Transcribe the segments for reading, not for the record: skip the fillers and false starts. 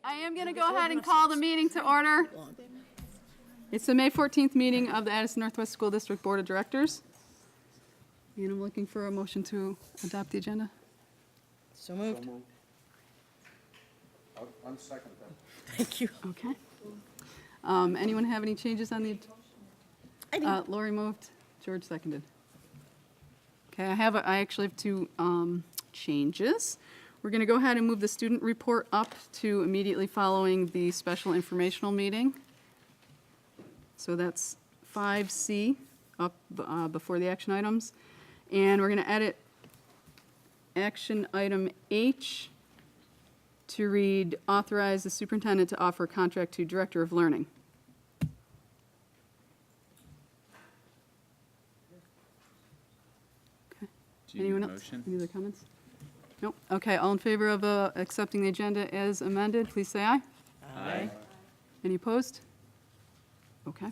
I am going to go ahead and call the meeting to order. It's the May 14th meeting of the Addison Northwest School District Board of Directors. And I'm looking for a motion to adopt the agenda. So moved. I'm second that. Thank you. Okay. Anyone have any changes on the? I do. Lori moved, George seconded. Okay, I actually have two changes. We're going to go ahead and move the student report up to immediately following the special informational meeting. So that's 5C up before the action items. And we're going to edit action item H to read, authorize the superintendent to offer a contract to director of learning. Okay. Do you Anyone need a else? motion? Any other comments? Nope. Okay, all in favor of accepting the agenda as amended, please say aye. Aye. Any opposed? Okay.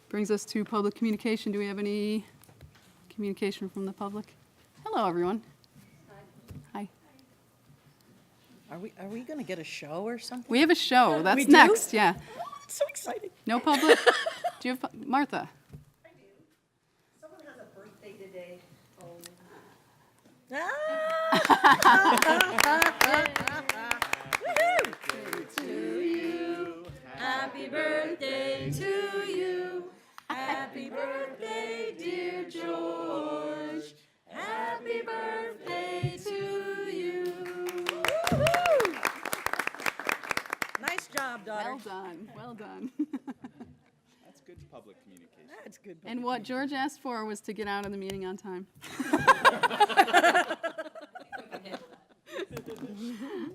Brings us to public communication. Do we have any communication from the public? Hello, everyone. Hi. Are we going to get a show or something? We have a show. That's We do? next, yeah. Oh, it's so exciting. No public? Do you have, Martha? I do. Someone has a birthday today. Oh. Happy birthday to you. Happy birthday, dear George. Happy birthday to you. Nice job, daughter. Well done, well done. That's good public communication. That's good. And what George asked for was to get out of the meeting on time.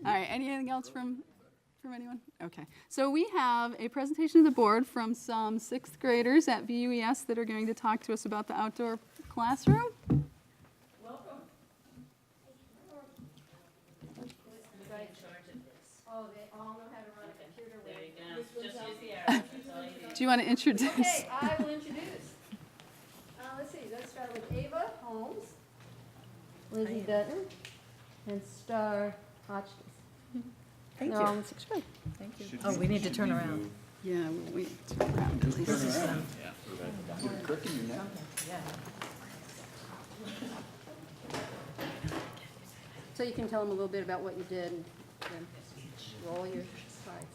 All right, anything else from anyone? Okay, so we have a presentation to the board from some sixth graders at VUES that are going to talk to us about the outdoor classroom. Oh, they all know how to run a computer with. There you go. Just use the arrow. That's all you do. Do you want to introduce? Okay, I will introduce. Let's see, let's start with Ava Holmes, Lizzie Dutton, and Star Hotchkiss. Thank They're all you. in sixth grade. Thank you. Oh, we need to turn around. Yeah, we'll wait to around at least. Put a crook in your neck. So you can tell them a little bit about what you did and then roll your slides.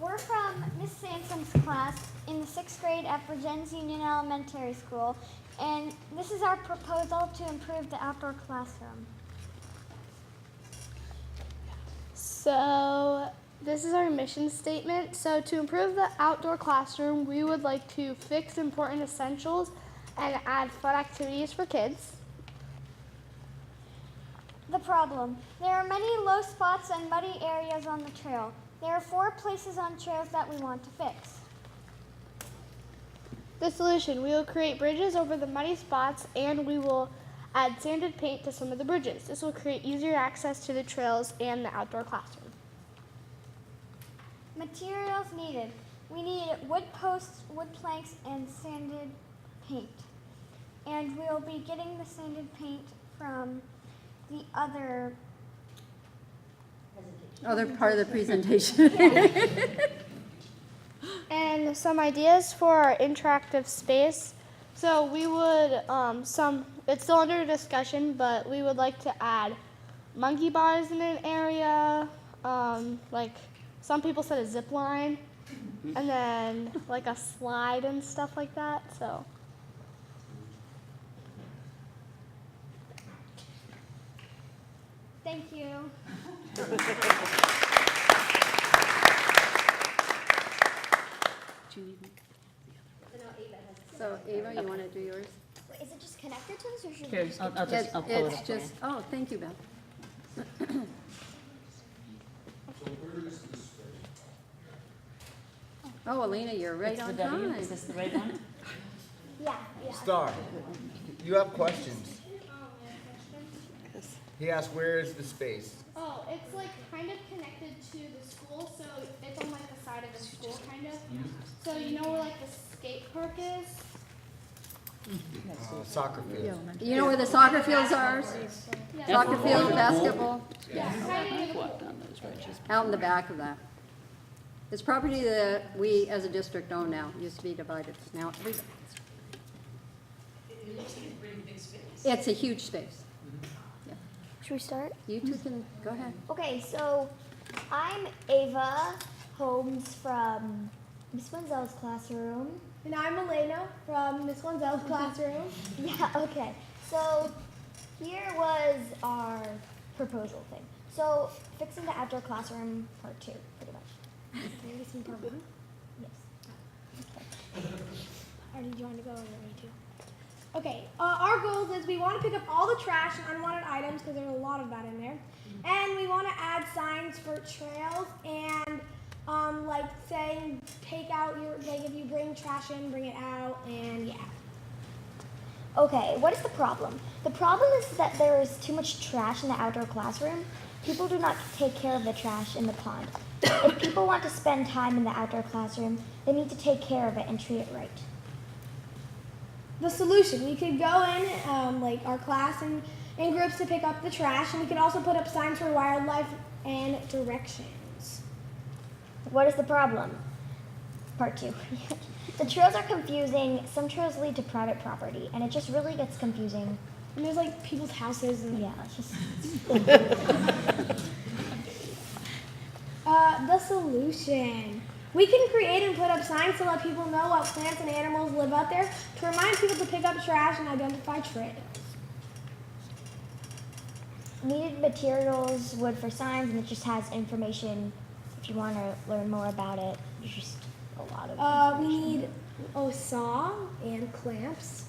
We're from Miss Sansom's class in the 6th grade at Virgins Union Elementary School, and this is our proposal to improve the outdoor classroom. So this is our mission statement. So to improve the outdoor classroom, we would like to fix important essentials and add fun activities for kids. The problem: there are many low spots and muddy areas on the trail. There are 4 places on trails that we want to fix. The solution: we will create bridges over the muddy spots, and we will add sanded paint to some of the bridges. This will create easier access to the trails and the outdoor classroom. Materials needed: we need wood posts, wood planks, and sanded paint. And we'll be getting the sanded paint from the other Part of the presentation. And some ideas for our interactive space. So we would, it's still under discussion, but we would like to add monkey bars in an area, like some people said a zip line, and then like a slide and stuff like that, so. Thank you. So Ava, you want to do yours? Wait, is it just connected to this, or should Here, I'll pull it up It's for you. just, oh, thank you, Beth. Oh, Alina, you're right on time. Is this the right one? Yeah. Star, you have questions. He asked, where is the space? Oh, it's like kind of connected to the school, so it's on like the side of the school, kind of. So you know where like the skate park is? Soccer field. You know where the soccer fields are? Soccer field, basketball? Out in the back of that. It's property that we as a district own now, used to be divided, now everybody. It's a huge space. Should we start? You two can, go ahead. Okay, so I'm Ava Holmes from Miss Wenzel's classroom. And I'm Elena from Miss Wenzel's classroom. Yeah, okay. So here was our proposal thing. So fixing the outdoor classroom part 2, pretty much. Can you see part 1? Yes. Okay. Or did you want to go over me too? Okay, our goals is we want to pick up all the trash and unwanted items because there's a lot of that in there. And we want to add signs for trails and like saying take out your, like if you bring trash in, bring it out, and yeah. Okay, what is the problem? The problem is that there is too much trash in the outdoor classroom. People do not take care of the trash in the pond. If people want to spend time in the outdoor classroom, they need to take care of it and treat it right. The solution, we could go in, like our class in groups to pick up the trash, and we could also put up signs for wildlife and directions. What is the problem? Part 2. The trails are confusing. Some trails lead to private property, and it just really gets confusing. And there's like people's houses and Yeah, it's just. The solution. We can create and put up signs to let people know what plants and animals live out there, to remind people to pick up trash and identify trails. Needed materials, wood for signs, and it just has information. If you want to learn more about it, there's just a lot of We need a saw and clamps.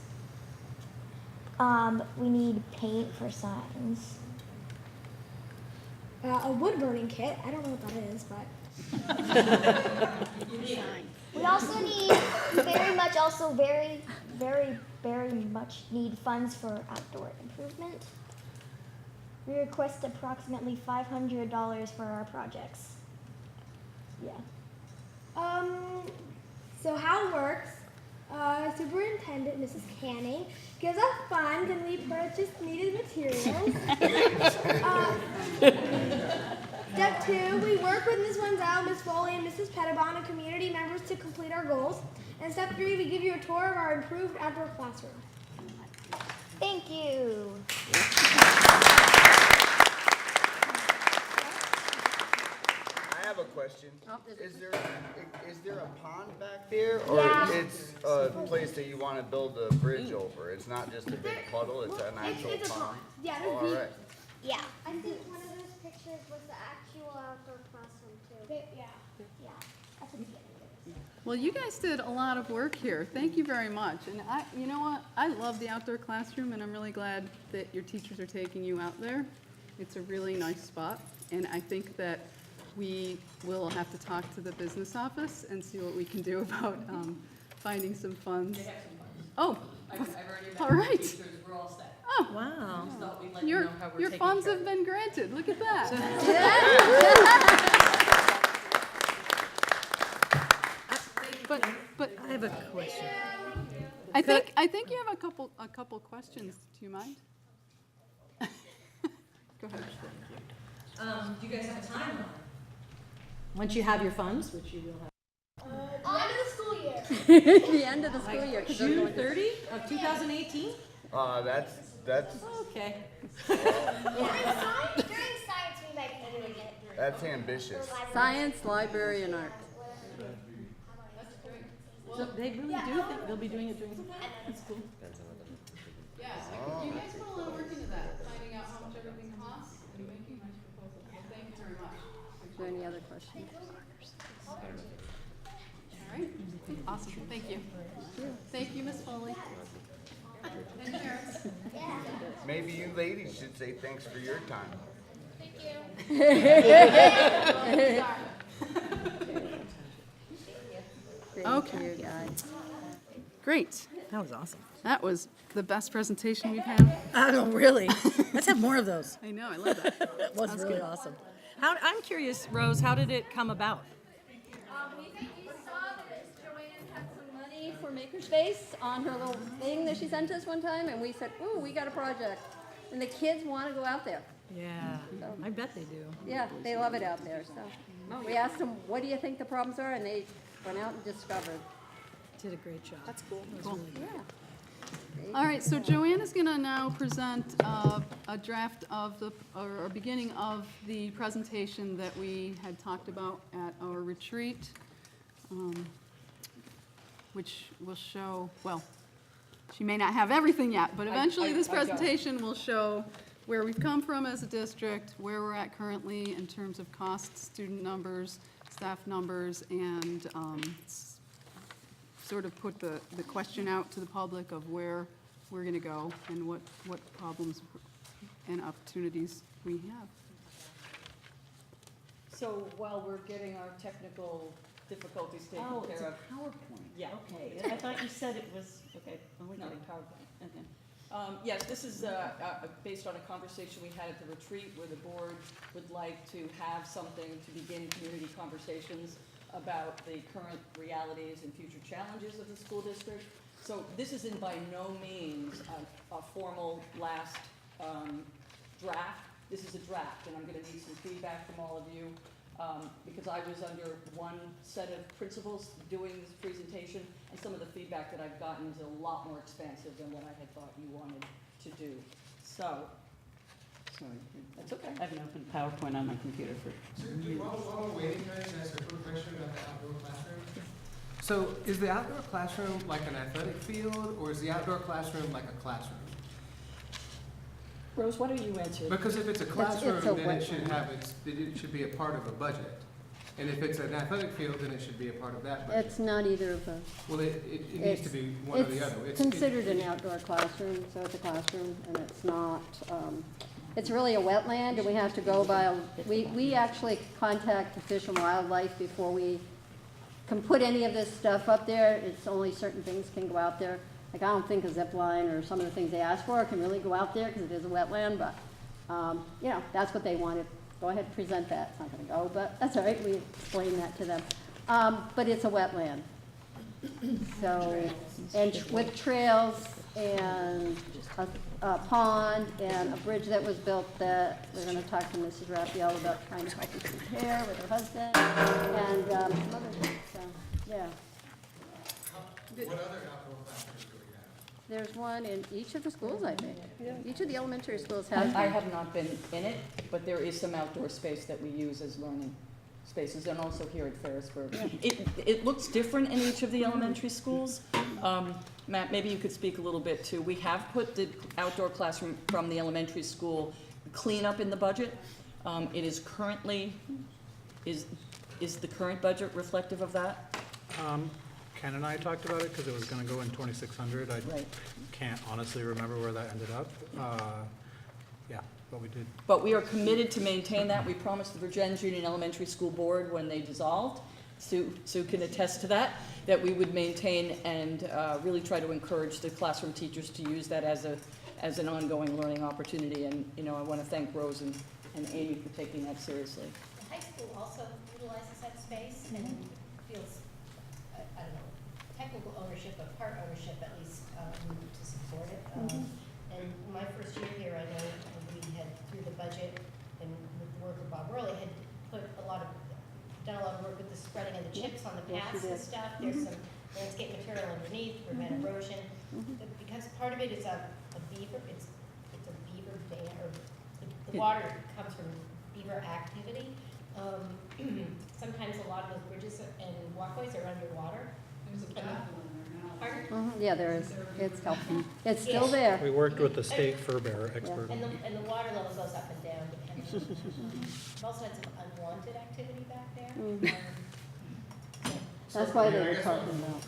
We need paint for signs. A wood burning kit. I don't know what that is, but. We also need very much need funds for outdoor improvement. We request approximately $500 for our projects. Yeah. So how it works, Superintendent Mrs. Canning gives us funds and we purchase needed materials. Step 2, we work with Ms. Wenzel, Ms. Foley, and Mrs. Pettibon and community members to complete our goals. And step 3, we give you a tour of our improved outdoor classroom. Thank you. I have a question. Oh, there's Is there a pond back there? Or Yeah. it's a place that you want to build a bridge over? It's not just a big puddle, it's an actual It's a pond? pond. Yeah, there's All deep. right. Yeah. I think One of those pictures was the actual outdoor classroom too. yeah. Yeah. That's what it is. Well, you guys did a lot of work here. Thank you very much. And you know what? I love the outdoor classroom, and I'm really glad that your teachers are taking you out there. It's a really nice spot, and I think that we will have to talk to the business office and see what we can do about finding some funds. They have some funds. Oh, I've already met all with the right. teachers, we're all set. Oh, Wow. So we'd let you know how we're your taking funds care have of it. been granted. Look at that. But I have a question. I think you have a couple questions. Do you mind? Go ahead. Do you guys have a timeline? Once you have your funds, which you will have. End of the school year. The end of the school year. 'cause they're June going to- 30 of 2018? That's Okay. During science, we might be doing it. that's ambitious. Science, library, and art. So they really do think they'll be doing it during school? Yes, you guys put a lot of work into that, finding out how much everything costs and making nice proposals. So thank you very much. Is there any other questions? All right, awesome, thank you. Thank you, Ms. Foley. And Harris. Maybe you ladies should say thanks for your time. Okay. You guys. Great. That was awesome. That was the best presentation we've had. I don't really. Let's have more of those. I know, I love that. That was really awesome. I'm curious, Rose, how did it come about? We saw that Joanne had some money for makerspace on her little thing that she sent us one time, and we said, ooh, we got a project. And the kids want to go out there. Yeah, I bet they do. Yeah, they love it out there, so. We asked them, what do you think the problems are? And they went out and discovered. Did a great job. That's cool. Cool. Yeah. All right, so Joanne is going to now present a draft of or a beginning of the presentation that we had talked about at our retreat, which will show, well, she may not have everything yet, but eventually this presentation will show where we've come from as a district, where we're at currently in terms of costs, student numbers, staff numbers, and sort of put the question out to the public of where we're going to go and what problems and opportunities we have. So while we're getting our technical difficulties taken Oh, it's care a of. PowerPoint. Yeah. Okay, I thought you said it was, okay, oh, we're No, getting PowerPoint. okay. Yes, this is based on a conversation we had at the retreat where the board would like to have something to begin community conversations about the current realities and future challenges of the school district. So this is in by no means a formal last draft. This is a draft, and I'm going to need some feedback from all of you because I was under one set of principles doing this presentation, and some of the feedback that I've gotten is a lot more expansive than what I had thought you wanted to do. So, Sorry. that's okay. I haven't opened PowerPoint on my computer for While we're waiting, can I just ask a quick question about the outdoor classroom? So is the outdoor classroom like an athletic field, or is the outdoor classroom like a classroom? Rose, why don't you answer? Because if it's a it's classroom, a then it should wetland. have it should be a part of a budget. And if it's an athletic field, then it should be a part of that budget. It's not either of those. Well, it needs to be one or the other. It's considered an outdoor classroom, so it's a classroom, and it's not, it's really a wetland, and we have to go by, we actually contact Fish and Wildlife before we can put any of this stuff up there. It's only certain things can go out there. Like, I don't think a zip line or some of the things they ask for can really go out there because it is a wetland, but, you know, that's what they wanted. Go ahead and present that. It's not gonna go, but that's all right, we explained that to them. But it's a wetland. So, and with trails and a pond and a bridge that was built that we're gonna talk to Mrs. Raphael about trying to help us repair with her husband and, some other things, so, yeah. What other outdoor classrooms do we have? There's one in each of the schools, I think. Each of the elementary schools has I one. have not been in it, but there is some outdoor space that we use as learning spaces, and also here at Ferrisburg. It looks different in each of the elementary schools. Matt, maybe you could speak a little bit too. We have put the outdoor classroom from the elementary school cleanup in the budget. It is currently, is the current budget reflective of that? Ken and I talked about it because it was going to go in 2,600. I Right. can't honestly remember where that ended up. Yeah, but we did. But we are committed to maintain that. We promised the Virgins Union Elementary School Board when they dissolved, Sue can attest to that, that we would maintain and really try to encourage the classroom teachers to use that as an ongoing learning opportunity. And, you know, I want to thank Rose and Amy for taking that seriously. The high school also utilizes that space and feels, I don't know, technical ownership, but part ownership at least, to support it. And my first year here, I know we had, through the budget and with the work of Bob Worley, had done a lot of work with the spreading of the chips on the Yes, paths you and did. stuff. There's some landscape material underneath, prevent erosion. But because part of it is a beaver, it's a beaver dam, or the water comes from beaver activity. Sometimes a lot of those bridges and walkways are underwater. There's a Pardon? Yeah, there is. It's helping. It's still there. We worked with the state fur bear expert. And the water level goes up and down depending. We've also had some unwanted activity back there. That's why they I were guess talking about.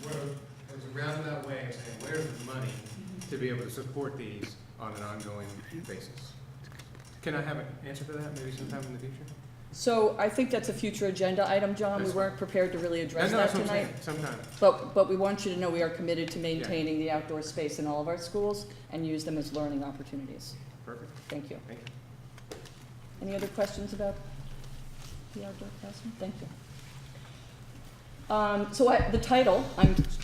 It was a roundabout way of saying, where's the money to be able to support these on an ongoing basis? Can I have an answer to that maybe sometime in the future? So I think that's a future agenda item, John. We That's weren't prepared to really address I know, that that's what I'm tonight. saying, sometime. But we want you to know we are committed to maintaining the outdoor space in all of our schools and use them as learning opportunities. Perfect, Thank you. thank you. Any other questions about the outdoor classroom? Thank you. The title,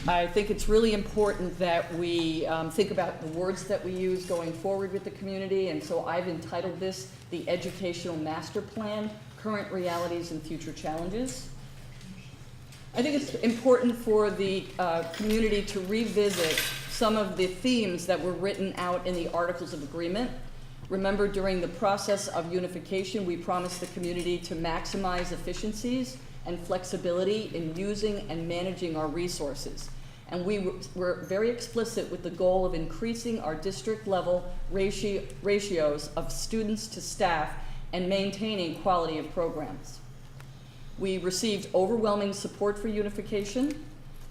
I think it's really important that we think about the words that we use going forward with the community, and so I've entitled this the Educational Master Plan, Current Realities and Future Challenges. I think it's important for the community to revisit some of the themes that were written out in the Articles of Agreement. Remember, during the process of unification, we promised the community to maximize efficiencies and flexibility in using and managing our resources. And we were very explicit with the goal of increasing our district-level ratios of students to staff and maintaining quality of programs. We received overwhelming support for unification.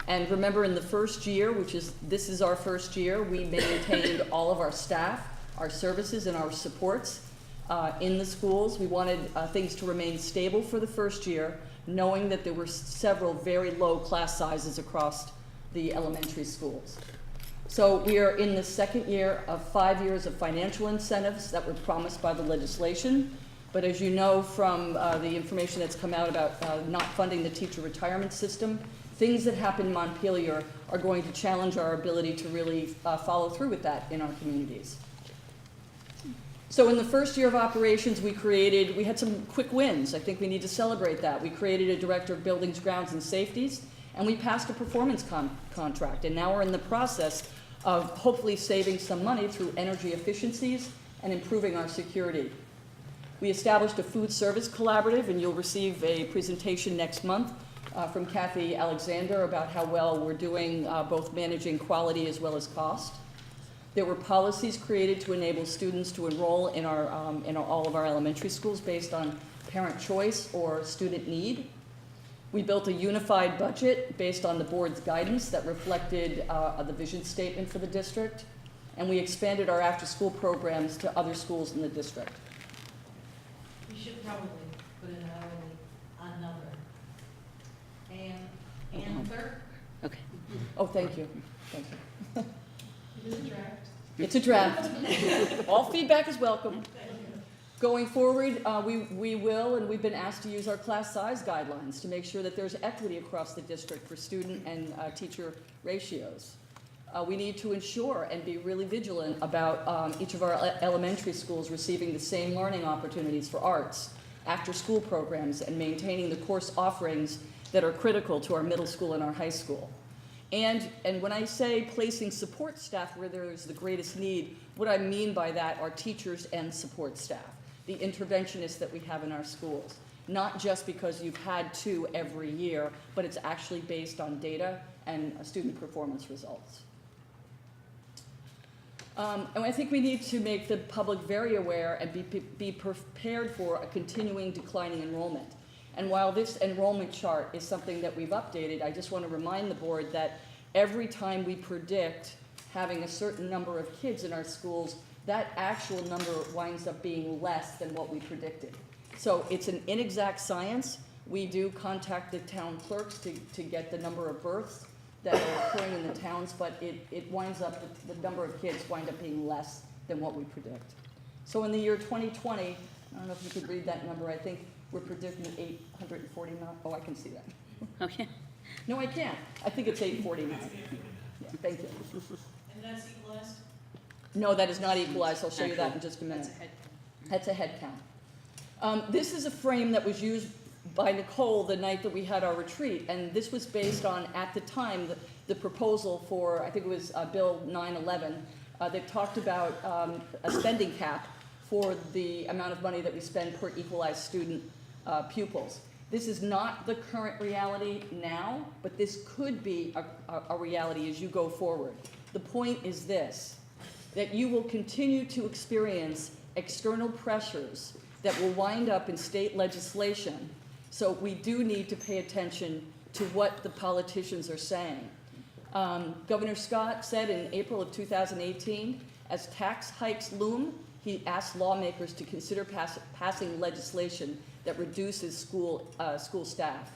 And remember, in the first year, this is our first year, we maintained all of our staff, our services, and our supports in the schools. We wanted things to remain stable for the first year, knowing that there were several very low class sizes across the elementary schools. So we are in the second year of 5 years of financial incentives that were promised by the legislation. But as you know from the information that's come out about not funding the teacher retirement system, things that happen in Montpelier are going to challenge our ability to really follow through with that in our communities. So in the first year of operations, we had some quick wins. I think we need to celebrate that. We created a director of buildings, grounds, and safeties, and we passed a performance contract. And now we're in the process of hopefully saving some money through energy efficiencies and improving our security. We established a food service collaborative, and you'll receive a presentation next month from Kathy Alexander about how well we're doing both managing quality as well as cost. There were policies created to enable students to enroll in all of our elementary schools based on parent choice or student need. We built a unified budget based on the board's guidance that reflected the vision statement for the district, and we expanded our after-school programs to other schools in the district. You should probably put in a number. And third? Okay. Oh, thank you. Thank you. It is a draft. It's a draft. All feedback is welcome. Going forward, we will, and we've been asked to use our class size guidelines to make sure that there's equity across the district for student and teacher ratios. We need to ensure and be really vigilant about each of our elementary schools receiving the same learning opportunities for arts, after-school programs, and maintaining the course offerings that are critical to our middle school and our high school. And when I say placing support staff where there is the greatest need, what I mean by that are teachers and support staff, the interventionists that we have in our schools. Not just because you've had to every year, but it's actually based on data and student performance results. And I think we need to make the public very aware and be prepared for a continuing declining enrollment. And while this enrollment chart is something that we've updated, I just want to remind the board that every time we predict having a certain number of kids in our schools, that actual number winds up being less than what we predicted. So it's an inexact science. We do contact the town clerks to get the number of births that are occurring in the towns, but it winds up, the number of kids wind up being less than what we predict. So in the year 2020, I don't know if you could read that number, I think we're predicting 849. Oh, I can see that. Okay. No, I can't. I think it's 849. Yeah, thank you. And that's equalized? No, that is not equalized. I'll show you that in just a minute. That's a head count. This is a frame that was used by Nicole the night that we had our retreat, and this was based on, at the time, the proposal for, I think it was Bill 911, that talked about a spending cap for the amount of money that we spend per equalized student pupils. This is not the current reality now, but this could be a reality as you go forward. The point is this, that you will continue to experience external pressures that will wind up in state legislation. So we do need to pay attention to what the politicians are saying. Governor Scott said in April of 2018, as tax hikes loom, he asked lawmakers to consider passing legislation that reduces school staff.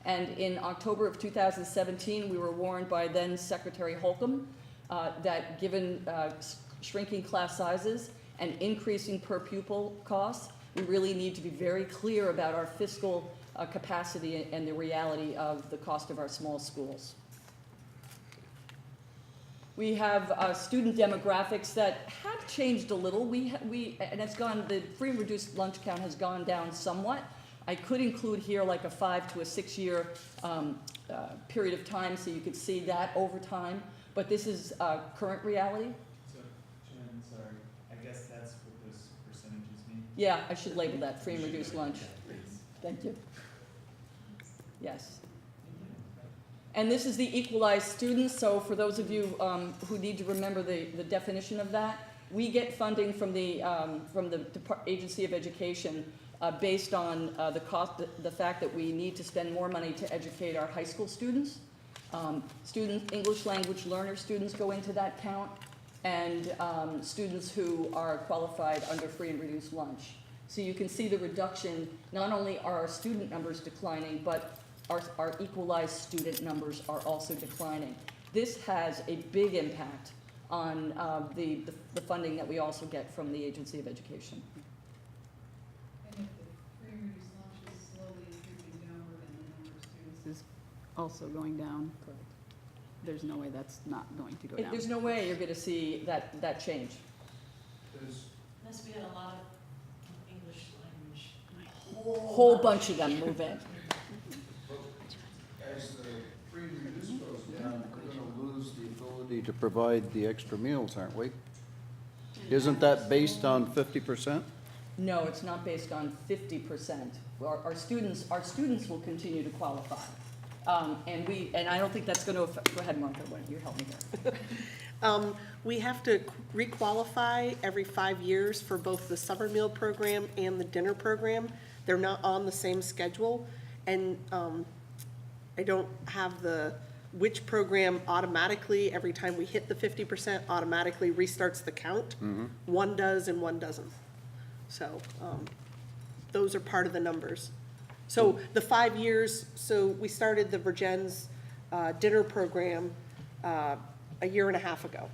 And in October of 2017, we were warned by then Secretary Holcomb that given shrinking class sizes and increasing per pupil costs, we really need to be very clear about our fiscal capacity and the reality of the cost of our small schools. We have student demographics that have changed a little. And it's gone, the free and reduced lunch count has gone down somewhat. I could include here like a 5 to a 6 year period of time so you could see that over time. But this is current reality. So, Jen, sorry, I guess that's what those percentages mean? Yeah, I should label that free and reduced lunch. Thank you. Yes. And this is the equalized students, so for those of you who need to remember the definition of that, we get funding from the Agency of Education based on the fact that we need to spend more money to educate our high school students. English language learner students go into that count, and students who are qualified under free and reduced lunch. So you can see the reduction, not only are our student numbers declining, but our equalized student numbers are also declining. This has a big impact on the funding that we also get from the Agency of Education. And if the free and reduced lunch is slowly creeping downward and the number of students is also going down, correct, there's no way that's not going to go down. There's no way you're going to see that change. Unless we had a lot of English language. Whole bunch of them move in. As the free and reduced goes down, we're going to lose the ability to provide the extra meals, aren't we? Isn't that based on 50%? No, it's not based on 50%. Our students will continue to qualify. And I don't think that's going to affect, go ahead, Martha, why don't you help me here? We have to re-qualify every 5 years for both the summer meal program and the dinner program. They're not on the same schedule, and I don't have which program automatically, every time we hit the 50%, automatically restarts the count. One does and one doesn't. So those are part of the numbers. So the 5 years, so we started the Virgin's dinner program a year and a half ago.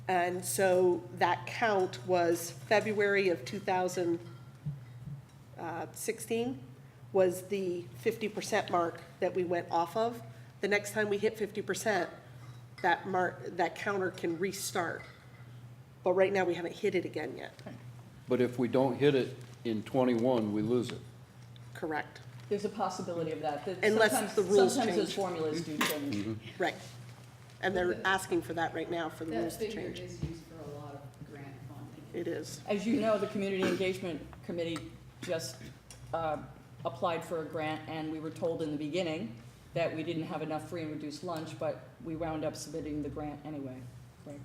And so that count was February of 2016 was the 50% mark that we went off of. The next time we hit 50%, that counter can restart. But right now, we haven't hit it again yet. But if we don't hit it in '21, we lose it. Correct. There's a possibility of that. Unless the rules Sometimes those change. formulas do change. Right. And they're asking for that right now for the rules to That figure change. is used for a lot of grant funding. It is. As you know, the Community Engagement Committee just applied for a grant, and we were told in the beginning that we didn't have enough free and reduced lunch, but we wound up submitting the grant anyway, correct?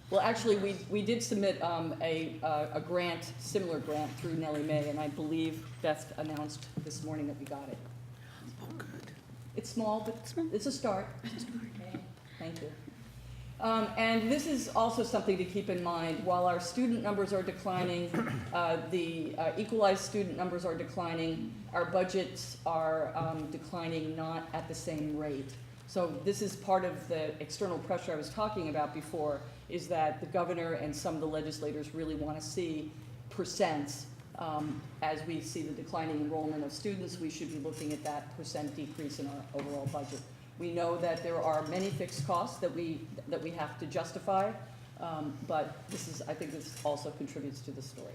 Well, actually, we did submit a grant, similar grant through Nellie Mae, and I believe Beth announced this morning that we got it. Oh, good. It's small, but it's a start. Thank you. And this is also something to keep in mind. While our student numbers are declining, the equalized student numbers are declining, our budgets are declining not at the same rate. So this is part of the external pressure I was talking about before, is that the governor and some of the legislators really want to see percents. As we see the declining enrollment of students, we should be looking at that percent decrease in our overall budget. We know that there are many fixed costs that we have to justify, but I think this also contributes to the story.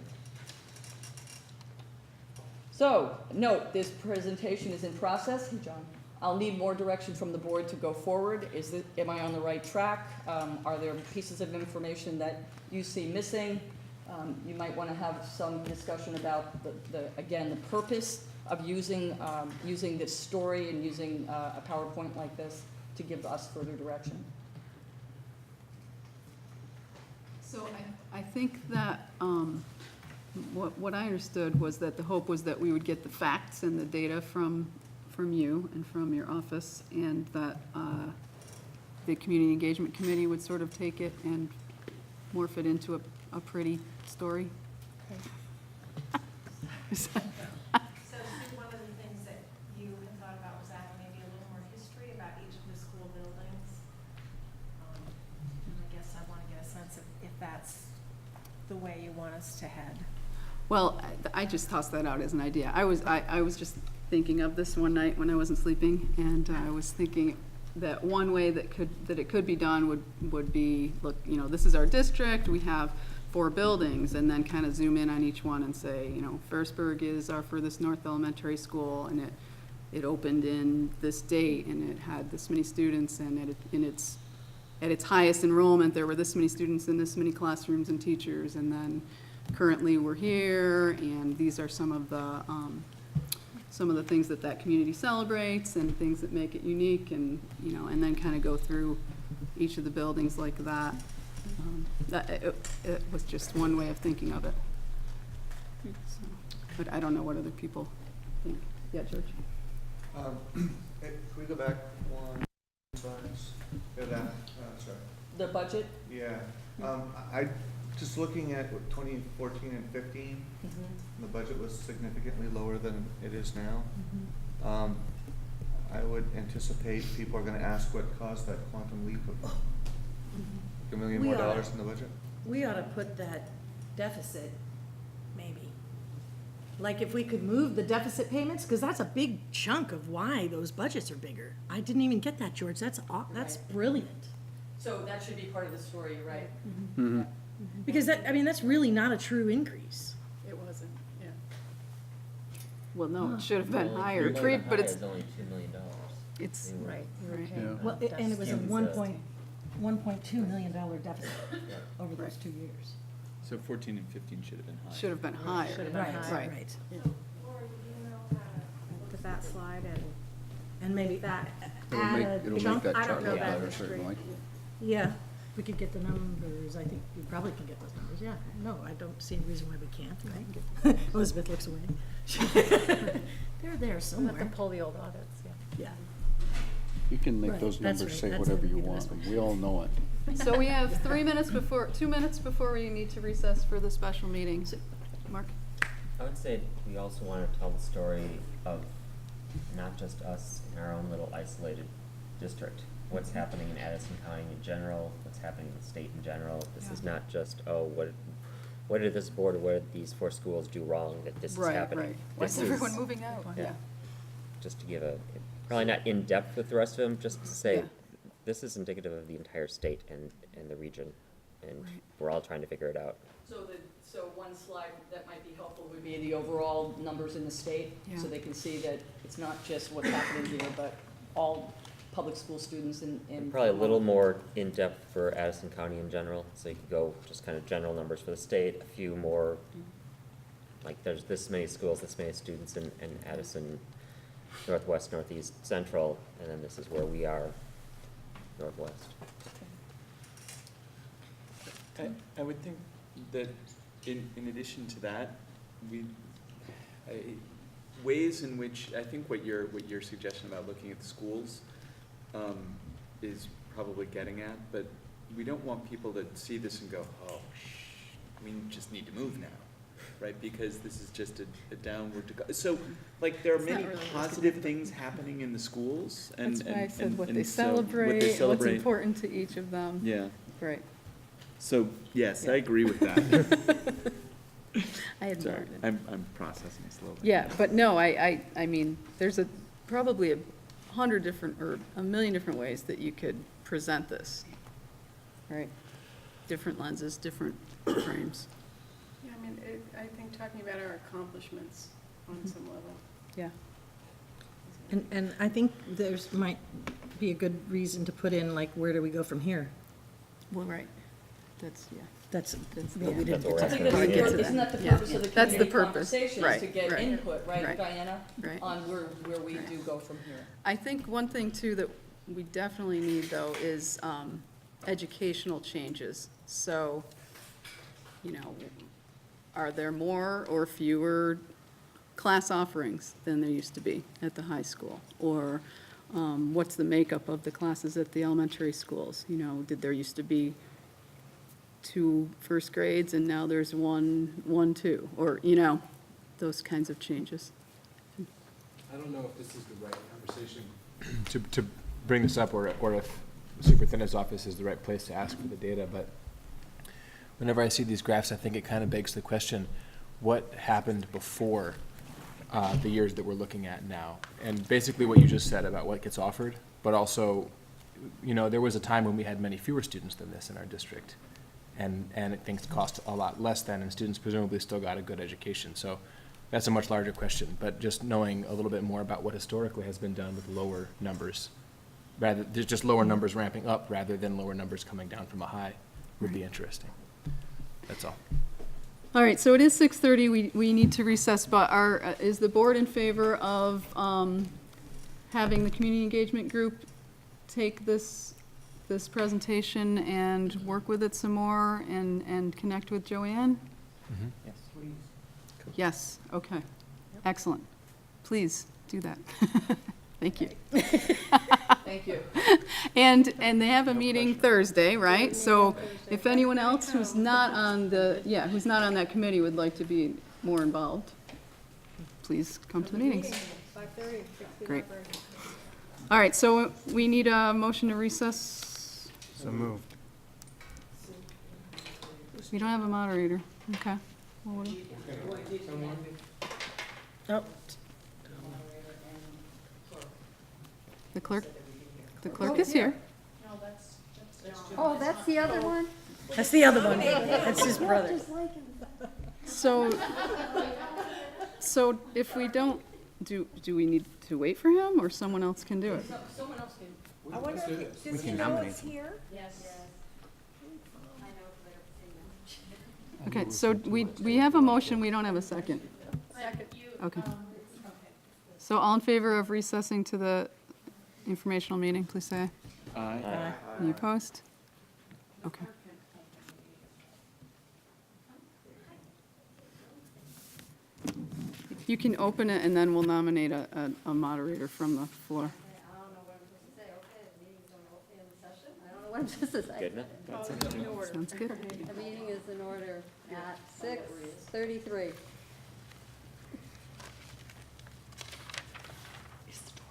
So, note, this presentation is in process. Hey, John. I'll need more direction from the board to go forward. Am I on the right track? Are there pieces of information that you see missing? You might want to have some discussion about again, the purpose of using this story and using a PowerPoint like this to give us further direction. So I think that what I understood was that the hope was that we would get the facts and the data from you and from your office, and that the Community Engagement Committee would sort of take it and morph it into a pretty story. So Sue, one of the things that you had thought about was adding maybe a little more history about each of the school buildings. And I guess I want to get a sense of if that's the way you want us to head. Well, I just tossed that out as an idea. I was just thinking of this one night when I wasn't sleeping, and I was thinking that one way that it could be done would be, look, you know, this is our district, we have 4 buildings, and then kind of zoom in on each one and say, you know, Ferrisburg is our furthest north elementary school, and it opened in this date, and it had this many students, and at its highest enrollment, there were this many students in this many classrooms and teachers, and then currently we're here, and these are some of the things that community celebrates and things that make it unique, and, you know, and then kind of go through each of the buildings like that. It was just one way of thinking of it. So, but I don't know what other people think. Yeah, George? Can we go back one slides? Go that, sorry. The budget? Yeah, I, just looking at what 2014 and 15, the budget was significantly lower than it is now. I would anticipate people are gonna ask what caused that quantum leap of $1 million more dollars in the budget. We ought to put that deficit, maybe. Like if we could move the deficit payments, because that's a big chunk of why those budgets are bigger. I didn't even get that, George. That's brilliant. So that should be part of the story, you're right? Mm-hmm. Because that's really not a true increase. It wasn't, yeah. Well, no, it should have been higher, but it's. It's only $2 million. It's, Right. Yeah. Well, and it was a $1.2 million deficit over those 2 years. So 14 and 15 should have been high. should have been higher. Right. To that slide And maybe that, It'll make that I chart don't know look that better, history. certainly. Yeah, we could get the numbers. I think we probably can get those numbers, yeah. No, I don't see a reason why we can't, right? Elizabeth looks away. They're there somewhere. We'll have to pull the old audits, yeah. Yeah. You can make Right, those that's numbers right, say that's whatever the you want, investment. we all know it. So we have 2 minutes before we need to recess for the special meeting. Mark? I would say we also want to tell the story of not just us in our own little isolated district. What's happening in Addison County in general, what's happening in the state in general. This is not just, what did this board or what did these 4 schools do wrong that this is happening? Right. Why is everyone moving out? Yeah. Just to give probably not in depth with the rest of them, just to say, Yeah. this is indicative of the entire state and the region, and we're all trying to figure it out. So one slide that might be helpful would be the overall numbers in the state, so they can see that it's not just what's happening here, but all public school students in. Probably a little more in-depth for Addison County in general, so you could go just kind of general numbers for the state, a few more, like there's this many schools, this many students in Addison, Northwest, Northeast, Central, and then this is where we are, Northwest. I would think that in addition to that, ways in which, I think what your suggestion about looking at the schools is probably getting at, but we don't want people to see this and go, oh, we just need to move now, right? Because this is just a downward to go. So, like, there are many positive things happening in the schools, and That's why I said what and they so celebrate, what's important to each of them. Yeah. Right. So, yes, I agree with that. I had Sorry, more. I'm processing slowly. Yeah, but no, I mean, there's probably 100 different, or 1,000,000 different ways that you could present this, right? Different lenses, different frames. Yeah, I mean, I think talking about our accomplishments on some level. Yeah. And I think might be a good reason to put in, like, where do we go from here? Well, right. That's, yeah. That's what we didn't That's what we're get to. asking. Probably get to Isn't that. that the Yeah. purpose of the That's the community purpose. conversations, Right, to get right, input, right, right, Diana? right. On where we do go from here. I think one thing too that we definitely need though is educational changes. So, you know, are there more or fewer class offerings than there used to be at the high school? Or what's the makeup of the classes at the elementary schools? You know, did there used to be 2 first grades and now there's 1, 2, or, you know, those kinds of changes. I don't know if this is the right conversation to bring this up, or if the superintendent's office is the right place to ask for the data, but whenever I see these graphs, I think it kind of begs the question, what happened before the years that we're looking at now. And basically what you just said about what gets offered, but also, you know, there was a time when we had many fewer students than this in our district. And things cost a lot less than, and students presumably still got a good education. So that's a much larger question, but just knowing a little bit more about what historically has been done with lower numbers, rather, there's just lower numbers ramping up rather than lower numbers coming down from a high would be interesting. That's all. All right, so it is 6:30, we need to recess, but is the board in favor of having the community engagement group take this presentation and work with it some more and connect with Joanne? Yes. Yes, okay, excellent. Please do that. Thank you. Thank you. And they have a meeting Thursday, right? So if anyone else who's not on who's not on that committee would like to be more involved, please come to the meetings. 5:30. Great. All right, so we need a motion to recess. So moved. We don't have a moderator. Okay. Well, what do- Oh, The clerk is here. Oh, that's the other one? that's the other one. That's his brother. So if we don't, do we need to wait for him or someone else can do it? Someone else can. I wonder, does We he can know nominate it's him. here? Yes. Okay, so we have a motion, we don't have a second. Okay. So all in favor of recessing to the informational meeting, please say aye. Aye. Any opposed? Okay. You can open it and then we'll nominate a moderator from the floor. I don't know what I'm supposed to say. Okay, the meeting's in session. I don't know what I'm supposed to say. Good enough? That's it. Sounds good. The meeting is in order at 6:33.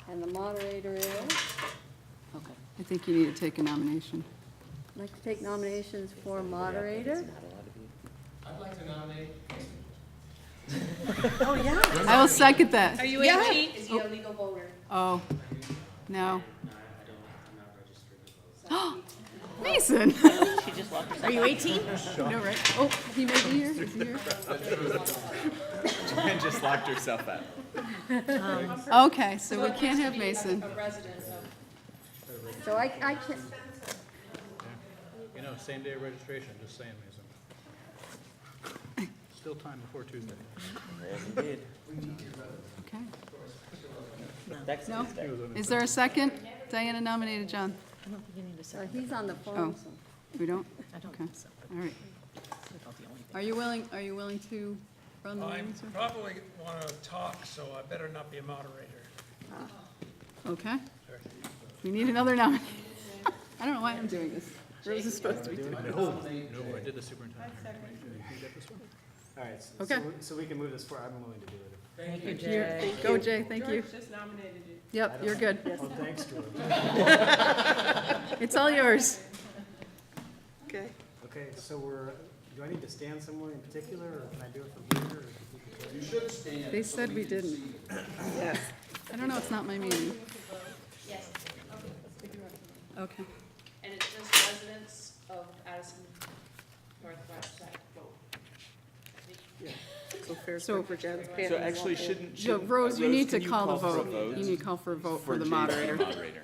And the moderator is, Okay. I think you need to take a nomination. I'd like to take nominations for moderator. I'd like to nominate. Oh, yeah. I will second that. Are you Yeah. 18? Is he a legal voter? Oh, no. Mason! She just locked herself. Are you 18? No, right? Oh, he may be here. Is he here? Joanne just locked herself out. Okay, so we can't have Mason. A resident of. So I can, You know, same day registration, just saying, Mason. Still time before Tuesday. Yes, indeed. Okay. Next No? Tuesday. Is there a second? Diana nominated John. I don't think you need to say. he's on the Oh, phone. so- we don't? I don't Okay, think so. all right. That's about the only thing. Are you willing to run the meeting, sir? Probably want to talk, so I better not be a moderator. Okay. We need another nominee. I don't know why I'm doing this. Rose is supposed to be doing it. No, I did the superintendent. You get this one? All right, Okay. so we can move this forward. I'm willing to do it. Thank you, Jay. Go, Jay, thank you. George just nominated you. Yep, you're good. Oh, thanks, George. It's all yours. Okay. Okay, so do I need to stand somewhere in particular, or can I do it from here? Or You should stand. They said we didn't. Yes. I don't know, it's not my meeting. Yes. Okay. And it's just residents of Addison Northwest that vote. So fair So- for Jen's So panel. actually, shouldn't. So, shouldn't- Rose, you need to can call the for a vote. You need to call for a vote for the Jay to be moderator. moderator.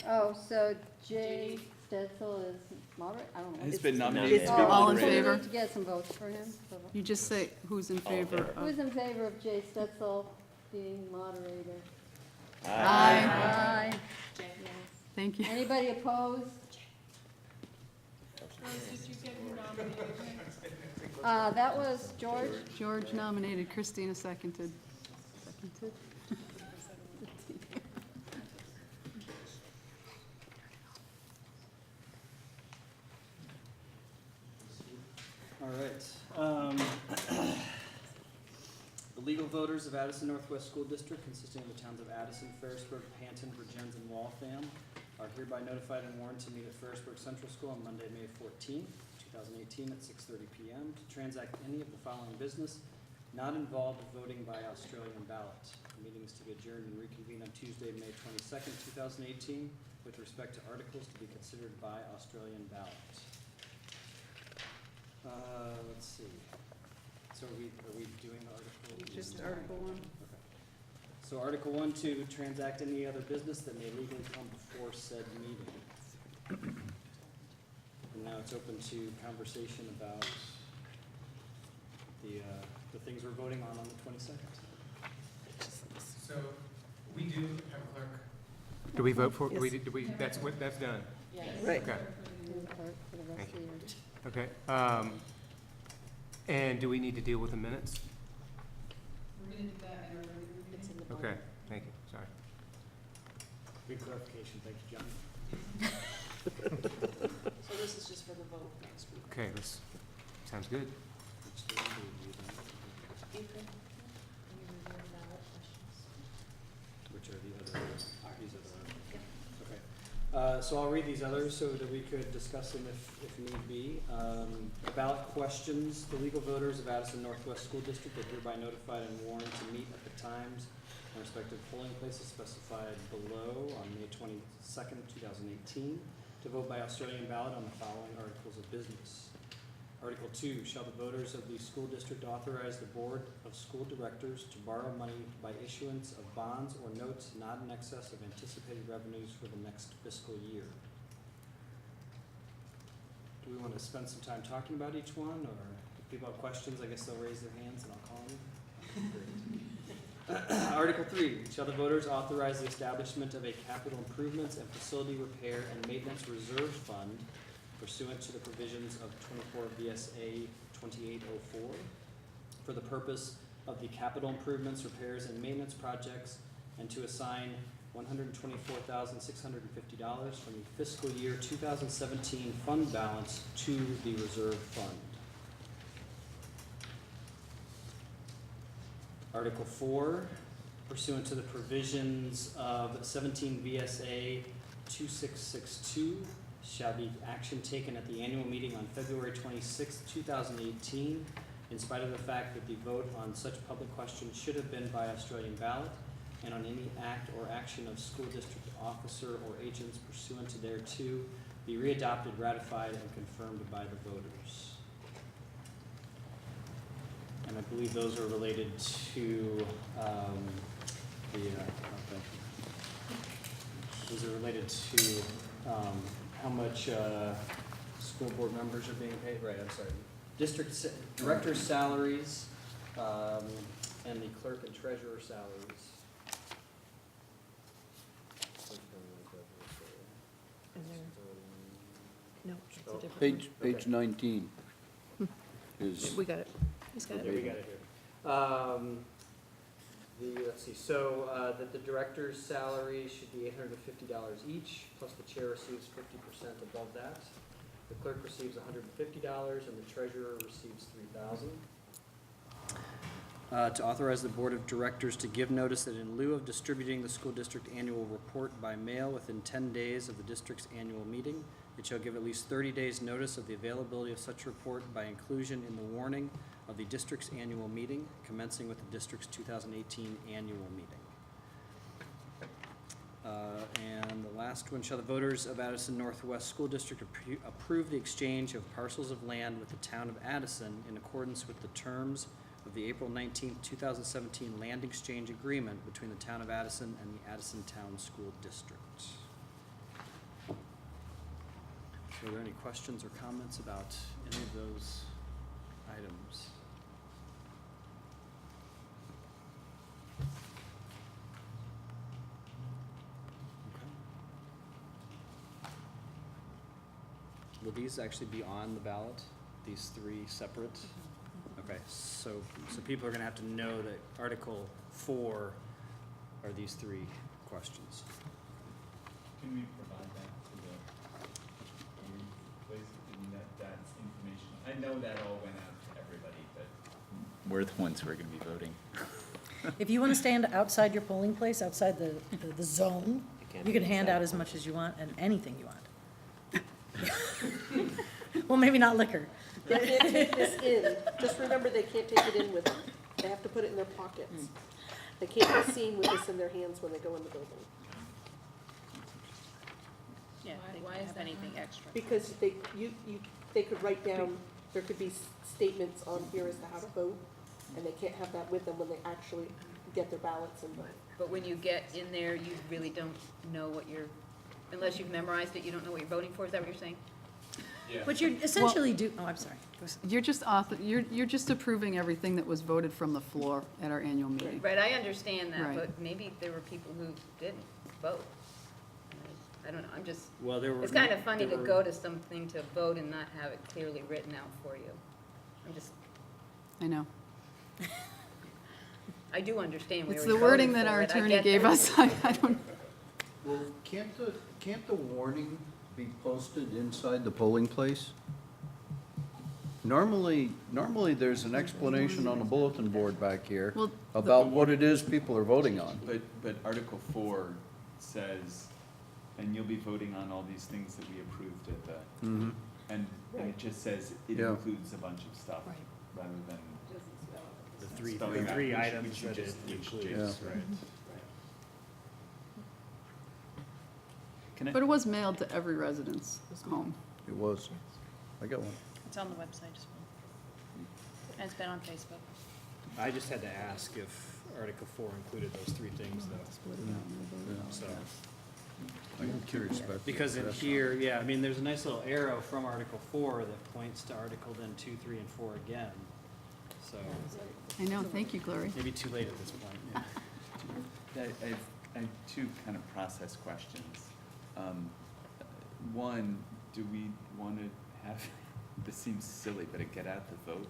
Oh, so Jay Stetzel is moderate? I don't know. Has been nominated to be Oh, All in so we moderator. favor? need to get some votes for him. You just say who's in favor of. Who's in favor of Jay Stetzel being moderator? Aye. Aye. Thank you. Anybody opposed? Did you get nominated? That was George. George nominated, Christina seconded. Seconded? All right. The legal voters of Addison Northwest School District, consisting of the towns of Addison, Ferrisburg, Panton, Virgins, and Waltham, are hereby notified and warned to meet at Ferrisburg Central School on Monday, May 14th, 2018, at 6:30 p.m. to transact any of the following business: not involved voting by Australian ballot. The meeting is to be adjourned and reconvene on Tuesday, May 22nd, 2018, with respect to articles to be considered by Australian ballot. Let's see. So are we doing Article? Just Article 1. Okay. So Article 1, to transact any other business that may legally come before said meeting. And now it's open to conversation about the things we're voting on the 22nd. So we do have a clerk. Do we vote for, that's done? Yes. Okay, For the rest of the year. okay. And do we need to deal with the minutes? We're gonna do that in our regular meeting. Okay, thank you, sorry. Good clarification, thank you, John. So this is just for the vote next week. Okay, this sounds good. Which are the other, these are the, okay. So I'll read these others so that we could discuss them if need be. Ballot questions. The legal voters of Addison Northwest School District are hereby notified and warned to meet at the times and respective polling places specified below on May 22nd, 2018, to vote by Australian ballot on the following articles of business. Article 2, shall the voters of the school district authorize the Board of School Directors to borrow money by issuance of bonds or notes not in excess of anticipated revenues for the next fiscal year? Do we want to spend some time talking about each one, or if people have questions, I guess they'll raise their hands and I'll call them? Article 3, shall the voters authorize the establishment of a capital improvements and facility repair and maintenance reserve fund pursuant to the provisions of 24 VSA 2804 for the purpose of the capital improvements, repairs, and maintenance projects, and to assign $124,650 from the fiscal year 2017 fund balance to the reserve fund. Article 4, pursuant to the provisions of 17 VSA 2662, shall be action taken at the annual meeting on February 26, 2018, in spite of the fact that the vote on such public question should have been by Australian ballot, and on any act or action of school district officer or agents pursuant to thereto be readopted, ratified, and confirmed by the voters. And I believe those are related to those are related to how much school board members are being paid. Right, I'm sorry. Director's salaries and the clerk and treasurer salaries. No, it's a different Page 19 is. We got it. He's got Yeah, we got it here. Let's see, so that the director's salary should be $850 each, plus the chair receives 50% above that. The clerk receives $150 and the treasurer receives $3,000. To authorize the board of directors to give notice that in lieu of distributing the school district annual report by mail within 10 days of the district's annual meeting, it shall give at least 30 days notice of the availability of such report by inclusion in the warning of the district's annual meeting, commencing with the district's 2018 annual meeting. And the last one, shall the voters of Addison Northwest School District approve the exchange of parcels of land with the town of Addison in accordance with the terms of the April 19th, 2017 land exchange agreement between the town of Addison and the Addison Town School District. So are there any questions or comments about any of those items? Will these actually be on the ballot, these three separate? Okay, so people are gonna have to know that Article 4 are these three questions. Can we provide that to the place, that's information? I know that all went out to everybody, but we're the ones who are gonna be voting. If you want to stand outside your polling place, outside the zone, you can hand out as much as you want and anything you want. Well, maybe not liquor. They can't take this in. Just remember, they can't take it in with them. They have to put it in their pockets. They can't be seen with this in their hands when they go in the building. Yeah, why is anything extra? Because they could write down, there could be statements on here as to how to vote, and they can't have that with them when they actually get their ballots and vote. But when you get in there, you really don't know what you're, unless you've memorized it, you don't know what you're voting for, is that what you're saying? What you're essentially oh, I'm sorry. You're just approving everything that was voted from the floor at our annual meeting. Right, I understand that, Right. but maybe there were people who didn't vote. I don't know, I'm just, Well, there were. it's kind of funny there to were- go to something to vote and not have it clearly written out for you. I'm just, I know. I do understand we It's already the wording voted that for our it. I attorney get gave that. us. I don't, Well, can't the warning be posted inside the polling place? Normally there's an explanation on the bulletin board back here Well, about what it is people are voting on. But Article 4 says, and you'll be voting on all these things that we approved at the, Mhm. and it just says it Yeah. includes a bunch of stuff, Right. rather than The three spelling out items which you that just, it which includes, James- right. Can I, but it was mailed to every resident's home. It was. I got one. It's on the website as well. And it's been on Facebook. I just had to ask if Article 4 included those three things, though. So, I'm curious about. because in here, yeah, I mean, there's a nice little arrow from Article 4 that points to Article then 2, 3, and 4 again. So, I know, thank you, Glory. maybe too late at this point, yeah. I have two kind of process questions. One, do we want to have, this seems silly, but a get out the vote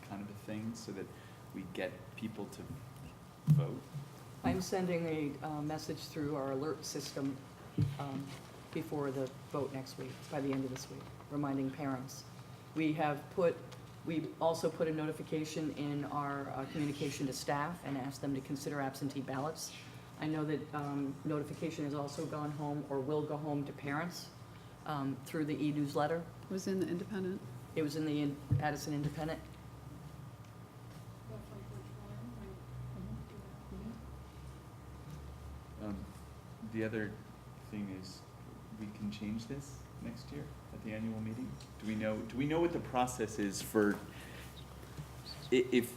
kind of a thing, so that we get people to vote? I'm sending a message through our alert system before the vote next week, by the end of this week, reminding parents. We also put a notification in our communication to staff and asked them to consider absentee ballots. I know that notification has also gone home or will go home to parents through the e-newsletter. It was in the Independent. It was in the Addison Independent. The other thing is, we can change this next year at the annual meeting? Do we know what the process is for, if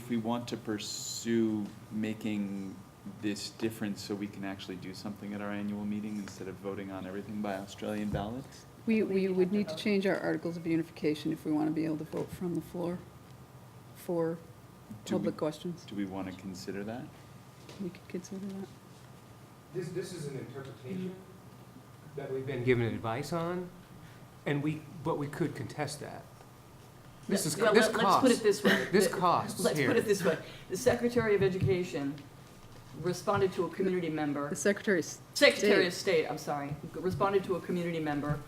we want to pursue making this different so we can actually do something at our annual meeting instead of voting on everything by Australian ballots? We would need to change our articles of unification if we want to be able to vote from the floor for public questions. Do we want to consider that? We could consider that. This is an interpretation that we've been given advice on, but we could contest that. This is, Yeah, this let's costs. put it this way. This costs Let's here. put it this way. The Secretary of Education responded to a community member. The Secretary Secretary of State, I'm sorry, responded to a community member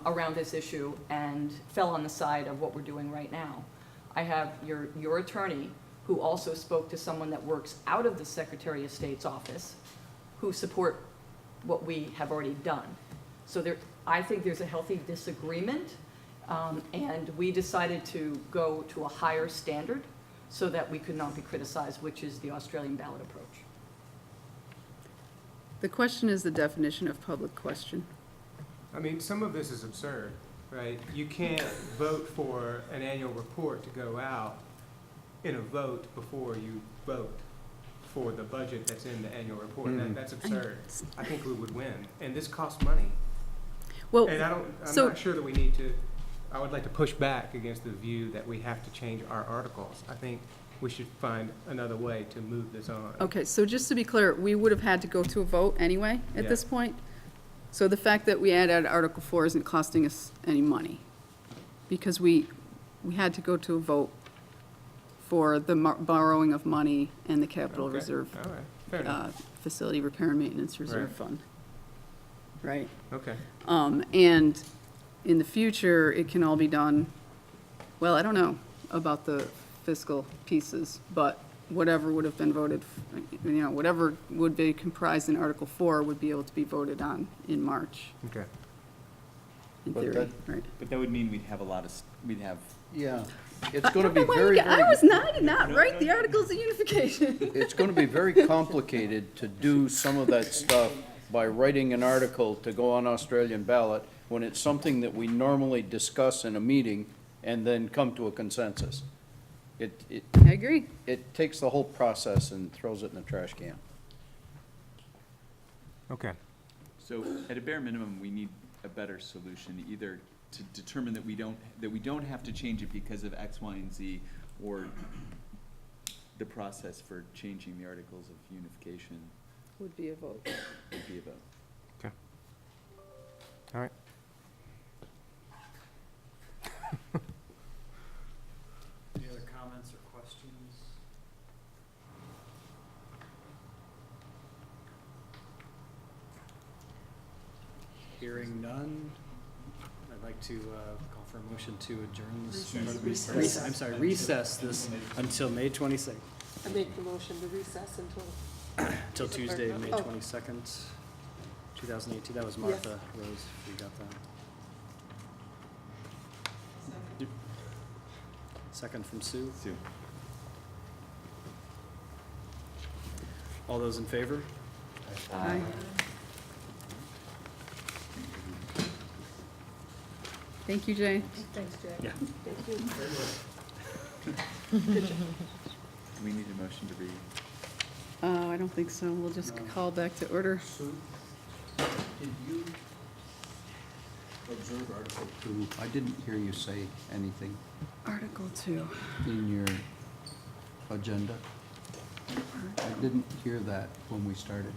around this issue and fell on the side of what we're doing right now. I have your attorney, who also spoke to someone that works out of the Secretary of State's office, who support what we have already done. So I think there's a healthy disagreement, and we decided to go to a higher standard so that we could not be criticized, which is the Australian ballot approach. The question is the definition of public question. I mean, some of this is absurd, right? You can't vote for an annual report to go out in a vote before you vote for the budget that's in the annual report. That's absurd. I think we would win, and this costs money. Well, And I'm not sure that we need to, I would like to push back against the view that we have to change our articles. I think we should find another way to move this on. Okay, so just to be clear, we would have had to go to a vote anyway at Yeah. this point? So the fact that we added Article 4 isn't costing us any money? Because we had to go to a vote for the borrowing of money and the capital Okay, reserve, all right, fair enough. facility repair and maintenance reserve Right. fund. Right? Okay. And in the future, it can all be done, well, I don't know about the fiscal pieces, but whatever would have been voted, whatever would be comprised in Article 4 would be able to be voted on in March. Okay. in But theory, that- right? But that would mean we'd have we'd have, Yeah, it's gonna be very, very. I was not, I did not write the Articles of Unification. It's gonna be very complicated to do some of that stuff by writing an article to go on Australian ballot when it's something that we normally discuss in a meeting and then come to a consensus. It I agree. it takes the whole process and throws it in the trash can. Okay. so at a bare minimum, we need a better solution, either to determine that we don't have to change it because of X, Y, and Z, or the process for changing the Articles of Unification Would be a vote. would be a vote. Okay. All right. Any other comments or questions? Hearing none, I'd like to call for a motion to adjourn this. I'm sorry, recess this until May 22nd, I make the motion to recess until. till Tuesday, May Oh. 22nd, 2018. That was Martha Rose, if you got that. Second from Sue. Sue. All those in favor? Aye. Thank you, Jay. Thanks, Jay. Yeah. Thank you. Do we need a motion to read? I don't think so. We'll just call back to order. Did you observe Article 2? I didn't hear you say anything Article 2. in your agenda. I didn't hear that when we started.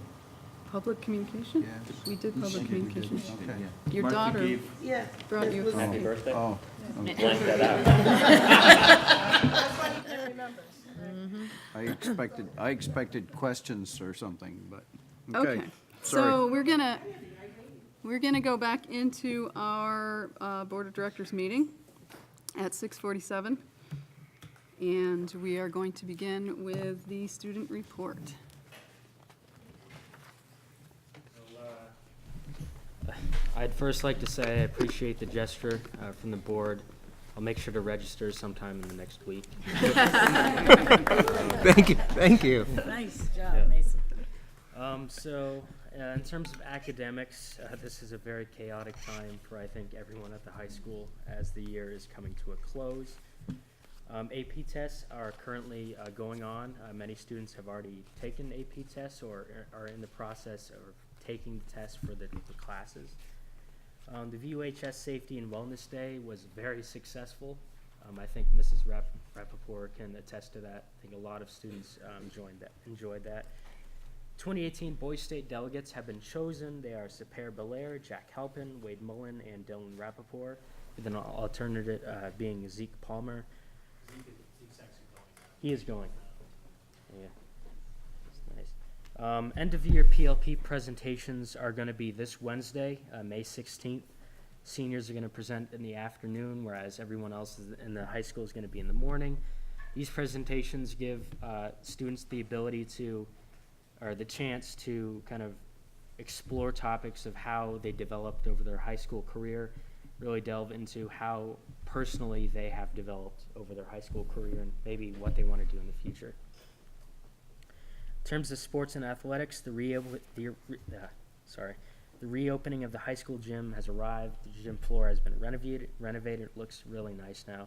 Public communication? Yes. We did I public think we did. communication. Okay. Yeah. Your Martha daughter gave- Yeah. brought it you. was- Happy birthday. Oh, Blank okay. that out. That's what he remembers. I expected questions or something, but, Okay, okay. so Sorry. we're gonna go back into our Board of Directors meeting at 6:47. And we are going to begin with the student report. I'd first like to say I appreciate the gesture from the board. I'll make sure to register sometime in the next week. Thank you, thank you. Nice job, Mason. In terms of academics, this is a very chaotic time for, I think, everyone at the high school as the year is coming to a close. AP tests are currently going on. Many students have already taken AP tests or are in the process of taking the test for the classes. The VUHS Safety and Wellness Day was very successful. I think Mrs. Rappaport can attest to that. I think a lot of students enjoyed that. 2018 Boys State delegates have been chosen. They are Saper Belair, Jack Halpin, Wade Mullen, and Dylan Rappaport, with an alternative being Zeke Palmer. He is going. Yeah, that's nice. End of year PLP presentations are going to be this Wednesday, May 16th. Seniors are going to present in the afternoon, whereas everyone else in the high school is going to be in the morning. These presentations give students the ability to, or the chance to kind of explore topics of how they developed over their high school career, really delve into how personally they have developed over their high school career and maybe what they want to do in the future. In terms of sports and athletics, the reopening of the high school gym has arrived. The gym floor has been renovated. It looks really nice now.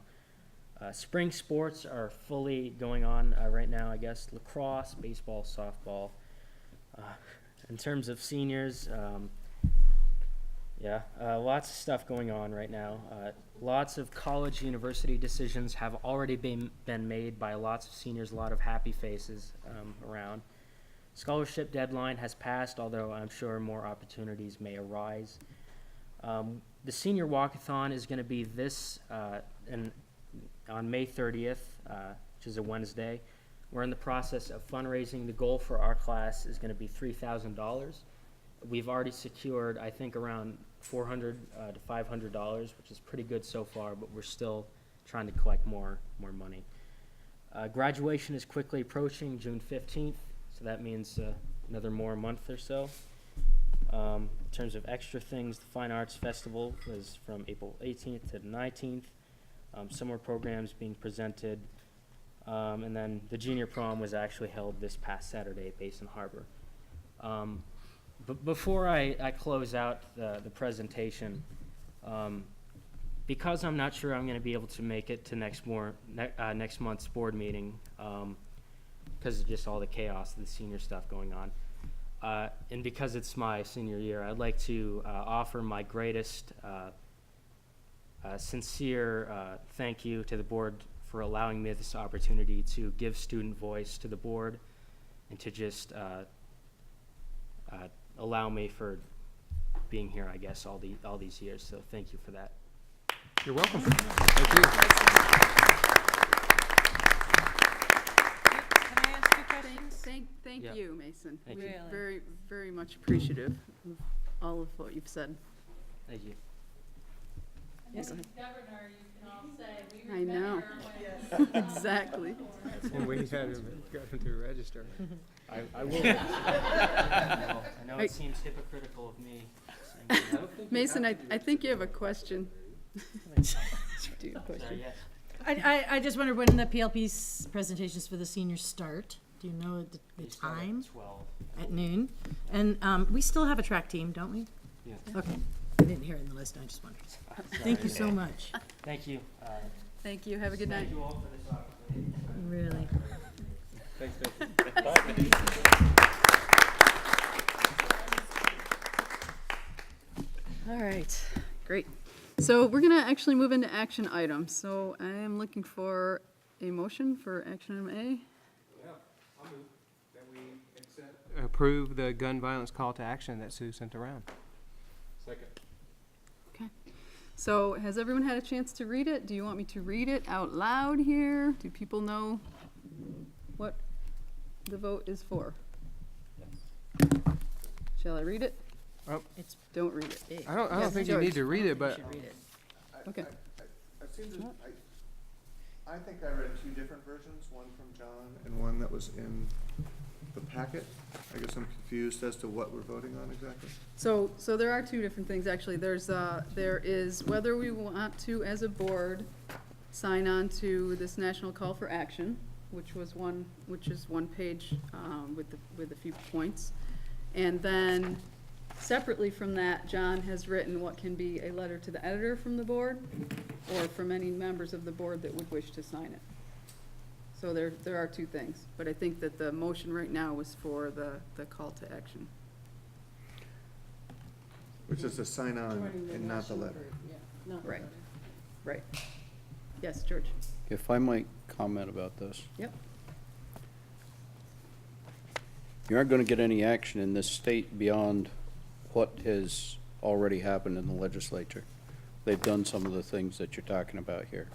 Spring sports are fully going on right now, I guess. Lacrosse, baseball, softball. In terms of seniors, lots of stuff going on right now. Lots of college, university decisions have already been made by lots of seniors, a lot of happy faces around. Scholarship deadline has passed, although I'm sure more opportunities may arise. The senior walkathon is going to be on May 30th, which is a Wednesday. We're in the process of fundraising. The goal for our class is going to be $3,000. We've already secured, I think, around $400 to $500, which is pretty good so far, but we're still trying to collect more money. Graduation is quickly approaching, June 15th, so that means another more month or so. In terms of extra things, the Fine Arts Festival was from April 18th to the 19th. Summer programs being presented. And then the junior prom was actually held this past Saturday at Basin Harbor. But before I close out the presentation, because I'm not sure I'm going to be able to make it to next month's board meeting, because of just all the chaos of the senior stuff going on, and because it's my senior year, I'd like to offer my greatest sincere thank you to the board for allowing me this opportunity to give student voice to the board and to just allow me for being here, I guess, all these years. So thank you for that. You're welcome. Thank you. Can I ask you questions? Thank Yeah. you, Mason. Thank We're you. very, very much appreciative of all of what you've said. Thank you. Yes, go ahead. Governor, you can all say, I know. Exactly. When we had him, got him to register. I will. I know it seems hypocritical of me. saying that. Mason, I think you have a question. Do you have a question? Sorry, yes. I just wonder when the PLP's presentations for the seniors start. Do you know the They start at time? 12. At noon. And we still have a track team, don't we? Yeah. Okay. I didn't hear it in the list, I just wondered. Thank you so much. Thank you. Thank you. Have a good night. Thank you all for this opportunity. Really. Thanks, Mason. All right, great. So we're gonna actually move into action items. So I am looking for a motion for action item A. Yeah, I'll move that we approve the gun violence call to action that Sue sent around. Second. Okay. So has everyone had a chance to read it? Do you want me to read it out loud here? Do people know what the vote is for? Shall I read it? It's Don't read it. I don't Yes, think you George. need to read it, but Okay. I think I read two different versions, one from John and one that was in the packet. I guess I'm confused as to what we're voting on exactly. So there are two different things, actually. There is whether we want to, as a board, sign on to this national call for action, which is one page, with a few points. And then separately from that, John has written what can be a letter to the editor from the board, or from any members of the board that would wish to sign it. So there are two things, but I think that the motion right now was for the call to action. Which is a sign on and not the letter. Right, right. Yes, George? If I might comment about this. Yep. You aren't going to get any action in this state beyond what has already happened in the legislature. They've done some of the things that you're talking about here.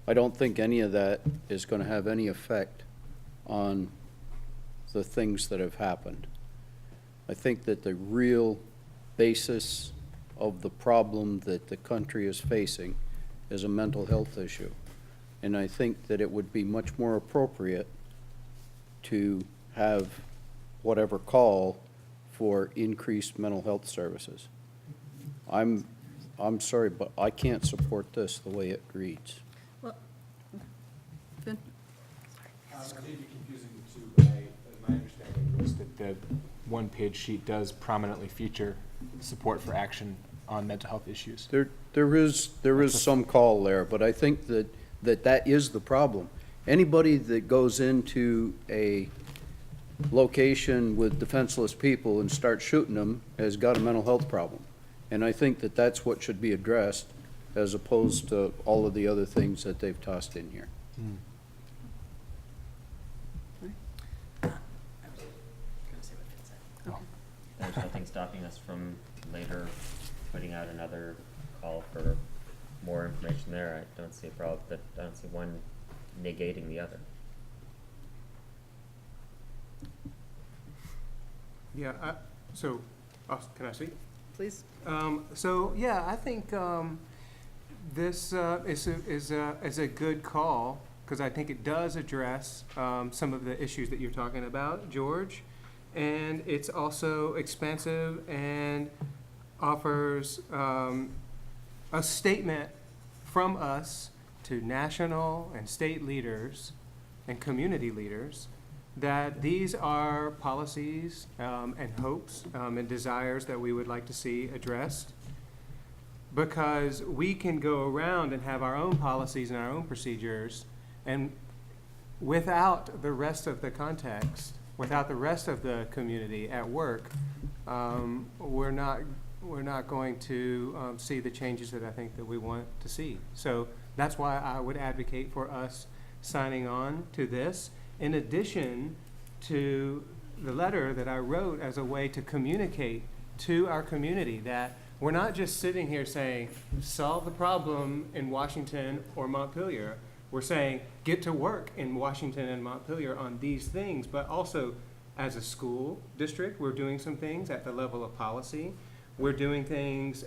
I don't think any of that is going to have any effect on the things that have happened. I think that the real basis of the problem that the country is facing is a mental health issue. And I think that it would be much more appropriate to have whatever call for increased mental health services. I'm sorry, but I can't support this the way it reads. Well, Finn? It may be confusing too, but my understanding was that the one-page sheet does prominently feature support for action on mental health issues. There is some call there, but I think that is the problem. Anybody that goes into a location with defenseless people and starts shooting them has got a mental health problem. And I think that that's what should be addressed, as opposed to all of the other things that they've tossed in here. There's nothing stopping us from later putting out another call for more information there. I don't see a problem, I don't see one negating the other. Yeah, can I speak? Please. So, yeah, I think this is a good call, because I think it does address some of the issues that you're talking about, George. and it's also expansive and offers a statement from us to national and state leaders and community leaders that these are policies and hopes and desires that we would like to see addressed, because we can go around and have our own policies and our own procedures, and without the rest of the context, without the rest of the community at work, we're not going to see the changes that I think that we want to see. So that's why I would advocate for us signing on to this, in addition to the letter that I wrote as a way to communicate to our community that we're not just sitting here saying, solve the problem in Washington or Montpelier. We're saying, get to work in Washington and Montpelier on these things, but also as a school district, we're doing some things at the level of policy. We're doing things,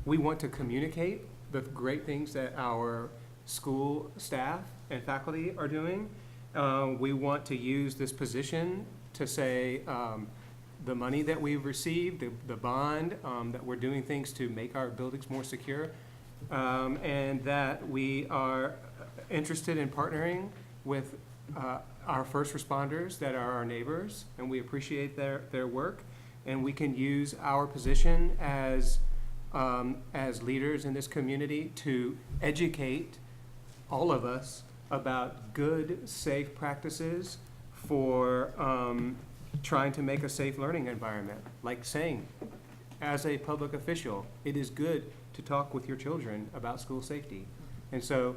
we want to communicate the great things that our school staff and faculty are doing. We want to use this position to say the money that we've received, the bond, that we're doing things to make our buildings more secure, and that we are interested in partnering with our first responders that are our neighbors, and we appreciate their work. And we can use our position as leaders in this community to educate all of us about good, safe practices for trying to make a safe learning environment. Like saying, as a public official, it is good to talk with your children about school safety. And so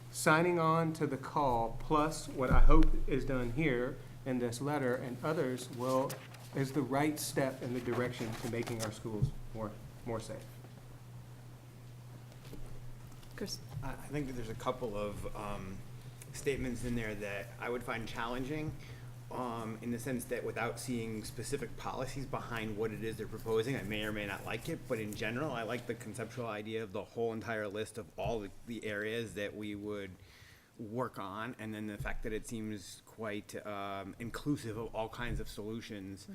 signing on to the call, plus what I hope is done here in this letter and others, is the right step in the direction to making our schools more safe. Chris? I think that there's a couple of statements in there that I would find challenging, in the sense that without seeing specific policies behind what it is they're proposing, I may or may not like it, but in general, I like the conceptual idea of the whole entire list of all the areas that we would work on, and then the fact that it seems quite inclusive of all kinds of solutions.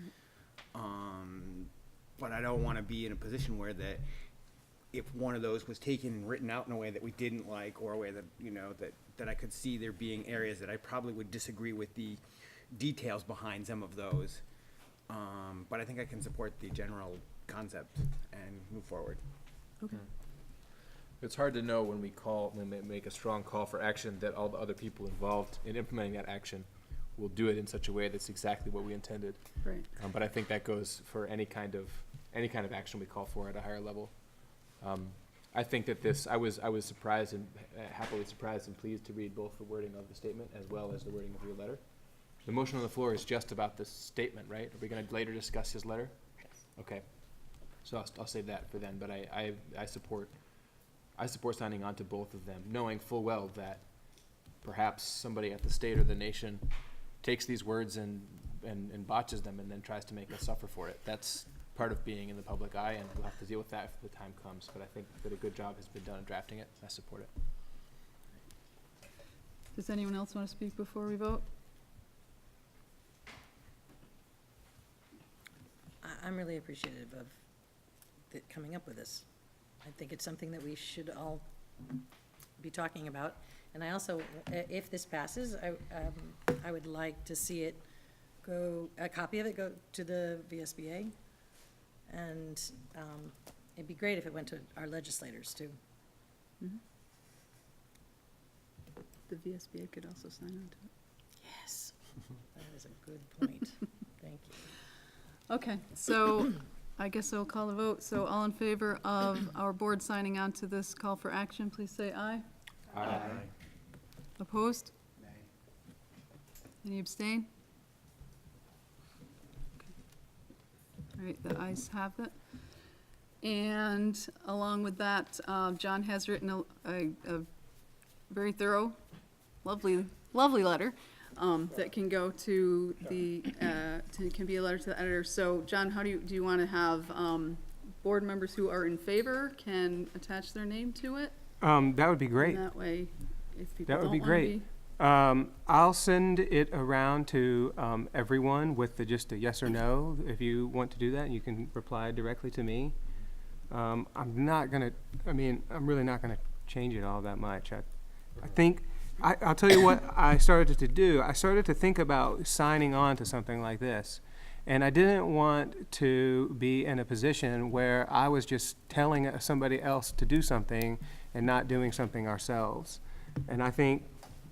But I don't want to be in a position where that if one of those was taken and written out in a way that we didn't like, or a way that, you know, that I could see there being areas that I probably would disagree with the details behind some of those. But I think I can support the general concept and move forward. Okay. It's hard to know when we make a strong call for action that all the other people involved in implementing that action will do it in such a way that's exactly what we intended. Right. But I think that goes for any kind of action we call for at a higher level. I think that I was surprised and happily surprised and pleased to read both the wording of the statement as well as the wording of your letter. The motion on the floor is just about this statement, right? Are we going to later discuss his letter? Yes. Okay. So I'll save that for then. But I support signing on to both of them, knowing full well that perhaps somebody at the state or the nation takes these words and botches them and then tries to make us suffer for it. That's part of being in the public eye, and we'll have to deal with that if the time comes. But I think that a good job has been done in drafting it. I support it. Does anyone else want to speak before we vote? I'm really appreciative of coming up with this. I think it's something that we should all be talking about. And I also, if this passes, I would like to see it a copy of it go to the VSBA. And it'd be great if it went to our legislators too. Mm-hmm. The VSBA could also sign on to it. Yes, that is a good point. Thank you. Okay, so I guess I'll call the vote. So all in favor of our board signing on to this call for action, please say aye. Aye. Opposed? Nay. Any abstain? Okay. All right, the ayes have it. And along with that, John has written a very thorough, lovely letter that can go to the, can be a letter to the editor. So John, how do you want to have board members who are in favor can attach their name to it? That would be great. And that way, if people That would don't be want to great. be I'll send it around to everyone with just a yes or no, if you want to do that, and you can reply directly to me. I'm really not gonna change it all that much. I think, I'll tell you what I started to do. I started to think about signing on to something like this. And I didn't want to be in a position where I was just telling somebody else to do something and not doing something ourselves. And I think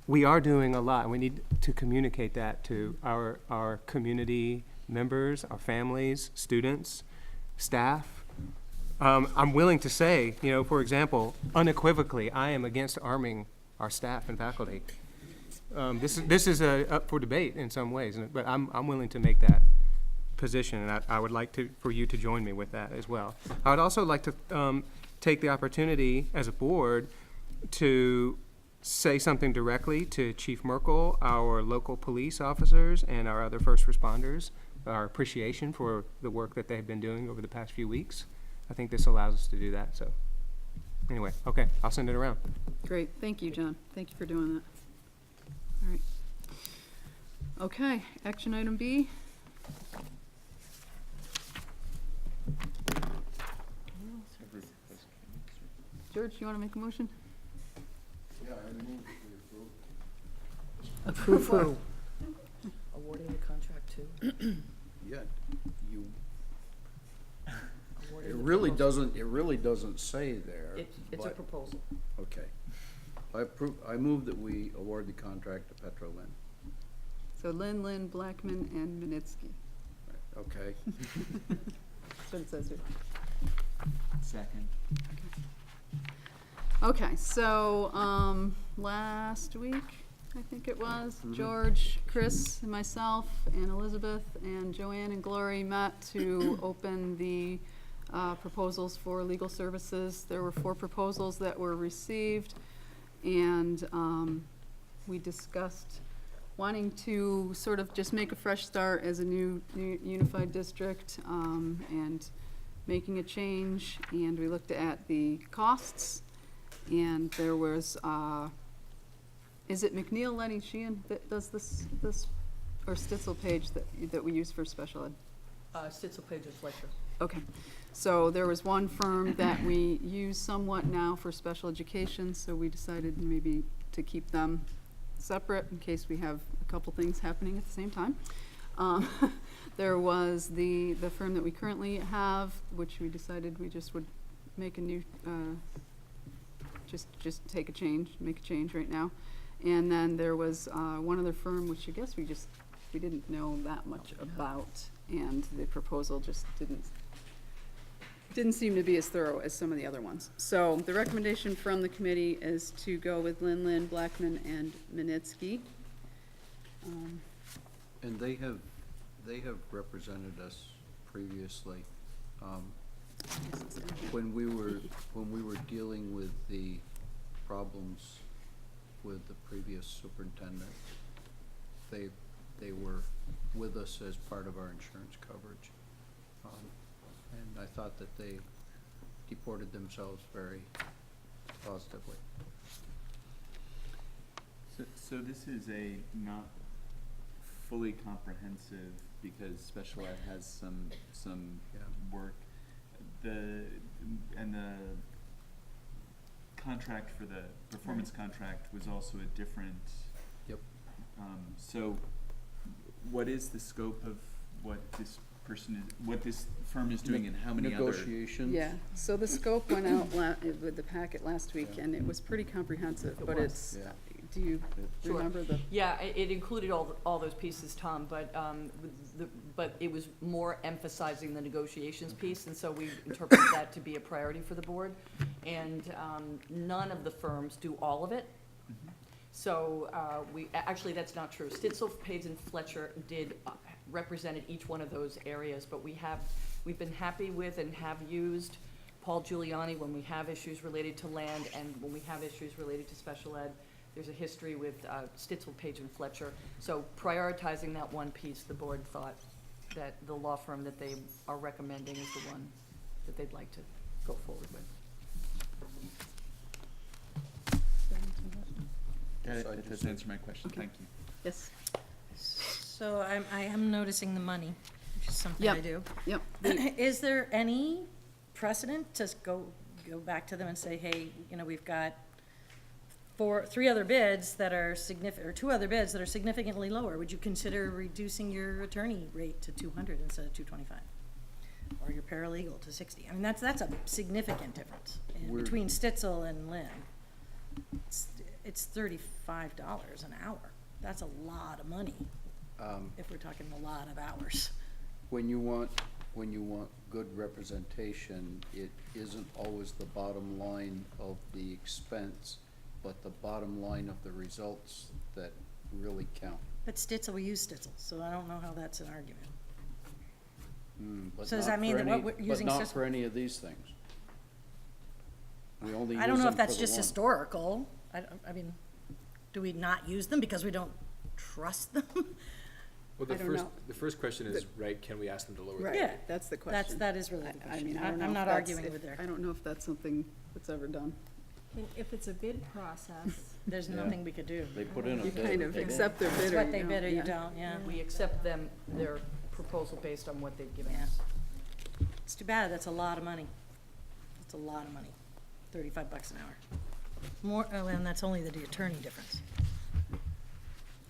we are doing a lot. We need to communicate that to our community members, our families, students, staff. I'm willing to say, for example, unequivocally, I am against arming our staff and faculty. This is up for debate in some ways, but I'm willing to make that position, and I would like for you to join me with that as well. I would also like to take the opportunity as a board to say something directly to Chief Merkel, our local police officers, and our other first responders, our appreciation for the work that they've been doing over the past few weeks. I think this allows us to do that, so. Anyway, okay, I'll send it around. Great, thank you, John. Thank you for doing that. All right. Okay, action item B. George, you want to make a motion? Yeah, I move we Approve who? Awarding the contract to? Yeah, it really doesn't say there. It's a but- proposal. Okay. I move that we award the contract to Petro Lynn. So Lynn, Blackman, and Minitsky. Okay. That's what it says here. Second. Okay, so, last week, I think it was, George, Chris, and myself, and Elizabeth, and Joanne and Glory met to open the proposals for legal services. There were 4 proposals that were received, and we discussed wanting to sort of just make a fresh start as a new unified district, and making a change, and we looked at the costs, and there was, is it McNeil, Lenny, Sheehan that does this, or Stitzel Page that we use for special ed? Stitzel Page and Fletcher. Okay, so there was one firm that we use somewhat now for special education, so we decided maybe to keep them separate in case we have a couple things happening at the same time. There was the firm that we currently have, which we decided we just would make a new, just make a change right now. And then there was one other firm, which I guess we didn't know that much about, and the proposal just didn't seem to be as thorough as some of the other ones. So the recommendation from the committee is to go with Lynn, Blackman, and Minitsky. And they have represented us previously. When we were dealing with the problems with the previous superintendent, they were with us as part of our insurance coverage. And I thought that they deported themselves very positively. So this is a not fully comprehensive, because special ed has some work. The contract for the performance contract was also a different. Yep. So what is the scope of what this firm is doing, and how many other? Negotiations. Yeah, so the scope went out with the packet last week, and it was pretty comprehensive, but it's, Yeah. do you Sure. remember the? Yeah, it included all those pieces, Tom, but it was more emphasizing the negotiations piece, and so we interpreted that to be a priority for the board. And none of the firms do all of it. So actually, that's not true. Stitzel, Page, and Fletcher represented each one of those areas, but we've been happy with and have used Paul Giuliani when we have issues related to land and when we have issues related to special ed. There's a history with Stitzel, Page, and Fletcher. So prioritizing that one piece, the board thought that the law firm that they are recommending is the one that they'd like to go forward with. decide to That do. answers my question, Okay. thank you. Yes. So I am noticing the money, which is something I Yep. do. Yep. Is there any precedent to go back to them and say, hey, you know, we've got three other bids that are significant, or two other bids that are significantly lower? Would you consider reducing your attorney rate to 200 instead of 225? Or your paralegal to 60? I mean, that's a significant difference between Stitzel and Lynn. It's $35 an hour. That's a lot of money, if we're talking a lot of hours. When you want good representation, it isn't always the bottom line of the expense, but the bottom line of the results that really count. But Stitzel, we use Stitzel, so I don't know how that's an argument. But So does not that mean for that what any- we're using But not Stitzel- for any of these things. We only I don't use know them if that's for the just one. historical. I mean, do we not use them because we don't trust them? Well, I don't know. the first question is, right, can we ask them to lower the Right, Yeah. that's the question. That is really the I question. mean, I don't know I'm if not that's- arguing if- with their, I don't know if that's something that's ever done. If it's a bid process. there's Yeah. nothing we could do. They put in a You bid. kind of they don't. accept their bid It's or what you they don't. bid or you Yeah. don't, yeah. We accept their proposal based on what they've given Yeah. us. It's too bad, that's a lot of money. That's a lot of money, $35 an hour. More, oh, and that's only the attorney difference.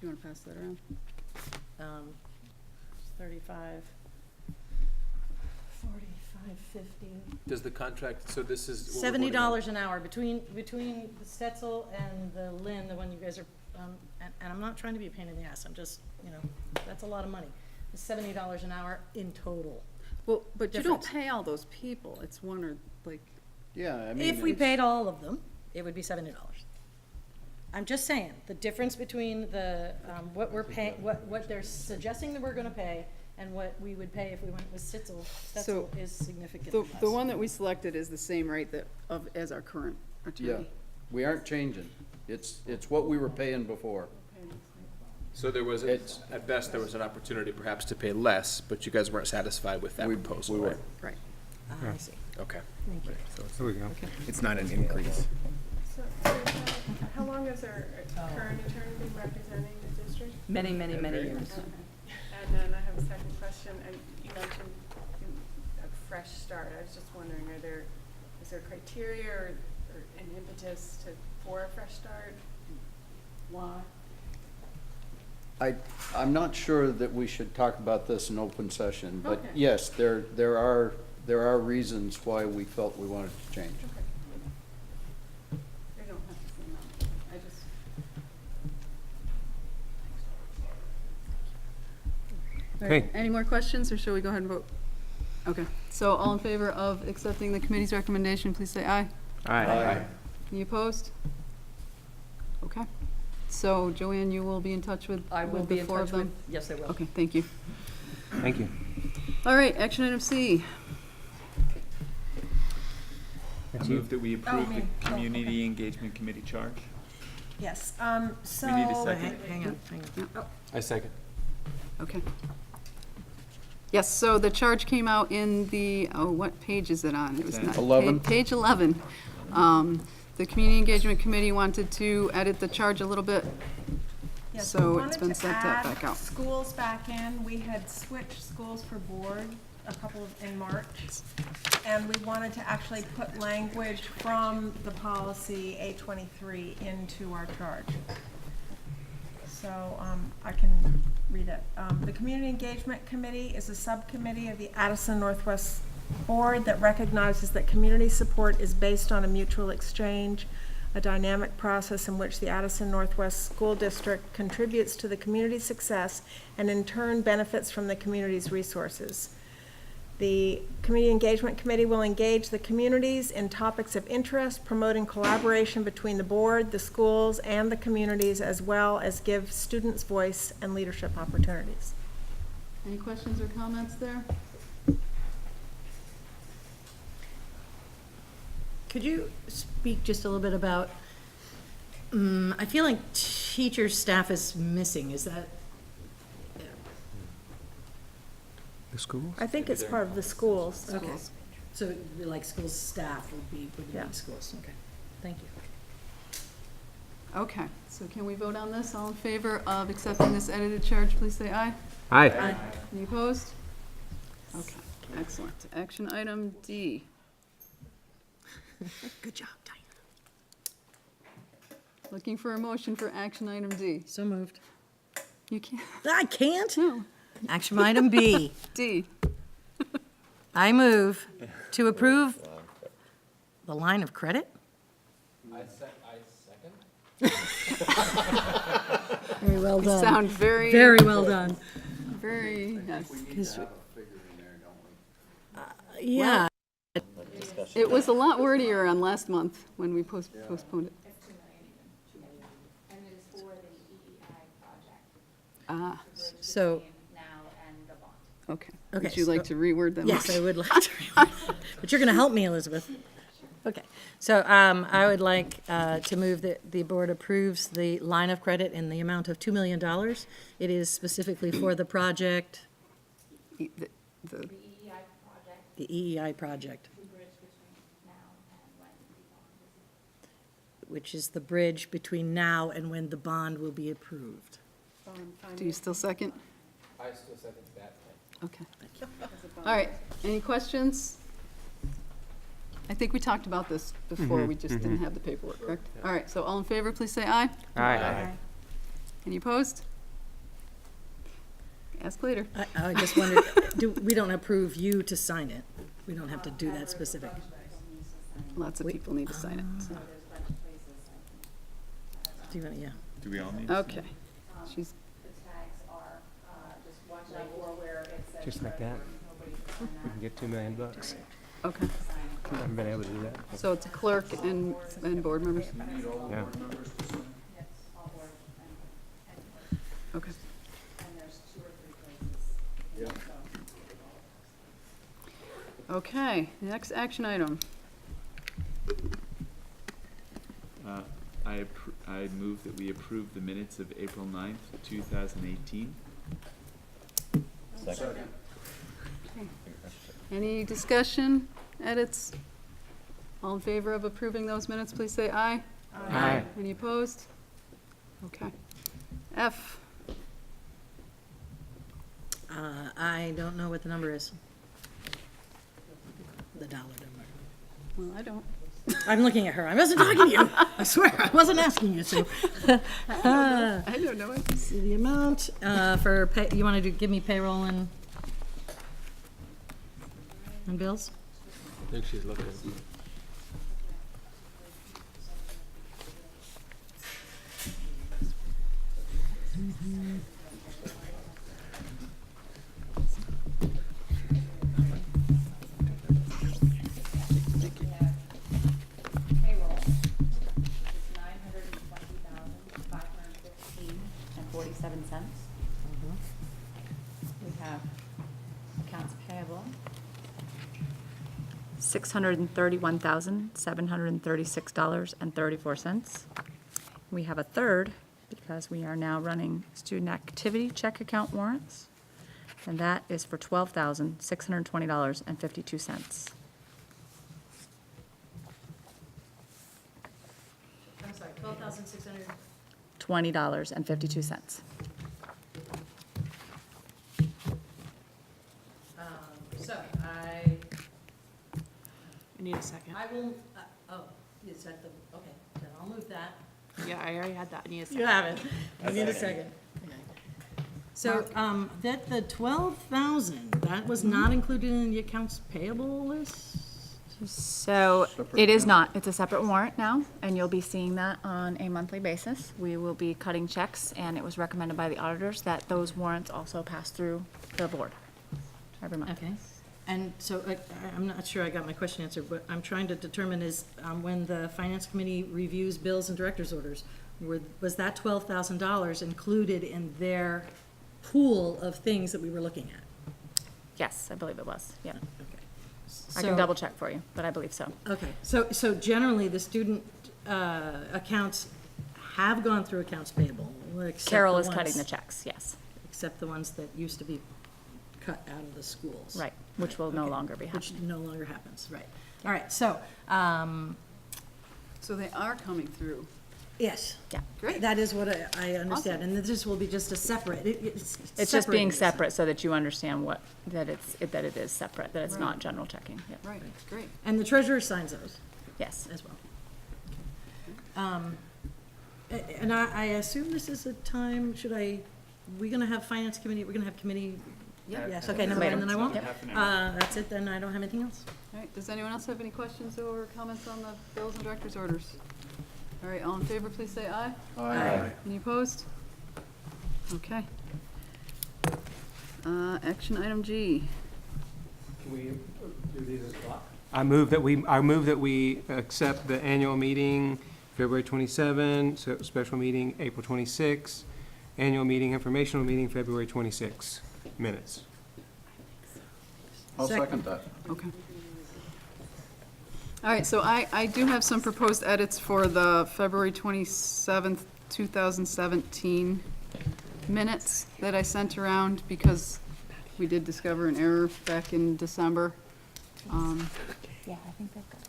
You want to pass that around? 35, 45, 50. Does the contract, so this is. what we're voting on. $70 an hour between the Stetzel and the Lynn, the one you guys are, and I'm not trying to be a pain in the ass, I'm just, you know, that's a lot of money. It's $70 an hour in total. Well, but you don't Difference. pay all those people. It's one or like, Yeah, I mean. If we it's- paid all of them, it would be $70. I'm just saying, the difference between the, what we're paying, what they're suggesting that we're gonna pay and what we would pay if we went with Stetzel So, is significantly less. the one that we selected is the same rate as our current Yeah, attorney. we aren't changing. It's what we were paying before. So there was, It's- at best, there was an opportunity perhaps to pay less, but you guys weren't satisfied with that We- proposal, we right? weren't. Right. I see, Okay. thank you. So we go. It's not an increase. So how long has our current attorney been representing the district? Many, many, many years. Okay. And then I have a second question, and you mentioned a fresh start. I was just wondering, is there criteria or an impetus for a fresh start? Why? I'm not sure that we should talk about this in open session, but Okay. yes, there are reasons why we felt we wanted to change. Okay. They don't have to say no. I just. All right, any more questions, or shall we go ahead and vote? Okay, so all in favor of accepting the committee's recommendation, please say aye. Aye. Any opposed? Okay, so Joanne, you will be in touch with I will with be the in four of touch with, them? yes, I will. Okay, thank you. Thank you. All right, action item C. I move that we approve me. the Community Engagement Committee charge. Yes, so. We need a second. Hang on. I second. Okay. Yes, so the charge came out in the, what page is it on? It was not. 11. Page 11. The Community Engagement Committee wanted to edit the charge a little bit, Yes, so we it's wanted been to sent that add back out. schools back in. We had switched schools for board in March. And we wanted to actually put language from the policy A23 into our charge. So, I can read it. The Community Engagement Committee is a subcommittee of the Addison Northwest Board that recognizes that community support is based on a mutual exchange, a dynamic process in which the Addison Northwest School District contributes to the community's success and in turn benefits from the community's resources. The Community Engagement Committee will engage the communities in topics of interest, promoting collaboration between the board, the schools, and the communities, as well as give students voice and leadership opportunities. Any questions or comments there? Could you speak just a little bit about, I feel like teacher staff is missing, is that? The schools? I think it's part of the schools. Okay, so like school staff would be Yeah. schools, okay, thank you. Okay, so can we vote on this? All in favor of accepting this edited charge, please say aye. Aye. Any opposed? Okay, excellent. Action item D. Good job, Diane. Looking for a motion for action item D. So moved. You can't, I can't. no. Action item B. D. I move to approve the line of credit. I second. Very well You done. sound very. Very well done. Very, yes. Yeah. It was a lot wordier on last month when we postponed it. And it is for the EEI project. Ah, So, Now and the bond. okay. Okay, Would you like so- to reword that? yes, I motion? would like to reword it. But you're going to help me, Elizabeth. Okay, so I would like to move that the board approves the line of credit in the amount of $2 million. It is specifically for the project, The- The EEI project, the EEI project, the bridge between now and when the bond is. which is the bridge between now and when the bond will be approved. Do you still second? I still second that. Okay. All right, any questions? I think we talked about this before, we just didn't have the paperwork, correct? All right, so all in favor, please say aye. Aye. Any opposed? Ask later. I just wondered, we don't approve you to sign it. We don't have to do that specific. Lots of people need to sign it, so. Do you want, yeah. Do we all need to? Okay. She's, The tags are, just watch out for where it says. Just like that. We can get $2 million. okay. Haven't been able to do that. So it's a clerk and board members? Yeah. Yes, all board and Okay. and there's 2 or 3 places. Okay, next action item. I move that we approve the minutes of April 9th, 2018. Second. Okay. Any discussion, edits? All in favor of approving those minutes, please say aye. Aye. Any opposed? Okay. F. I don't know what the number is. The dollar number. Well, I don't. I'm looking at her. I wasn't talking to you. I swear, I wasn't asking you to. I don't know. See the amount for pay, you want to give me payroll and bills? I think she's looking. Payroll is $920,515.47. We have accounts payable, $631,736.34. We have a third, because we are now running student activity check account warrants, and that is for $12,620.52. I'm sorry, 12,600. $20.52. So I need a second. I will, is that the, okay, then I'll move that. Yeah, I already had that. I need a second. You have it. I need a second. Okay. So, that the 12,000, that was not included in the accounts payable list? So it is not. It's a separate warrant now, and you'll be seeing that on a monthly basis. We will be cutting checks, and it was recommended by the auditors that those warrants also pass through the board every month. Okay. And so I'm not sure I got my question answered. What I'm trying to determine is when the finance committee reviews bills and director's orders, was that $12,000 included in their pool of things that we were looking at? Yes, I believe it was, yeah. Okay. I can double check for you, but I believe so. Okay, so generally, the student accounts have gone through accounts payable, except Carol the is cutting ones- the checks, yes. Except the ones that used to be cut out of the schools. Right, which will no Okay, longer be Which happening. no longer happens, right. All right, so, So they are coming through Yes. Yeah. Great. That is what I understand, Awesome. and this will be just a separate, It's just being separated. separate so that you understand that it is separate, that it's Right. not general checking. Yep. Right, great. And the treasurer signs those Yes. as well. And I assume this is a time, we gonna have finance committee, we're gonna have committee? Yeah. Yes, okay, never Later. mind, then I won't. Yep. Half an hour. That's it, then I don't have anything else. All right, does anyone else have any questions or comments on the bills and director's orders? All right, all in favor, please say aye. Aye. Any opposed? Okay. Action item G. Can we do these as block? I move that we accept the annual meeting, February 27, so special meeting, April 26, annual meeting, informational meeting, February 26 minutes. I'll second that. Okay. All right, so I do have some proposed edits for the February 27th, 2017 minutes that I sent around because we did discover an error back in December. Yeah, I think they've got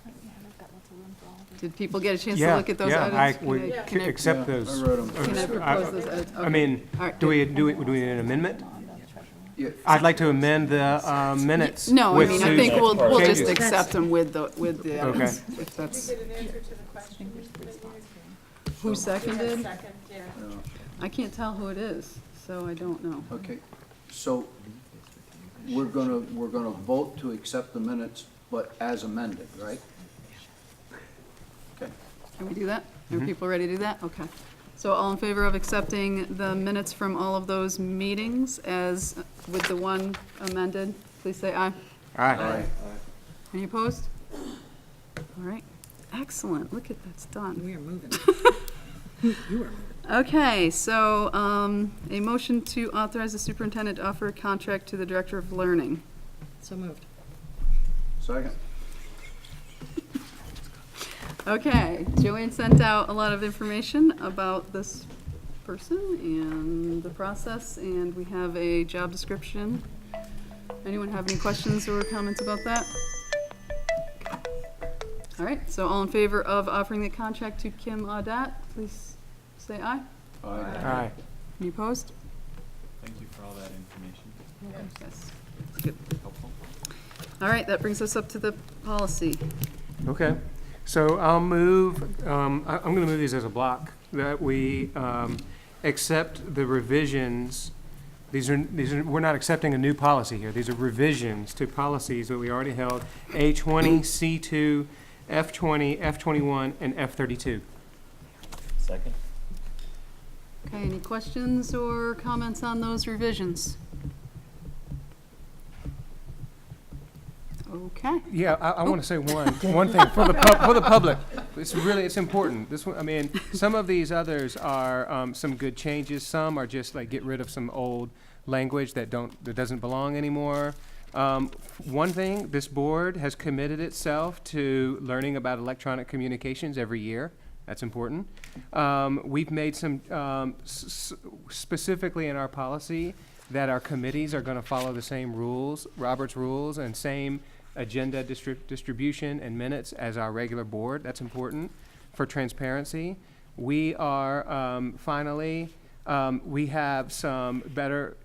lots of room for all of them. Did people get a chance to look at those edits? Can I- Accept Yeah, those. I read 'em. Can I propose those edits? I Okay. mean, All right, do we good. need an amendment? Yeah. I'd like to amend the minutes. No, I with mean, I think we'll just changes. accept them with the edits, Okay. if that's. an answer to the question? Who seconded? Second, yeah. I can't tell who it is, so I don't know. Okay, so we're gonna vote to accept the minutes, but as amended, right? Okay. Can we do that? Are people ready to do that? Okay. So all in favor of accepting the minutes from all of those meetings as, with the one amended, please say aye. Aye. Any opposed? All right, excellent, look at that's done. We are moving. Okay, so, a motion to authorize the superintendent to offer a contract to the director of learning. So moved. Second. Okay, Joanne sent out a lot of information about this person and the process, and we have a job description. Anyone have any questions or comments about that? All right, so all in favor of offering the contract to Kim Audat, please say aye. Aye. Any opposed? Thank you for all that information. Yes, good. Helpful. All right, that brings us up to the policy. Okay, so I'll move, I'm gonna move these as a block, that we accept the revisions. These are, we're not accepting a new policy here, these are revisions to policies that we already held, A20, C2, F20, F21, and F32. Second? Okay, any questions or comments on those revisions? Okay. Yeah, I want to say one thing for the public. It's important. This one, I mean, some of these others are some good changes. Some are just like get rid of some old language that doesn't belong anymore. One thing, this board has committed itself to learning about electronic communications every year. That's important. We've made some specifically in our policy that our committees are going to follow the same rules, Robert's rules, and same agenda distribution and minutes as our regular board. That's important for transparency. We are, finally, we have some better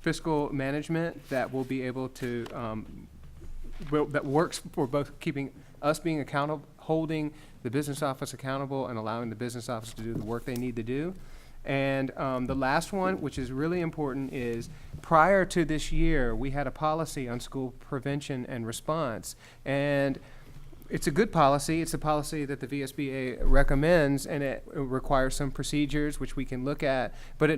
fiscal management that will be able to, that works for both keeping us being accountable, holding the business office accountable and allowing the business office to do the work they need to do. And the last one, which is really important, is prior to this year, we had a policy on school prevention and response. And it's a good policy. It's a policy that the VSBA recommends, and it requires some procedures which we can look at. But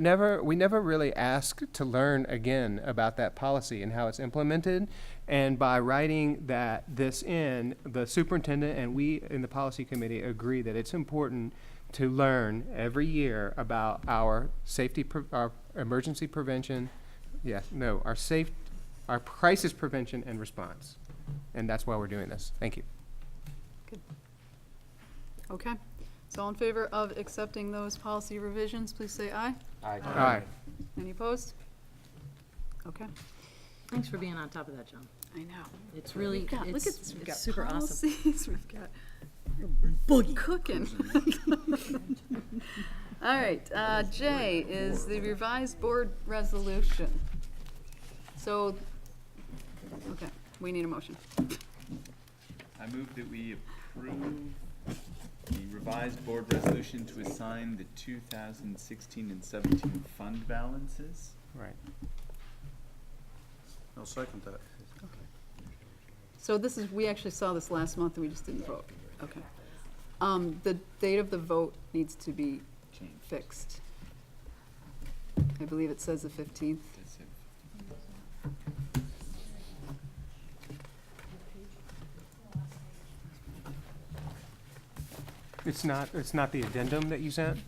we never really asked to learn again about that policy and how it's implemented. And by writing this in, the superintendent and we in the policy committee agree that it's important to learn every year about our safety, our emergency prevention, our crisis prevention and response. And that's why we're doing this. Thank you. Good. Okay, so all in favor of accepting those policy revisions, please say aye. Aye. Aye. Any opposed? Okay. Thanks for being on top of that, John. I know. It's really, Look at it's this, we've got super awesome. policies, we've got Boogie. cooking. All right, J is the revised board resolution. So, okay, we need a motion. I move that we approve the revised board resolution to assign the 2016 and 17 fund balances. Right. I'll second that. So this is, we actually saw this last month and we just didn't vote. Okay. The date of the vote needs to be fixed. I believe it says the 15th. That's it. It's not the addendum that you sent?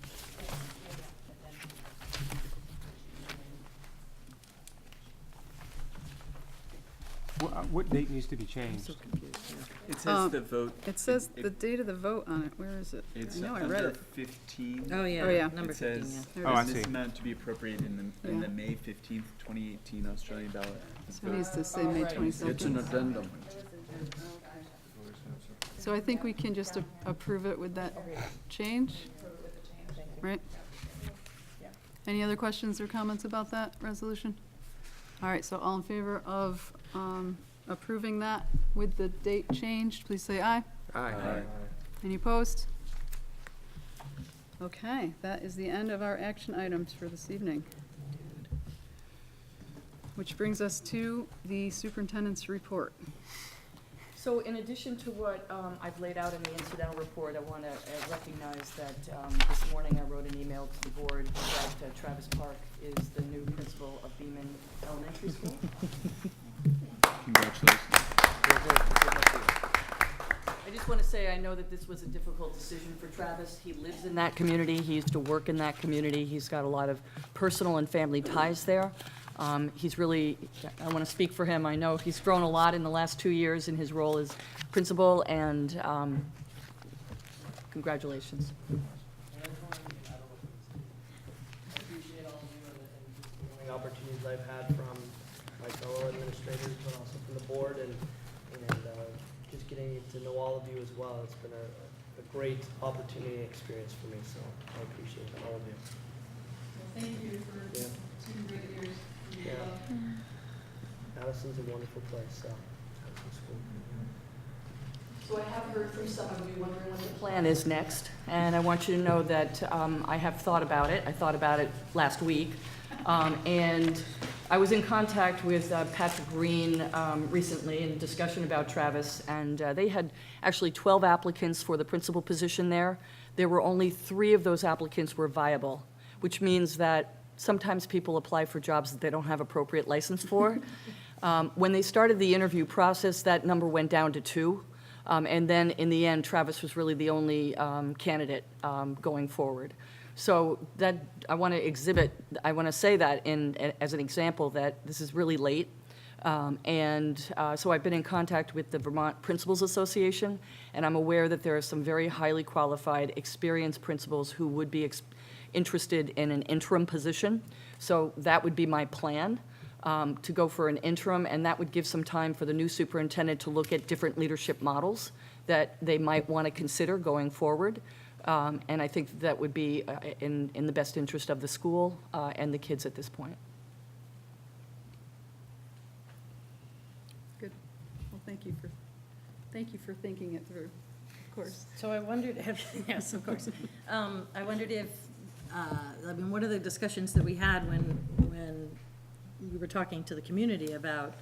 What date needs to be changed? It says the vote. It says the date of the vote on it. Where is it? It's I know, I read under it. 15. Oh, yeah, number It says, 15, yeah. Oh, I this see. amount to be appropriated in Yeah. the May 15th, 2018 Australian ballot. So it needs to say May 22nd. It's an addendum. So I think we can just approve it with that change, right? Any other questions or comments about that resolution? All right, so all in favor of approving that with the date changed, please say aye. Aye. Any opposed? Okay, that is the end of our action items for this evening. Which brings us to the superintendent's report. So in addition to what I've laid out in the incidental report, I want to recognize that this morning I wrote an email to the board that Travis Park is the new principal of Beaman Elementary School. Congratulations. I just want to say, I know that this was a difficult decision for Travis. He lives in that community. He used to work in that community. He's got a lot of personal and family ties there. He's really, I want to speak for him. I know he's grown a lot in the last 2 years in his role as principal, and congratulations. Appreciate all of you and the opportunities I've had from my fellow administrators, but also from the board, and just getting to know all of you as well. It's been a great opportunity and experience for me, so I appreciate all of you. Well, thank you for 2 great years. Yeah. Addison's a wonderful place, so Addison School. So I have heard from some of you wondering what the plan is next, and I want you to know that I have thought about it. I thought about it last week, and I was in contact with Patrick Green recently in discussion about Travis, and they had actually 12 applicants for the principal position there. There were only 3 of those applicants were viable, which means that sometimes people apply for jobs that they don't have appropriate license for. When they started the interview process, that number went down to 2. And then in the end, Travis was really the only candidate going forward. So that, I want to say that as an example that this is really late. So I've been in contact with the Vermont Principals Association, and I'm aware that there are some very highly qualified, experienced principals who would be interested in an interim position. So that would be my plan, to go for an interim, and that would give some time for the new superintendent to look at different leadership models that they might want to consider going forward. And I think that would be in the best interest of the school and the kids at this point. Good. Well, thank you for thinking it through, of course. So I wondered if, yes, of course. I wondered if, one of the discussions that we had when we were talking to the community about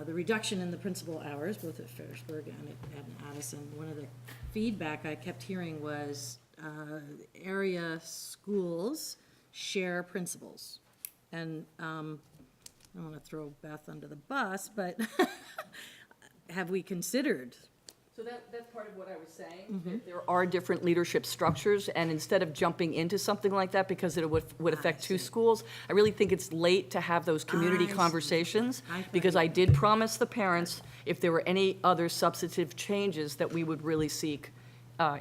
the reduction in the principal hours, both at Ferrisburg and at Addison, one of the feedback I kept hearing was area schools share principals. And I don't want to throw Beth under the bus, but have we considered? So that's part of what I was saying, that there are different leadership structures, and instead of jumping into something like that because it would affect 2 schools, I really think it's late to have those community conversations, because I did promise the parents if there were any other substantive changes that we would really seek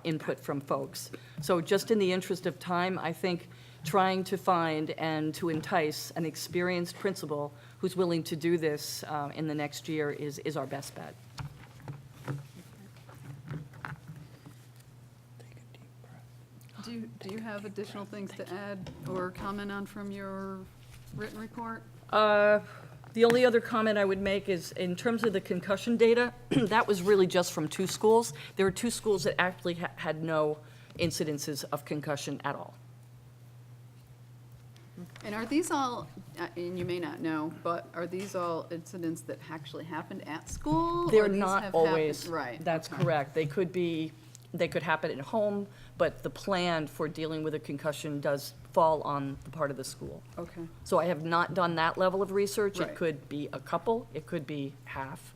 input from folks. So just in the interest of time, I think trying to find and to entice an experienced principal who's willing to do this in the next year is our best bet. Do you have additional things to add or comment on from your written report? The only other comment I would make is, in terms of the concussion data, that was really just from 2 schools. There were 2 schools that actually had no incidences of concussion at all. And are these all, and you may not know, but are these all incidents that actually happened at school? or They're these not have always. happened- Right. That's okay. correct. They could happen at home, but the plan for dealing with a concussion does fall on the part of the school. Okay. So I have not done that level of research. Right. It could be a couple, it could be half.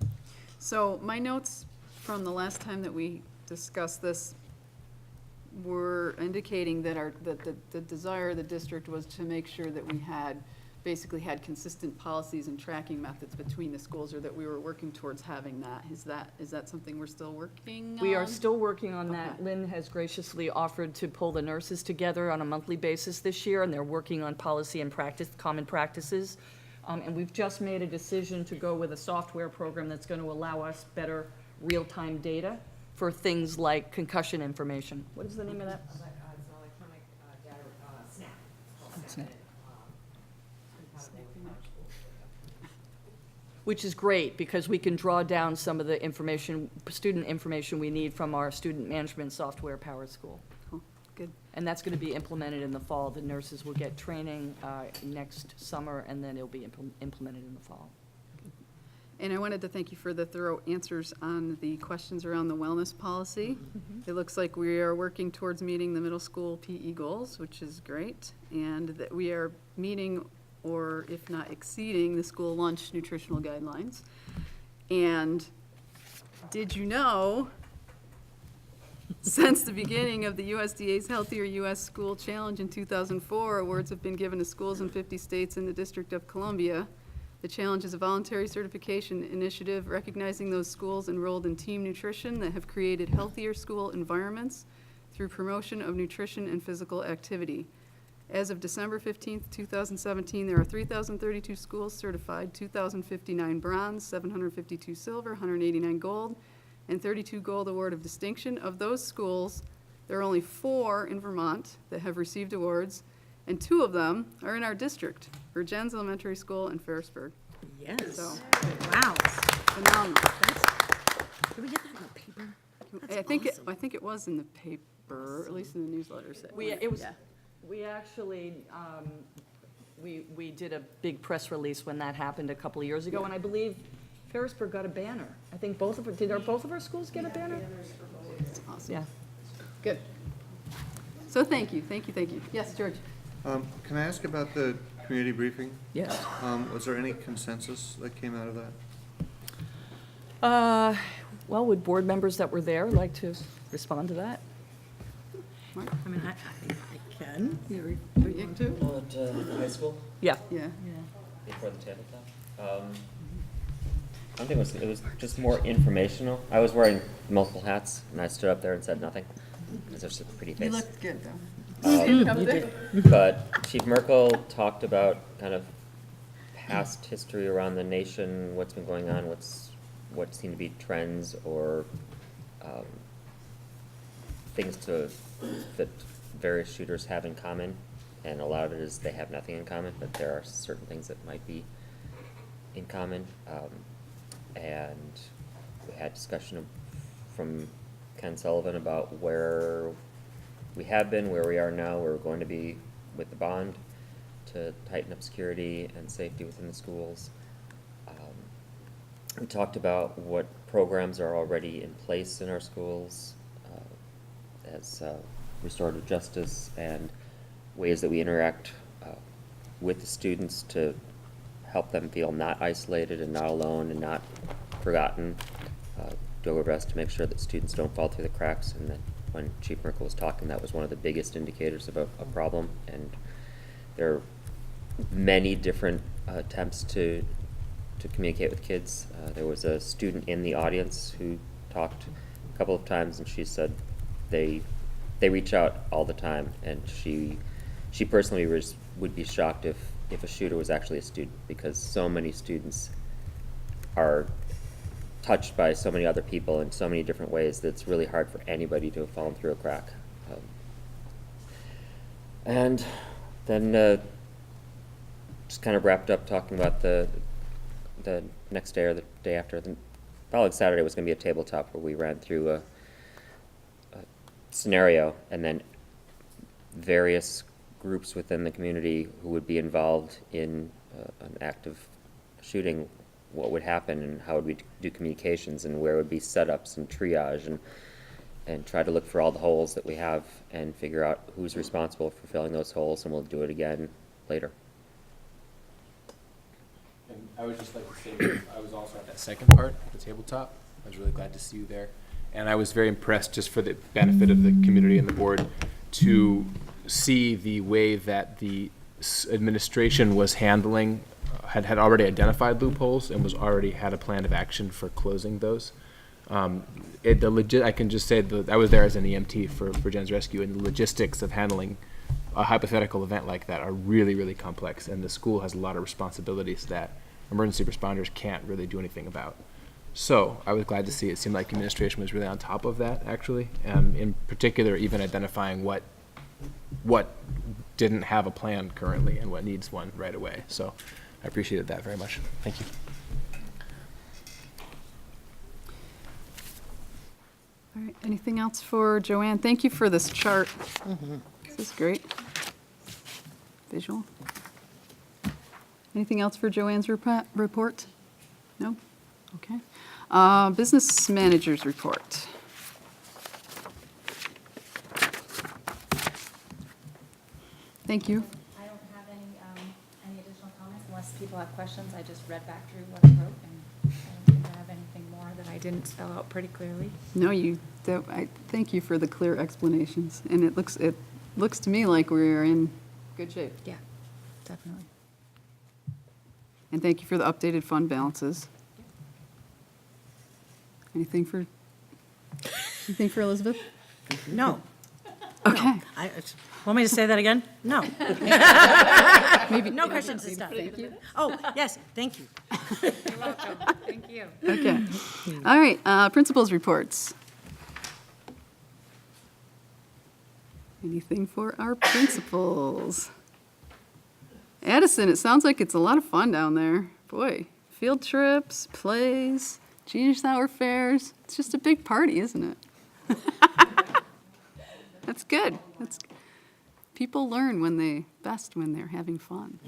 So my notes from the last time that we discussed this were indicating that the desire of the district was to make sure that we basically had consistent policies and tracking methods between the schools, or that we were working towards having that. Is that something we're still working on? We are still working on that. Okay. Lynn has graciously offered to pull the nurses together on a monthly basis this year, and they're working on policy and practice, common practices. And we've just made a decision to go with a software program that's going to allow us better real-time data for things like concussion information. What is the name of that? It's electronic data, SNAP. SNAP. Which is great, because we can draw down some of the information, student information we need from our student management software powered school. Cool. Good. And that's going to be implemented in the fall. The nurses will get training next summer, and then it'll be implemented in the fall. And I wanted to thank you for the thorough answers on the questions around the wellness policy. It looks like we are working towards meeting the middle school PE goals, which is great, and that we are meeting, or if not exceeding, the school lunch nutritional guidelines. And did you know, since the beginning of the USDA's Healthier U.S. School Challenge in 2004, awards have been given to schools in 50 states and the District of Columbia. The challenge is a voluntary certification initiative recognizing those schools enrolled in team nutrition that have created healthier school environments through promotion of nutrition and physical activity. As of December 15th, 2017, there are 3,032 schools certified, 2,059 bronze, 752 silver, 189 gold, and 32 gold award of distinction. Of those schools, there are only 4 in Vermont that have received awards, and 2 of them are in our district, Virgins Elementary School and Ferrisburg. Yes. So, Wow. phenomenal. Did we get that in the paper? I think it was in the paper, or at least in the newsletters. We actually, we did a big press release when that happened a couple of years ago, and I believe Ferrisburg got a banner. I think both of our schools get a banner? That's awesome. Yeah. Good. So thank you. Yes, George? Can I ask about the community briefing? Yes. Was there any consensus that came out of that? Well, would board members that were there like to respond to that? I mean, I think I can. You too? At the high school, Yeah. Yeah. before the tabletop. I think it was just more informational. I was wearing multiple hats, and I stood up there and said nothing, because there's a pretty face. You looked good, though. But Chief Merkel talked about kind of past history around the nation, what's been going on, what seem to be trends or things that various shooters have in common, and a lot of it is they have nothing in common, but there are certain things that might be in common. And we had discussion from Ken Sullivan about where we have been, where we are now, where we're going to be with the bond to tighten up security and safety within the schools. We talked about what programs are already in place in our schools as restorative justice and ways that we interact with the students to help them feel not isolated and not alone and not forgotten. Do our best to make sure that students don't fall through the cracks, and that when Chief Merkel was talking, that was one of the biggest indicators of a problem. And there are many different attempts to communicate with kids. There was a student in the audience who talked a couple of times, and she said they reach out all the time, and she personally would be shocked if a shooter was actually a student, because so many students are touched by so many other people in so many different ways that it's really hard for anybody to have fallen through a crack. And then just kind of wrapped up talking about the next day or the day after. The following Saturday was going to be a tabletop where we ran through a scenario, and then various groups within the community who would be involved in an active shooting, what would happen and how would we do communications and where would be setups and triage, and try to look for all the holes that we have and figure out who's responsible for filling those holes, and we'll do it again later. And I would just like to say that I was also at that second part, the tabletop. I was really glad to see you there. And I was very impressed, just for the benefit of the community and the board, to see the way that the administration was handling, had already identified loopholes and was already had a plan of action for closing those. I can just say that I was there as an EMT for Jen's Rescue, and the logistics of handling a hypothetical event like that are really, really complex, and the school has a lot of responsibilities that emergency responders can't really do anything about. So I was glad to see it seemed like administration was really on top of that, actually, in particular even identifying what didn't have a plan currently and what needs one right away. So I appreciated that very much. Thank you. All right, anything else for Joanne? Thank you for this chart. This is great. Visual. Anything else for Joanne's report? No? Okay. Business managers report. Thank you. I don't have any additional comments unless people have questions. I just read back through what I wrote, and I don't think I have anything more that I didn't spell out pretty clearly. No, I thank you for the clear explanations, and it looks to me like we're in good shape. Yeah, definitely. And thank you for the updated fund balances. Anything for Elizabeth? No. Okay. Want me to say that again? No. Maybe. No questions this time. Thank you. Oh, yes, thank you. You're welcome. Thank you. Okay. All right, principals reports. Anything for our principals? Addison, it sounds like it's a lot of fun down there. Boy, field trips, plays, Genius Hour fairs. It's just a big party, isn't it? That's good. People learn when they're having fun.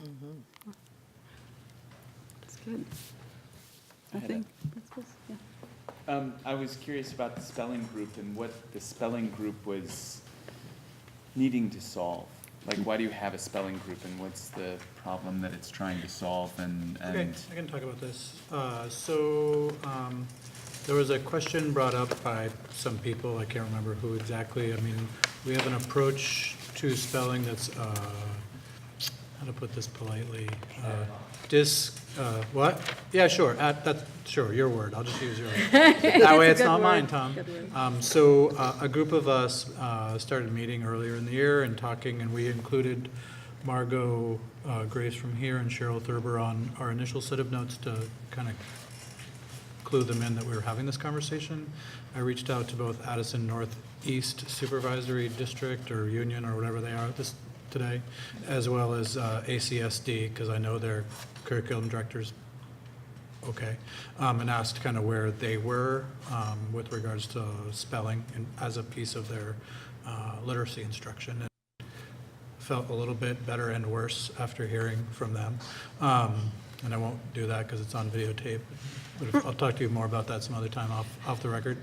That's good. Nothing? Yeah. I was curious about the spelling group and what the spelling group was needing to solve. Like, why do you have a spelling group, and what's the problem that it's trying to solve? Okay, I can talk about this. There was a question brought up by some people, I can't remember who exactly. I mean, we have an approach to spelling that's, how to put this politely, what? Yeah, sure, sure, your word, I'll just use yours. That way it's not mine, Tom. So a group of us started meeting earlier in the year and talking, and we included Margot Grace from here and Cheryl Thurber on our initial set of notes to kind of clue them in that we were having this conversation. I reached out to both Addison Northeast Supervisory District or Union or whatever they are today, as well as ACSD, because I know their curriculum directors okay, and asked kind of where they were with regards to spelling and as a piece of their literacy instruction. And felt a little bit better and worse after hearing from them. And I won't do that because it's on videotape. But I'll talk to you more about that some other time off the record.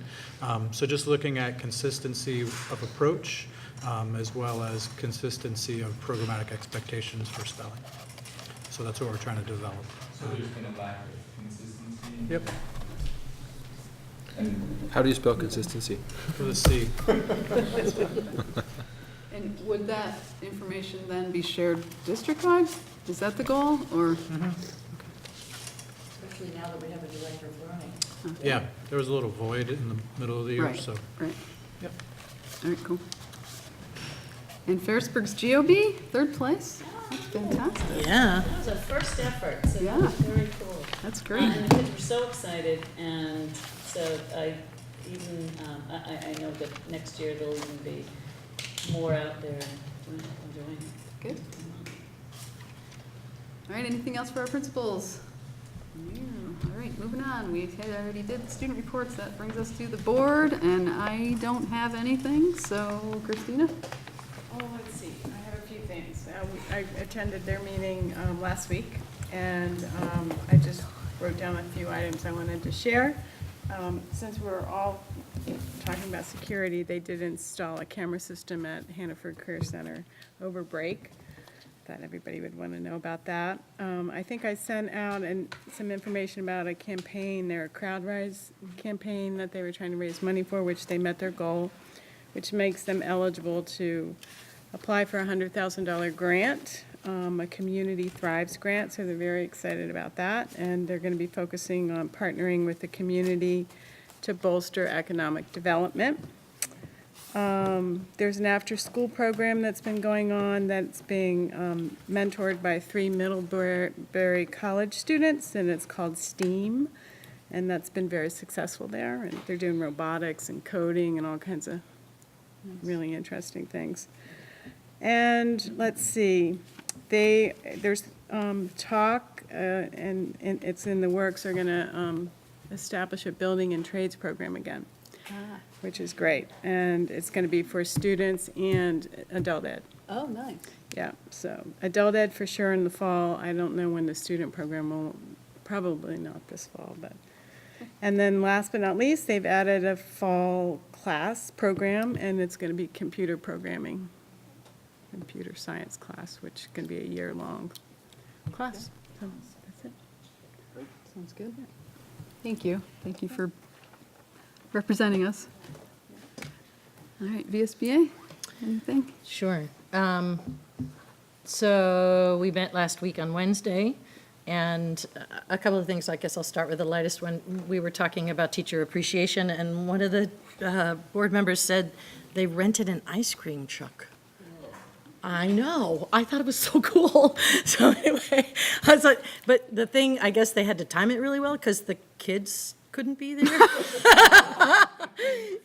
So just looking at consistency of approach, as well as consistency of programmatic expectations for spelling. So that's what we're trying to develop. So there's been a lack of consistency? Yep. How do you spell consistency? With a C. And would that information then be shared district-wide? Is that the goal, or? Especially now that we have a director of learning. Yeah, there was a little void in the middle of the year, Right, so. right. Yep. All right, cool. And Ferrisburg's GOB, third place? That's fantastic. Yeah. It was a first effort, so Yeah. that was very cool. That's great. And the kids were so excited, and so I know that next year there'll even be more out there Good. All right, anything else for our principals? No. All right, moving on. We already did the student reports. That brings us to the board, and I don't have anything, so Christina? Oh, let's see, I have a few things. I attended their meeting last week, and I just wrote down a few items I wanted to share. Since we're all talking about security, they did install a camera system at Hannaford Career Center over break. Thought everybody would want to know about that. I think I sent out some information about a campaign, their CrowdRise campaign that they were trying to raise money for, which they met their goal, which makes them eligible to apply for a $100,000 grant, a Community Thrives grant, so they're very excited about that. And they're going to be focusing on partnering with the community to bolster economic development. There's an after-school program that's been going on that's being mentored by 3 Middlebury College students, and it's called STEAM, and that's been very successful there. And they're doing robotics and coding and all kinds of really interesting things. And let's see, there's talk, and it's in the works, they're going to establish a building and trades program again. Which is great, and it's going to be for students and adult ed. Oh, nice. Yeah, so adult ed for sure in the fall. I don't know when the student program will, probably not this fall, but. And then last but not least, they've added a fall class program, and it's going to be computer programming, computer science class, which is going to be a year-long class. So that's it. Great. Sounds good. Thank you. Thank you for representing us. All right, VSBA, anything? Sure. So we met last week on Wednesday, and a couple of things. I guess I'll start with the lightest one. We were talking about teacher appreciation, and one of the board members said they rented an ice cream truck. I know. I thought it was so cool. So anyway, I was like, but the thing, I guess they had to time it really well because the kids couldn't be there.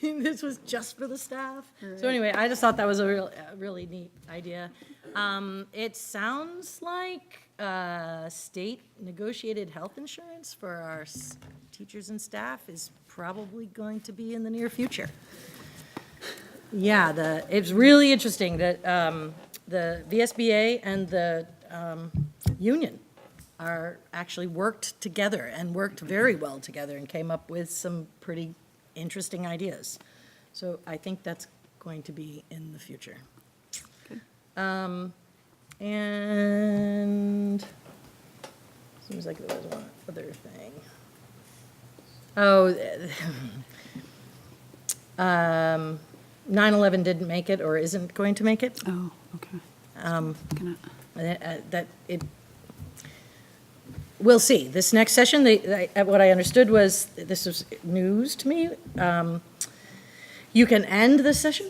This was just for the staff. Right. So anyway, I just thought that was a really neat idea. It sounds like state negotiated health insurance for our teachers and staff is probably going to be in the near future. Yeah, it's really interesting that the VSBA and the union are actually worked together and worked very well together and came up with some pretty interesting ideas. So I think that's going to be in the future. Good. And seems like there was one other thing. Oh, 9/11 didn't make it or isn't going to make it. Oh, okay. We'll see. This next session, what I understood was, this was news to me, you can end the session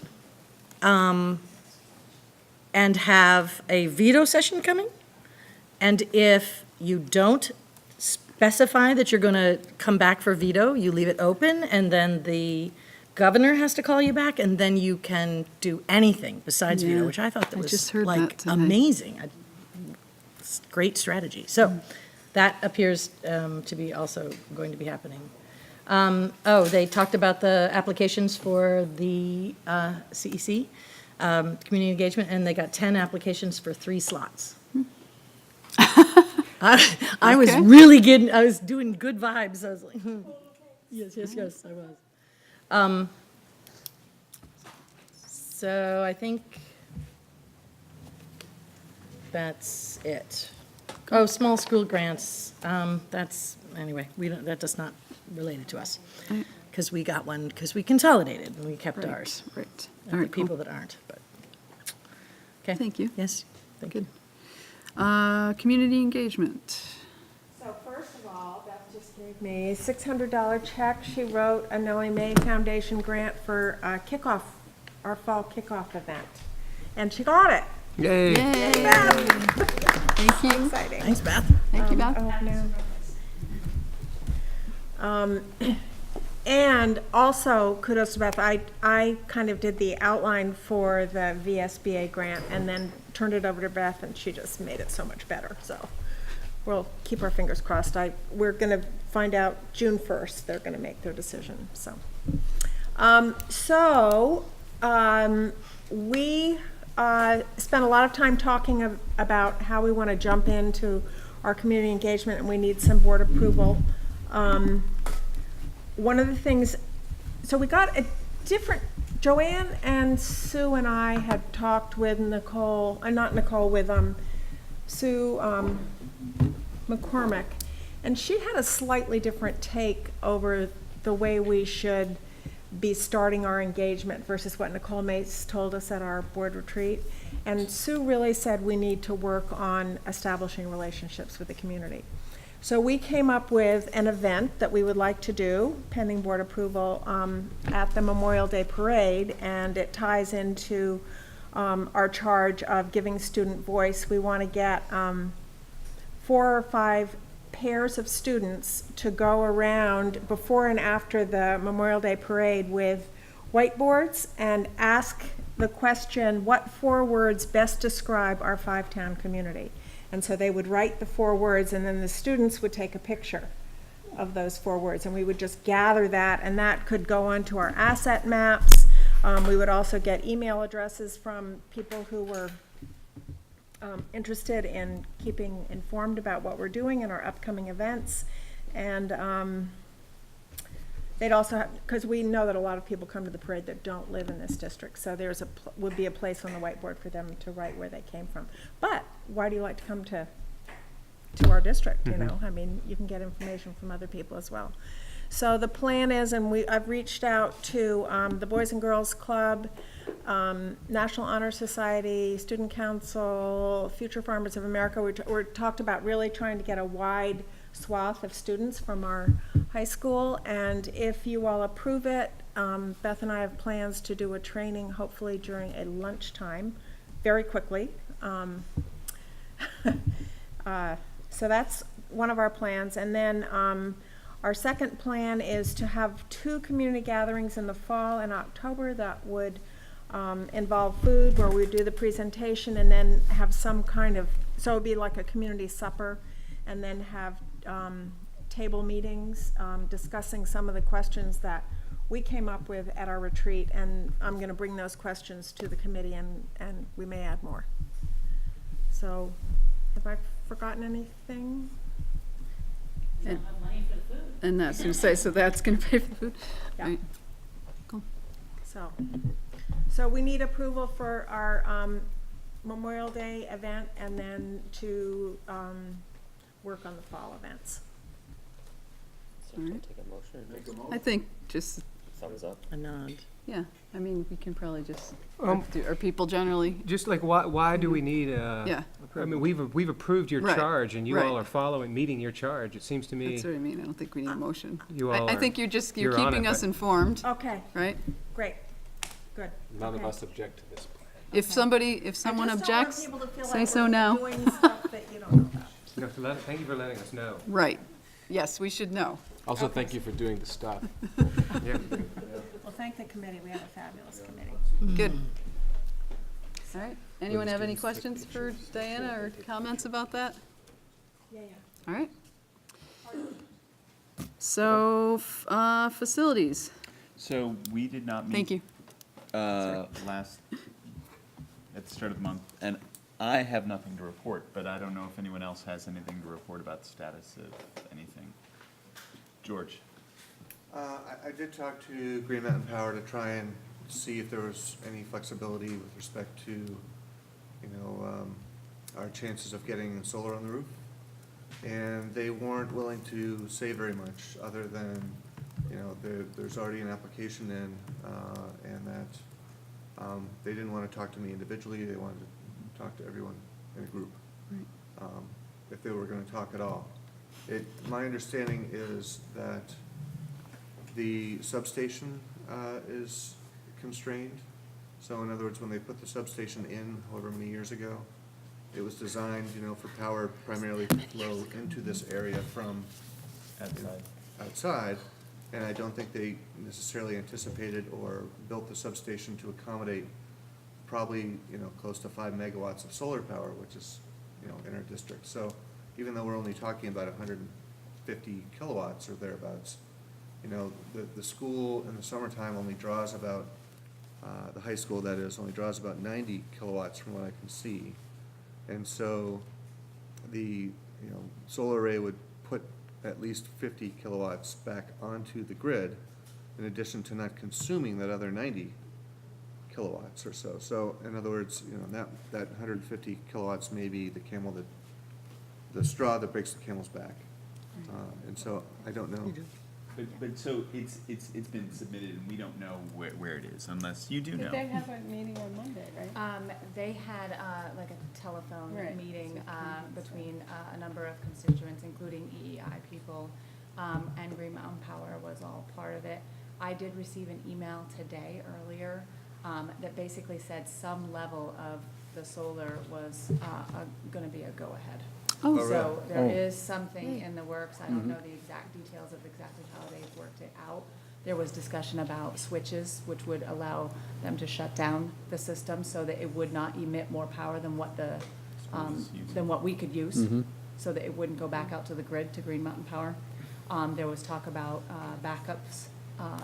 and have a veto session coming. And if you don't specify that you're going to come back for veto, you leave it open, and then the governor has to call you back, and then you can do anything besides veto, which I thought that was just heard that like tonight. amazing. It's great strategy. So that appears to be also going to be happening. They talked about the applications for the CEC, community engagement, and they got 10 applications for 3 slots. I was really getting, I was doing good vibes. I was like, yes, I was. So I think that's it. Oh, small school grants, that's, anyway, that does not related to us. Because we got one, because we consolidated and we kept ours. Right. Not the people that aren't, but. Okay. Thank you. Yes, thank you. Community engagement. So first of all, Beth just gave me a $600 check. She wrote a Noe May Foundation grant for kickoff, our fall kickoff event. And she got it. Yay. Yay. Thank you. Exciting. Thanks, Beth. Thank you, Beth. And also, kudos to Beth, I kind of did the outline for the VSBA grant and then turned it over to Beth, and she just made it so much better, so we'll keep our fingers crossed. We're gonna find out June 1st, they're gonna make their decision, so. We spent a lot of time talking about how we want to jump into our community engagement, and we need some board approval. One of the things, so we got a different, Joanne and Sue and I had talked with Nicole, not Nicole, with Sue McCormick, and she had a slightly different take over the way we should be starting our engagement versus what Nicole Mace told us at our board retreat. And Sue really said we need to work on establishing relationships with the community. So we came up with an event that we would like to do, pending board approval, at the Memorial Day Parade, and it ties into our charge of giving student voice. We want to get 4 or 5 pairs of students to go around before and after the Memorial Day Parade with whiteboards and ask the question, what 4 words best describe our 5-town community? And so they would write the 4 words, and then the students would take a picture of those 4 words, and we would just gather that, and that could go onto our asset maps. We would also get email addresses from people who were interested in keeping informed about what we're doing in our upcoming events. And they'd also have, because we know that a lot of people come to the parade that don't live in this district, so there's would be a place on the whiteboard for them to write where they came from. But why do you like to come to our district, you know? I mean, you can get information from other people as well. So the plan is, and I've reached out to the Boys and Girls Club, National Honor Society, Student Council, Future Farmers of America. We're talked about really trying to get a wide swath of students from our high school, and if you all approve it, Beth and I have plans to do a training hopefully during a lunchtime, very quickly. So that's one of our plans, and then our second plan is to have 2 community gatherings in the fall and October that would involve food, where we do the presentation and then have some kind of, so it would be like a community supper, and then have table meetings discussing some of the questions that we came up with at our retreat, and I'm going to bring those questions to the committee, and we may add more. So have I forgotten anything? And, and that's who say, so that's going to pay for the food? Yeah. Right. Cool. So we need approval for our Memorial Day event, and then to work on the fall events. So should I take a motion or just I think just, thumbs up? A nod. yeah, I mean, we can probably just, are people generally, Just like, why do we need a? yeah, I mean, we've approved your Right, charge, and you right. all are meeting your charge. It seems to me that's what I mean, I don't think we need a motion. you all I are. think you're you're on keeping it, us but- informed, Okay, right? great, good. None of Okay. us object to this plan. If someone I just objects, don't want people to feel say like so we're now. doing stuff that you don't know about. No, so thank you for letting us know. Right, yes, we should know. Also, thank you for doing the stuff. Yeah. Well, thank the committee, we have a fabulous committee. Good. All right, anyone have any questions for Diana or comments about that? Yeah. All right. So, facilities, So we did not meet. thank you. Last, at the start of the month, and I have nothing to report, but I don't know if anyone else has anything to report about the status of anything. George? I did talk to Green Mountain Power to try and see if there was any flexibility with respect to, you know, our chances of getting solar on the roof. And they weren't willing to say very much, other than, you know, there's already an application in, and that they didn't want to talk to me individually, they wanted to talk to everyone in a group, if they were going to talk at all. My understanding is that the substation is constrained. So in other words, when they put the substation in, however many years ago, it was designed, you know, for power primarily to flow into this area from outside, And I don't think they necessarily anticipated or built the substation to accommodate probably, close to 5 megawatts of solar power, which is, in our district. So even though we're only talking about 150 kilowatts or thereabouts, the school in the summertime only draws about, the high school that is, only draws about 90 kilowatts from what I can see. And so the, solar array would put at least 50 kilowatts back onto the grid, in addition to not consuming that other 90 kilowatts or so. So in other words, that 150 kilowatts may be the straw that breaks the camel's back. And so I don't know. But so it's been submitted and we don't know where it is unless you do know. They have a meeting on Monday, right? They had like a telephone Right. meeting between a number of constituents, including EEI people, and Green Mountain Power was all part of it. I did receive an email today earlier that basically said some level of the solar was going to be a go-ahead. Oh, So there Oh. is something in the works. I don't know the exact details of exactly how they've worked it out. There was discussion about switches, which would allow them to shut down the system so that it would not emit more power than what we could use, so that it wouldn't go back out to the grid, to Green Mountain Power. There was talk about backups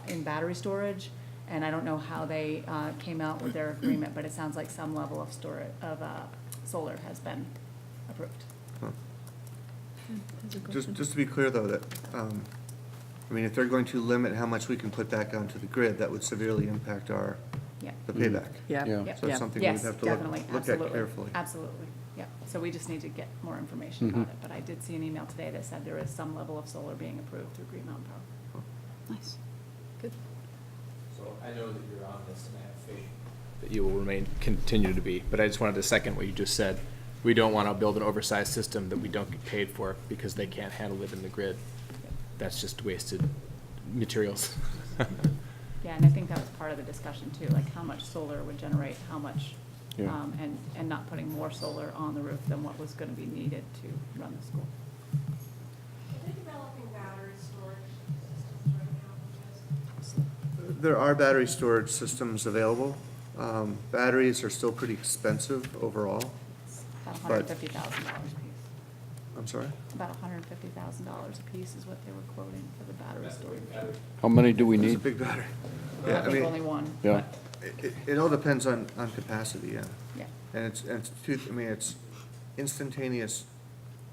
in battery storage, and I don't know how they came out with their agreement, but it sounds like some level of solar has been approved. Just to be clear, though, that, if they're going to limit how much we can put back onto the grid, that would severely impact the payback. Yeah. Yeah. So it's something we'd have to look at carefully. Absolutely, yeah. So we just need to get more information about it, but I did see an email today that said there is some level of solar being approved through Green Mountain Power. Nice. Good. So I know that you're on this and I have faith that you will continue to be, but I just wanted to second what you just said. We don't want to build an oversized system that we don't get paid for because they can't handle it in the grid. That's just wasted materials. Yeah, and I think that was part of the discussion too, like how much solar would generate, how much, Yeah. and not putting more solar on the roof than what was going to be needed to run the school. Are they developing battery storage systems right now? There are battery storage systems available. Batteries are still pretty expensive overall. About $150,000 a piece. I'm sorry? About $150,000 a piece is what they were quoting for the battery storage. How many do we It's a need? big battery. I Yeah, think only one. Yeah. It all depends on capacity, yeah. Yeah. And it's instantaneous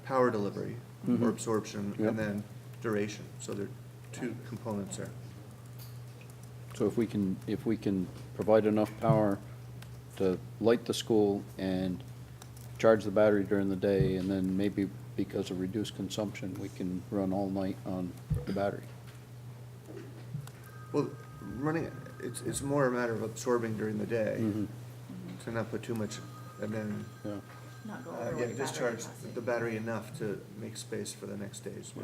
power delivery Mhm. or absorption Yep. and then duration. So there are two components there. So if we can provide enough power to light the school and charge the battery during the day, and then maybe because of reduced consumption, we can run all night on the battery. Well, it's more a matter of absorbing during the day Mhm. to not put too much and then Yeah. Not go over what your battery discharge capacity. the battery enough to make space for the next day's Yeah.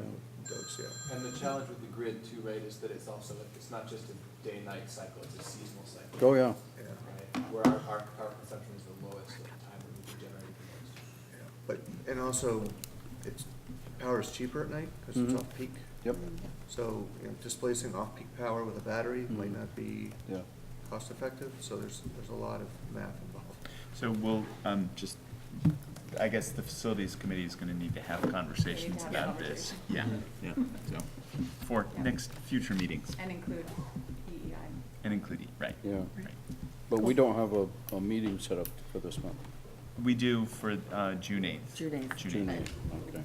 dose, yeah. And the challenge with the grid too, right, is that it's also, it's not just a day-night cycle, it's a seasonal cycle. Oh, yeah. Right, where our power consumption is the lowest at the time when we can generate the most. But, and also, power is cheaper at night because it's Mhm. off-peak. Yep. So, displacing off-peak power with a battery might not be Yeah. cost-effective, so there's a lot of math involved. So we'll, I guess the facilities committee is gonna need to have conversations have about this. conversations. Yeah, so, for Yeah. future meetings, And include EEI. and include, right. Yeah. Right. But we don't have a meeting set up for this month. We do for, June 8th. June 8th. June 8th, okay.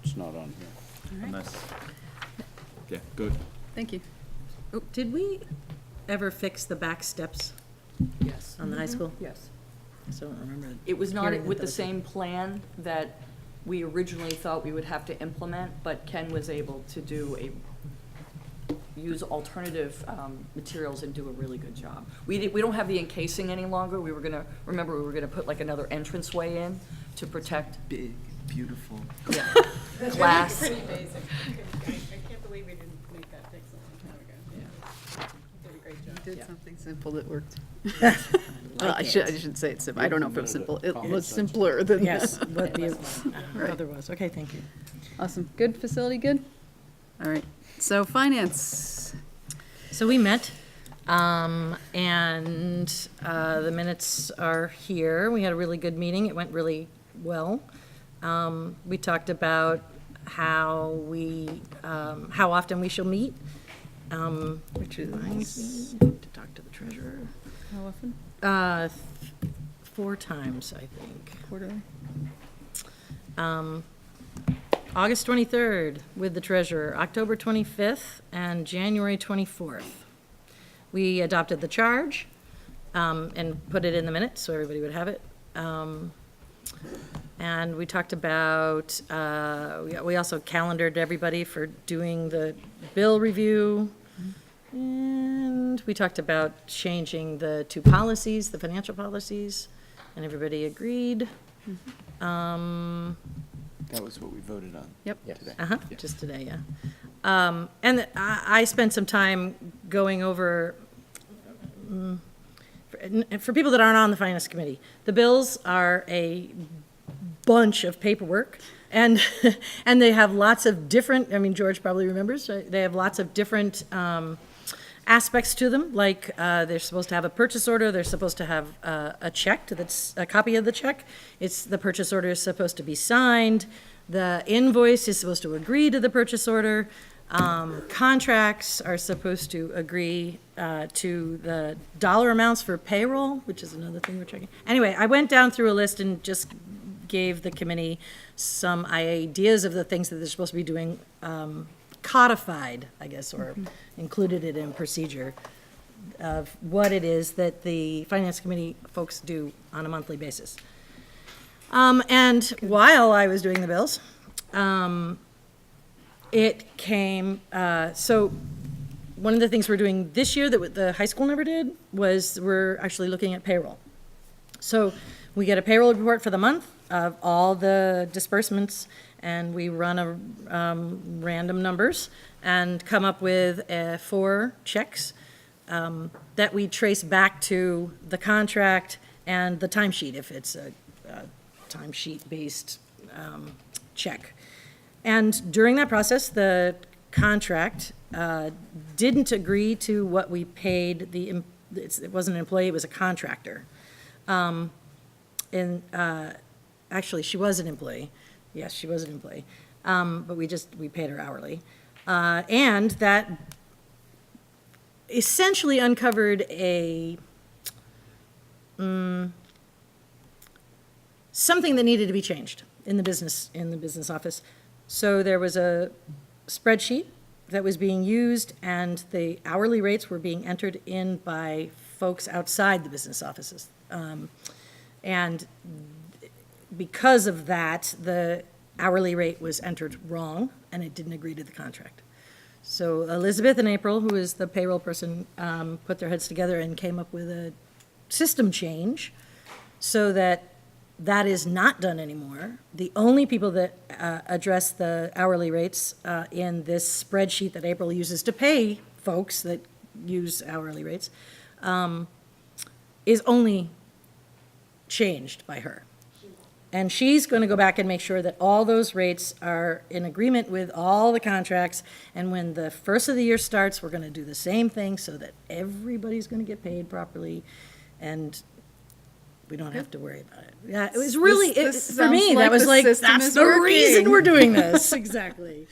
It's not on here. All right. Unless, yeah, good. Thank you. Did we ever fix the back steps Yes. on the high school? Yes. I still don't remember. It was not hearing with that the was- same plan that we originally thought we would have to implement, but Ken was able to use alternative materials and do a really good job. We don't have the encasing any longer. We were gonna put like another entranceway in to protect. Big, beautiful. Yeah. Glass. Pretty basic. I can't believe we didn't make that fix a long time ago. Yeah. You did a great job. You did something simple that worked. Well, I shouldn't say it's simple. I don't know if it was simple. It was simpler than Yes, that. what the Right. other was. Okay, thank you. Awesome. Good facility, good? All right, so finance. So we met, and the minutes are here. We had a really good meeting. It went really well. We talked about how often we shall meet, which reminds me to talk to the treasurer. How often? 4 times, I think. Quarterly? August 23rd with the treasurer, October 25th, and January 24th. We adopted the charge and put it in the minutes so everybody would have it. And we talked about, we also calendared everybody for doing the bill review. And we talked about changing the 2 policies, the financial policies, and everybody agreed. That was what we voted on. Yep. Today. Yeah. Just today, yeah. And I spent some time going over, for people that aren't on the finance committee, the bills are a bunch of paperwork, and and they have lots of different, I mean, George probably remembers, right? They have lots of different aspects to them, like they're supposed to have a purchase order, they're supposed to have a check that's a copy of the check. The purchase order is supposed to be signed, the invoice is supposed to agree to the purchase order, contracts are supposed to agree to the dollar amounts for payroll, which is another thing we're checking. Anyway, I went down through a list and just gave the committee some ideas of the things that they're supposed to be doing, codified, I guess, or included it in procedure of what it is that the finance committee folks do on a monthly basis. And while I was doing the bills, it came, so one of the things we're doing this year that the high school never did was we're actually looking at payroll. So we get a payroll report for the month of all the disbursements, and we run a random numbers and come up with 4 checks that we trace back to the contract and the timesheet, if it's a timesheet-based check. And during that process, the contract didn't agree to what we paid it wasn't an employee, it was a contractor. Actually, she was an employee. Yes, she was an employee. But we paid her hourly. And that essentially uncovered something that needed to be changed in the business office. So there was a spreadsheet that was being used, and the hourly rates were being entered in by folks outside the business offices. And because of that, the hourly rate was entered wrong, and it didn't agree to the contract. So Elizabeth and April, who is the payroll person, put their heads together and came up with a system change so that that is not done anymore. The only people that address the hourly rates in this spreadsheet that April uses to pay folks that use hourly rates is only changed by her. And she's going to go back and make sure that all those rates are in agreement with all the contracts. And when the first of the year starts, we're going to do the same thing so that everybody's going to get paid properly, and we don't have to worry about it. Yeah, it was really, for me, that was like, that's the reason we're doing this. Exactly.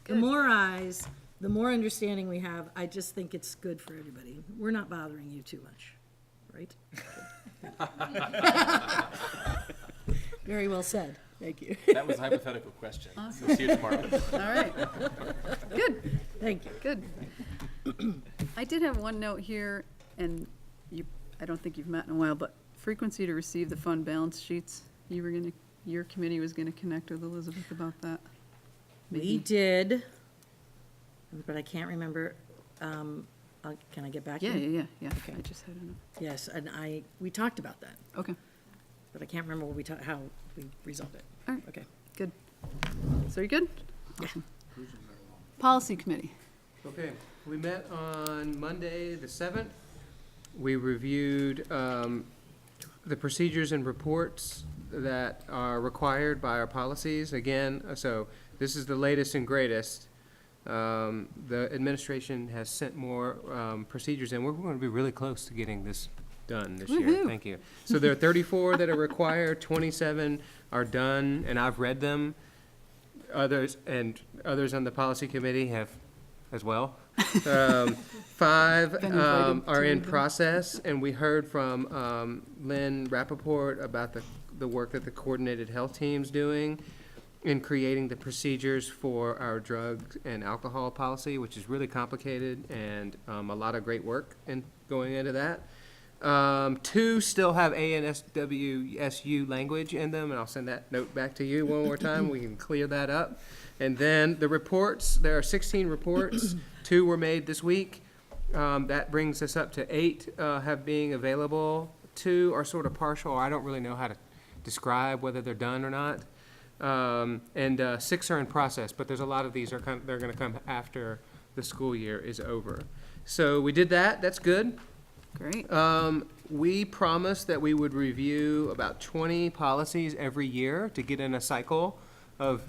The more eyes, the more understanding we have, I just think it's good for everybody. We're not bothering you too much, right? Very well said. Thank you. That was a hypothetical question. Awesome. We'll see you tomorrow. All right. Good. Thank you. Good. I did have one note here, and I don't think you've met in a while, but frequency to receive the fund balance sheets. Your committee was gonna connect with Elizabeth about that. We did, but I can't remember. Can I get back to you? Yeah. Okay. I just had enough. Yes, and we talked about that, Okay. but I can't remember how we resolved it. All right. Okay. Good. So you're good? Yeah. Awesome. Policy committee. Okay, we met on Monday, the 7th. We reviewed the procedures and reports that are required by our policies. Again, so this is the latest and greatest. The administration has sent more procedures in. We're going to be really close to getting this done this year. Woohoo. Thank you. So there are 34 that are required, 27 are done, and I've read them. Others on the policy committee have as well. 5 Been invited are to in them. process, and we heard from Lynn Rappaport about the work that the coordinated health team's doing in creating the procedures for our drug and alcohol policy, which is really complicated, and a lot of great work in going into that. 2 still have ANWSD language in them, and I'll send that note back to you one more time. We can clear that up. And then the reports, there are 16 reports. 2 were made this week. That brings us up to 8 have being available. 2 are sort of partial. I don't really know how to describe whether they're done or not. And 6 are in process, but there's a lot of these they're going to come after the school year is over. So we did that. That's good. Great. We promised that we would review about 20 policies every year to get in a cycle of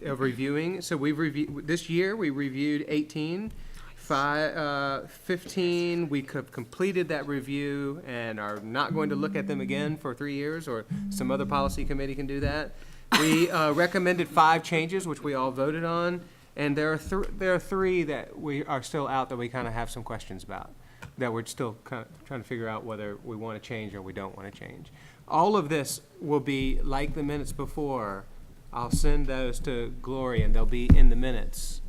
reviewing. So we've reviewed this year. We reviewed 18. 15. We have completed that review and are not going to look at them again for 3 years, or some other policy committee can do that. We recommended 5 changes, which we all voted on, and there are 3 that we are still out that we kind of have some questions about, that we're still kind of trying to figure out whether we want to change or we don't want to change. All of this will be like the minutes before. I'll send those to Gloria, and they'll be in the minutes,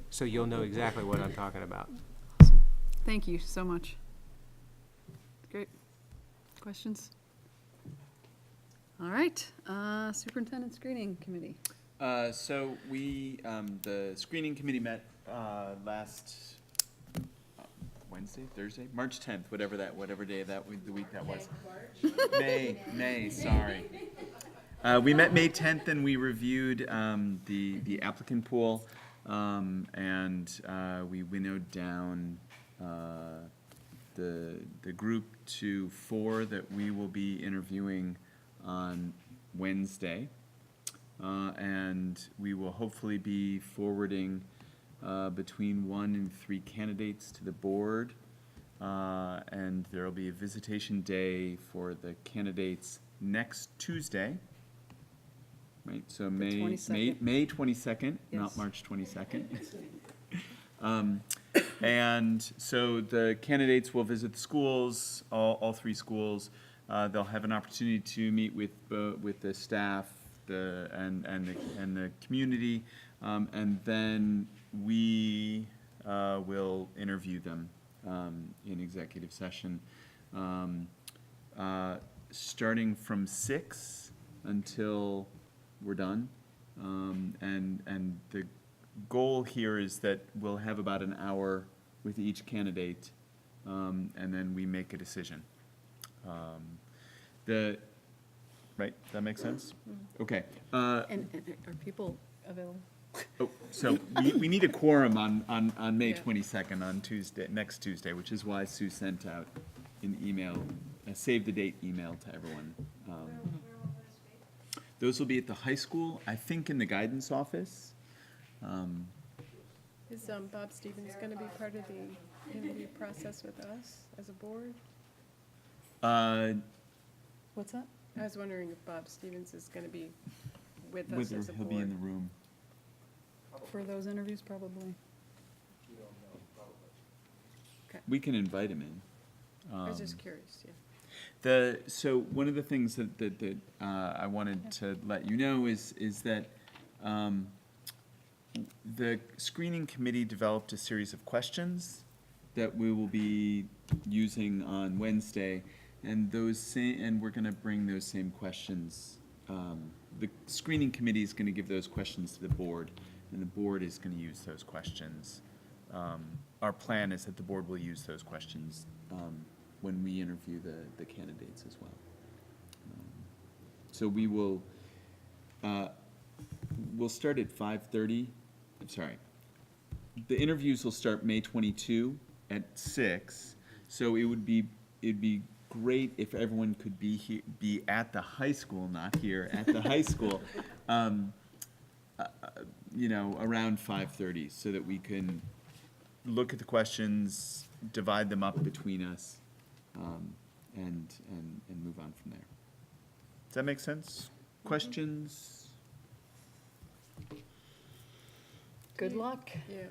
so you'll know exactly what I'm talking about. Awesome. Thank you so much. Great. Questions? All right. Superintendent Screening Committee. So we, the screening committee met last Wednesday, Thursday, March 10th, whatever day the week that was. May, sorry. We met May 10th, and we reviewed the applicant pool, and we winnowed down the group to 4 that we will be interviewing on Wednesday. And we will hopefully be forwarding between 1 and 3 candidates to the board. And there will be a visitation day for the candidates next Tuesday. Right, so May 22nd, Yes. not March 22nd. And so the candidates will visit the schools, all 3 schools. They'll have an opportunity to meet with the staff, and the community, and then we will interview them in executive session, starting from 6 until we're done. And the goal here is that we'll have about an hour with each candidate, and then we make a decision. Right, that makes sense? Okay. And are people available? Oh, so we need a quorum on May 22nd, on Tuesday, next Tuesday, which is why Sue sent out an email, a save the date email to everyone. Those will be at the high school, I think in the guidance office. Is Bob Stevens going to be part of the interview process with us as a board? What's that? I was wondering if Bob Stevens is going to be with us as a He'll board. be in the room. For those interviews, probably. We can invite him in. I was just curious, yeah. So one of the things that I wanted to let you know is that the screening committee developed a series of questions that we will be using on Wednesday, and we're going to bring those same questions. The screening committee is going to give those questions to the board, and the board is going to use those questions. Our plan is that the board will use those questions when we interview the candidates as well. So we will, we'll start at 5:30. I'm sorry. The interviews will start May 22 at 6. So it'd be great if everyone could be at the high school, not here, at the high school. around 5:30 so that we can look at the questions, divide them up between us, and move on from there. Does that make sense? Questions? Good luck. Yeah.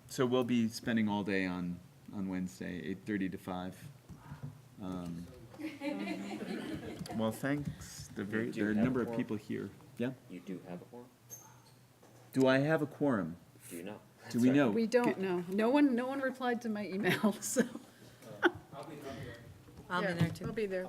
So we'll be spending all day on Wednesday, 8:30 to 5. Well, thanks. There are a number of people here. Yeah? You do have a quorum? Do I have a quorum? Do you know? Do we know? We don't know. No one replied to my email, so. I'll be there too. I'll be there.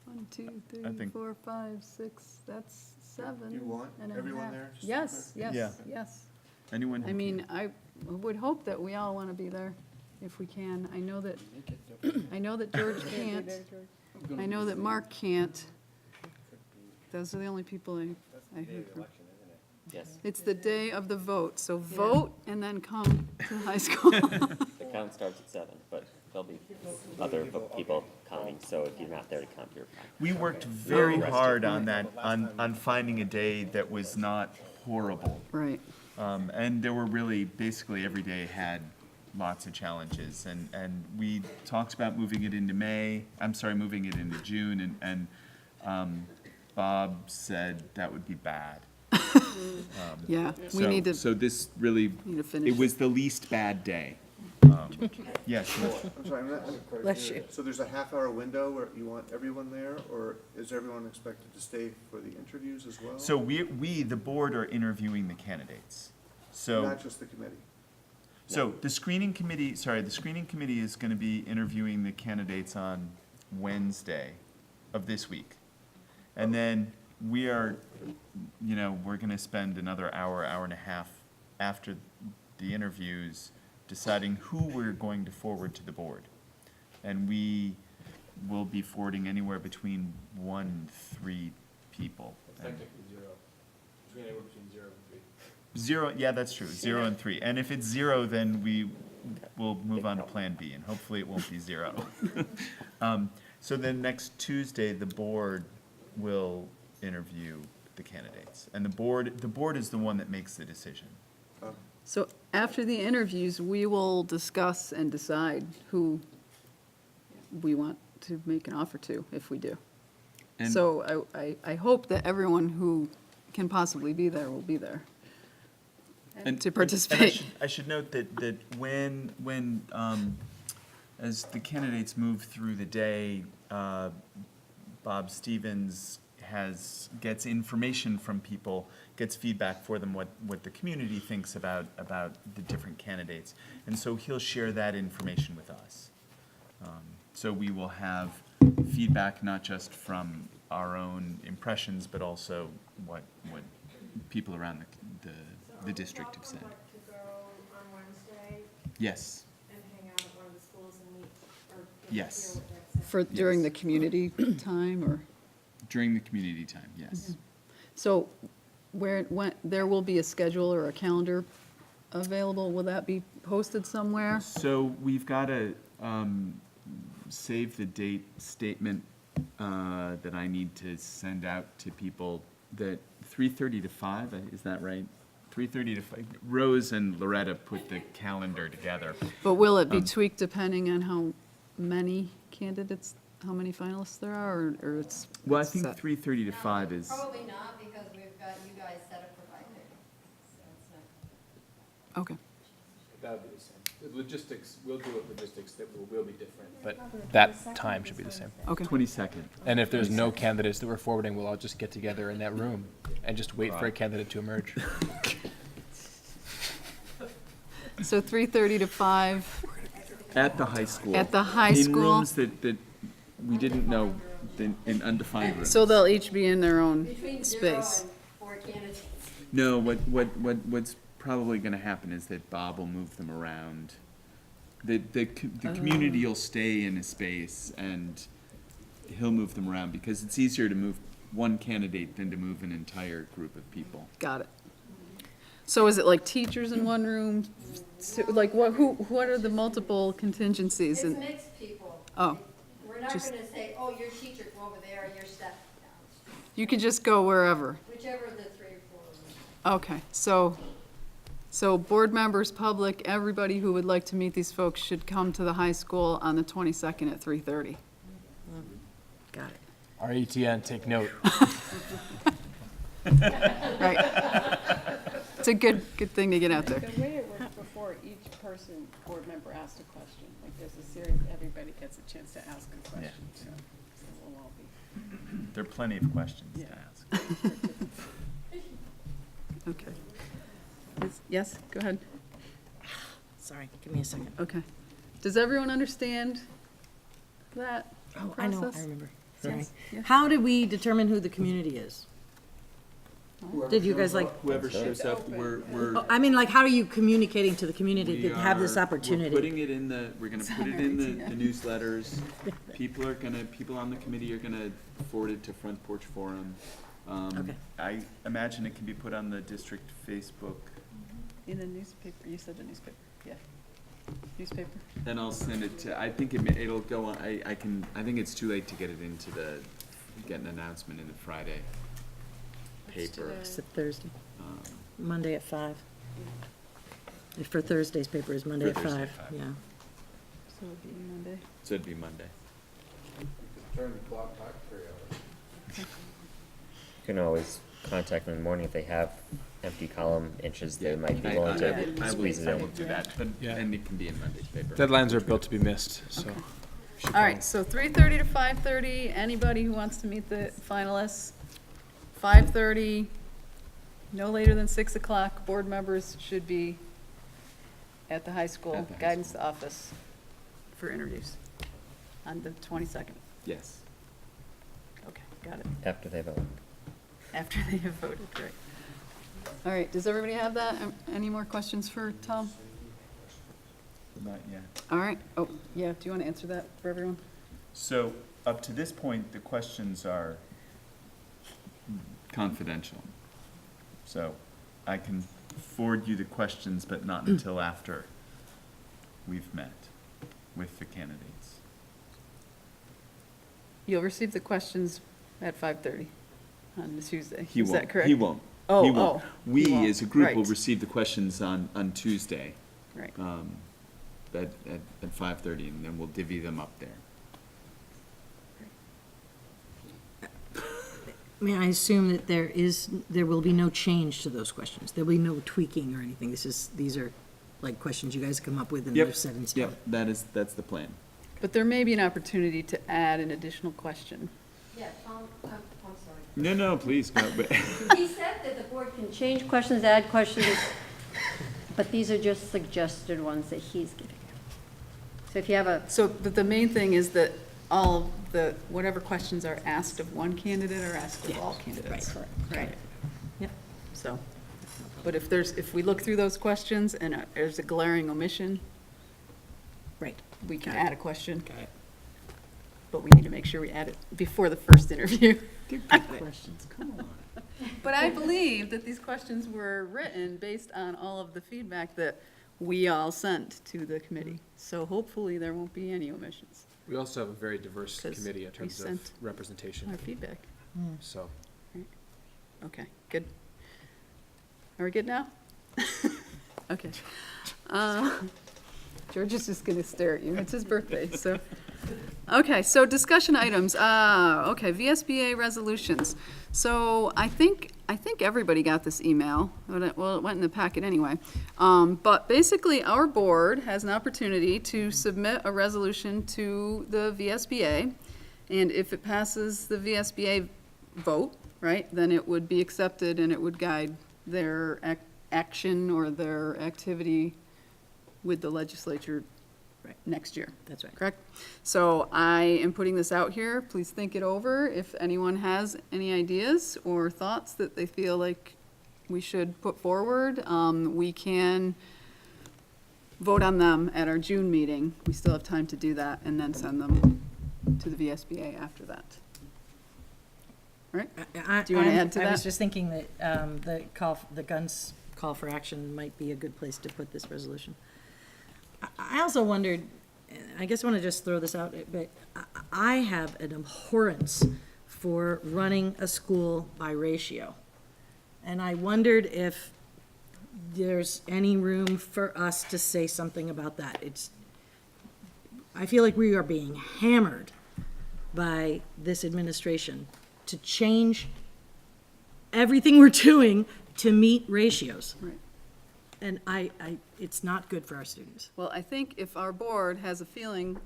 1, 2, I 3, think- 4, 5, 6, that's 7. You want and a everyone half. there? Just Yes, Yeah. yes, yes. Anyone? I mean, I would hope that we all want to be there if we can. I know that George Can't be can't. there, George. I know that Mark can't. Those are the only people I heard from. Yes. It's the day of the vote, so vote and then come to high school. The count starts at 7, but there'll be other people counting, so if you're not there to count, you're fine. We worked very Rested. hard on that, on finding a day that was not horrible. Right. And there were really, basically every day had lots of challenges. And we talked about moving it into moving it into June, and Bob said that would be bad. Yeah, we need to. So this really, Need to finish it was the least bad day. Yes, I'm sorry, I'm not. Bless you. So there's a half-hour window where you want everyone there, or is everyone expected to stay for the interviews as well? so we, the board, are interviewing the candidates. So. Not just the committee? So the screening committee is going to be interviewing the candidates on Wednesday of this week. And then we are, we're going to spend another hour and a half after the interviews deciding who we're going to forward to the board. And we will be forwarding anywhere between 1 and 3 people. Technically 0. Between 0 and 3. 0, yeah, that's true, 0 and 3. And if it's 0, then we will move on to Plan B, and hopefully it won't be 0. So then next Tuesday, the board will interview the candidates. And the board is the one that makes the decision. So after the interviews, we will discuss and decide who we want to make an offer to, if we do. And- So I hope that everyone who can possibly be there will be there to participate. I should note that when as the candidates move through the day, Bob Stevens gets information from people, gets feedback for them, what the community thinks about the different candidates. And so he'll share that information with us. So we will have feedback not just from our own impressions, but also what people around the district have said. To go on Wednesday Yes, and hang out at one of the schools and meet, or Yes. hear what Greg said. For during the community time, or, during the community time, yes. so when, there will be a schedule or a calendar available, will that be posted somewhere? So we've got a save the date statement that I need to send out to people, that 3:30 to 5, is that right? 3:30 to 5, Rose and Loretta put the calendar together. But will it be tweaked depending on how many candidates, how many finalists there are, or it's? Well, I it's think set? 3:30 to 5 is, Probably not, because we've got you guys set up for 5:30. So it's not. Okay. That would be the same. The logistics, we'll do it logistics that will be different, but that time should be the same. Okay. 22nd. And if there's no candidates that we're forwarding, we'll all just get together in that room and just wait for a candidate to emerge. So 3:30 to 5, At the high school. At the high In school. rooms that we didn't know, in undefined rooms. so they'll each be in their own Between 0 space. and 4 candidates. No, what's probably gonna happen is that Bob will move them around. The community will stay in a space, and he'll move them around, because it's easier to move one candidate than to move an entire group of people. Got it. So is it like teachers in one room? Like what are the multiple contingencies? It's And mixed people. Oh, We're not just- gonna say, oh, your teacher go over there, your staff down. you could just go wherever. Whichever the 3 or 4 of them. Okay, so board members, public, everybody who would like to meet these folks should come to the high school on the 22nd at 3:30. Got it. RETN, take note. Right. It's a good thing to get out there. The way it works before, each person, board member asks a question. Like there's a series, everybody gets a chance to ask a question, so we'll all be. There are plenty of questions to ask. Okay. Yes, go ahead. Sorry, give me a second. Okay. Does everyone understand that Oh, process? I know, I remember. Sorry. Yes, yes. How did we determine who the community is? Did you guys like? Whoever shows up, we're. Oh, I mean, like, how are you communicating to the community to have this opportunity? We're putting it in we're gonna put it in the newsletters. People on the committee are gonna forward it to Front Porch Forum. Okay. I imagine it can be put on the district Facebook. In the newspaper, you said the newspaper, yeah. Newspaper. Then I'll send it to, I think it'll go on, I think it's too late to get it into get an announcement in the Friday paper. It's a Thursday, Um, Monday at 5. For Thursday's paper is Monday at For Thursday 5, at 5. yeah. So it'll be Monday. So it'd be Monday. Turn the clock back 3 hours. You can always contact them in the morning if they have empty column inches, they might be I willing to will squeeze it in. do that, but, Yeah. and it can be in Monday's paper. Deadlines are built to be missed, so. Okay. should All right, call. so 3:30 to 5:30, anybody who wants to meet the finalists, 5:30, no later than 6 o'clock, board members should be at the high school At the high guidance office for interviews on the 22nd. Yes. Okay, got it. After they vote. After they have voted, right. All right, does everybody have that? Any more questions for Tom? Not yet. All right, oh, yeah, do you want to answer that for everyone? So, up to this point, the questions are confidential. So, I can forward you the questions, but not until after we've met with the candidates. You'll receive the questions at 5:30 on Tuesday. He Is won't. that correct? He won't. Oh, He won't. oh, We, he won't. as a group, will Right. receive the questions on Tuesday. Right. At 5:30, and then we'll divvy them up there. May I assume that there will be no change to those questions? There'll be no tweaking or anything? These are like questions you guys come up with and they're set in stone? Yep, that's the plan. But there may be an opportunity to add an additional question. Yeah, I'm sorry. No, please, go, but. He said that the board can change questions, add questions, but these are just suggested ones that he's giving you. So if you have a, So, but the main thing is that all the, whatever questions are asked of one candidate are asked of all candidates. Right. Yep. So, but if we look through those questions and there's a glaring omission, Right. we can Got it. add a question. Got it. But we need to make sure we add it before the first interview. They're good questions, come on. But I believe that these questions were written based on all of the feedback that we all sent to the committee. So hopefully there won't be any omissions. We also have a very diverse 'Cause committee in we terms of sent representation, Our feedback. so. Okay, good. Are we good now? Okay. George is just gonna stare at you. It's his birthday, so. Okay, so discussion items. Okay, VSBA resolutions. So I think everybody got this email. Well, it went in the packet anyway. But basically, our board has an opportunity to submit a resolution to the VSBA. And if it passes the VSBA vote, right, then it would be accepted and it would guide their action or their activity with the legislature next year. That's right. Correct? So I am putting this out here. Please think it over. If anyone has any ideas or thoughts that they feel like we should put forward, we can vote on them at our June meeting. We still have time to do that and then send them to the VSBA after that. All right? Do you want to add to that? I was just thinking that the guns call for action might be a good place to put this resolution. I also wondered, I guess I want to just throw this out, but I have an abhorrence for running a school by ratio. And I wondered if there's any room for us to say something about that. I feel like we are being hammered by this administration to change everything we're doing to meet ratios. Right. And it's not good for our students. Well, I think if our board has a feeling,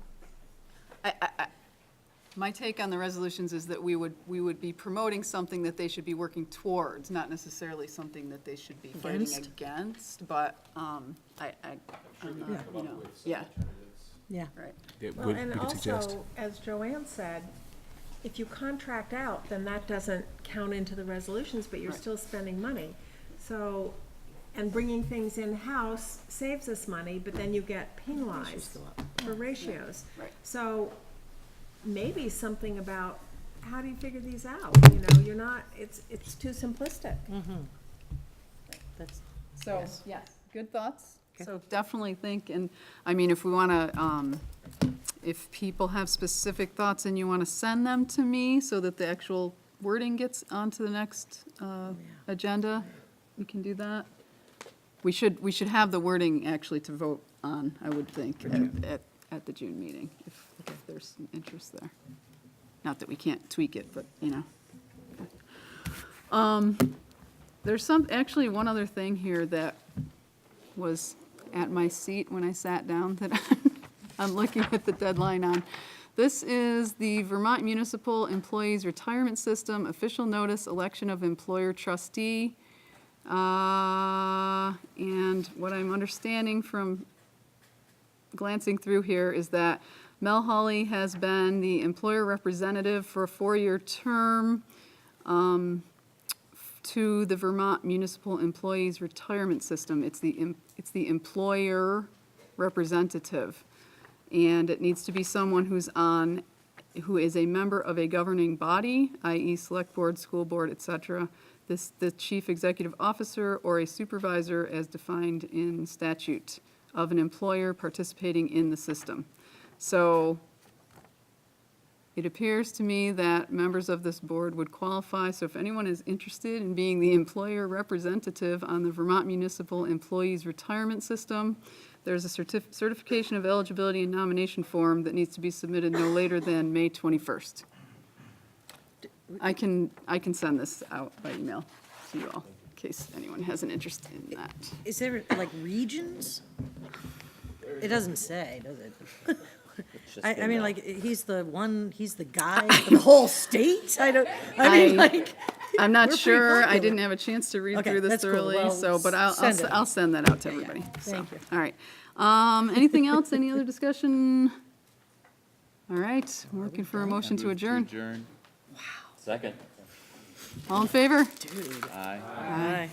my take on the resolutions is that we would be promoting something that they should be working towards, not necessarily something that they should be fighting against, but, I'm not, you know, yeah. Yeah. Right. Well, and also, as Joanne said, if you contract out, then that doesn't count into the resolutions, but you're still spending money. So, and bringing things in-house saves us money, but then you get penalized for ratios. Right. So maybe something about, how do you figure these out? You know, you're not, it's too simplistic. So, yes, good thoughts. So definitely think, and, I mean, if we want to, if people have specific thoughts and you want to send them to me so that the actual wording gets onto the next agenda, we can do that. We should have the wording actually to vote on, I would think, at the June meeting, if there's some interest there. Not that we can't tweak it, but, you know. There's actually one other thing here that was at my seat when I sat down that I'm looking at the deadline on. This is the Vermont Municipal Employees Retirement System, official notice, election of employer trustee. And what I'm understanding from glancing through here is that Mel Hawley has been the employer representative for a 4-year term to the Vermont Municipal Employees Retirement System. It's the employer representative. And it needs to be someone who is a member of a governing body, i.e. select board, school board, etc., the chief executive officer or a supervisor as defined in statute of an employer participating in the system. So it appears to me that members of this board would qualify. So if anyone is interested in being the employer representative on the Vermont Municipal Employees Retirement System, there's a certification of eligibility and nomination form that needs to be submitted no later than May 21st. I can send this out by email to you all, in case anyone has an interest in that. Is there, like, regions? It doesn't say, does it? I mean, like, he's the guy for the whole state? I'm not we're sure. pretty I popular. didn't have a chance to read Okay, through this that's cool. thoroughly, Well, but I'll send that out to everybody. Thank you. All right. Anything else? Any other discussion? All right. We're looking for a motion to adjourn. Second. All in favor? Dude. Aye. Aye.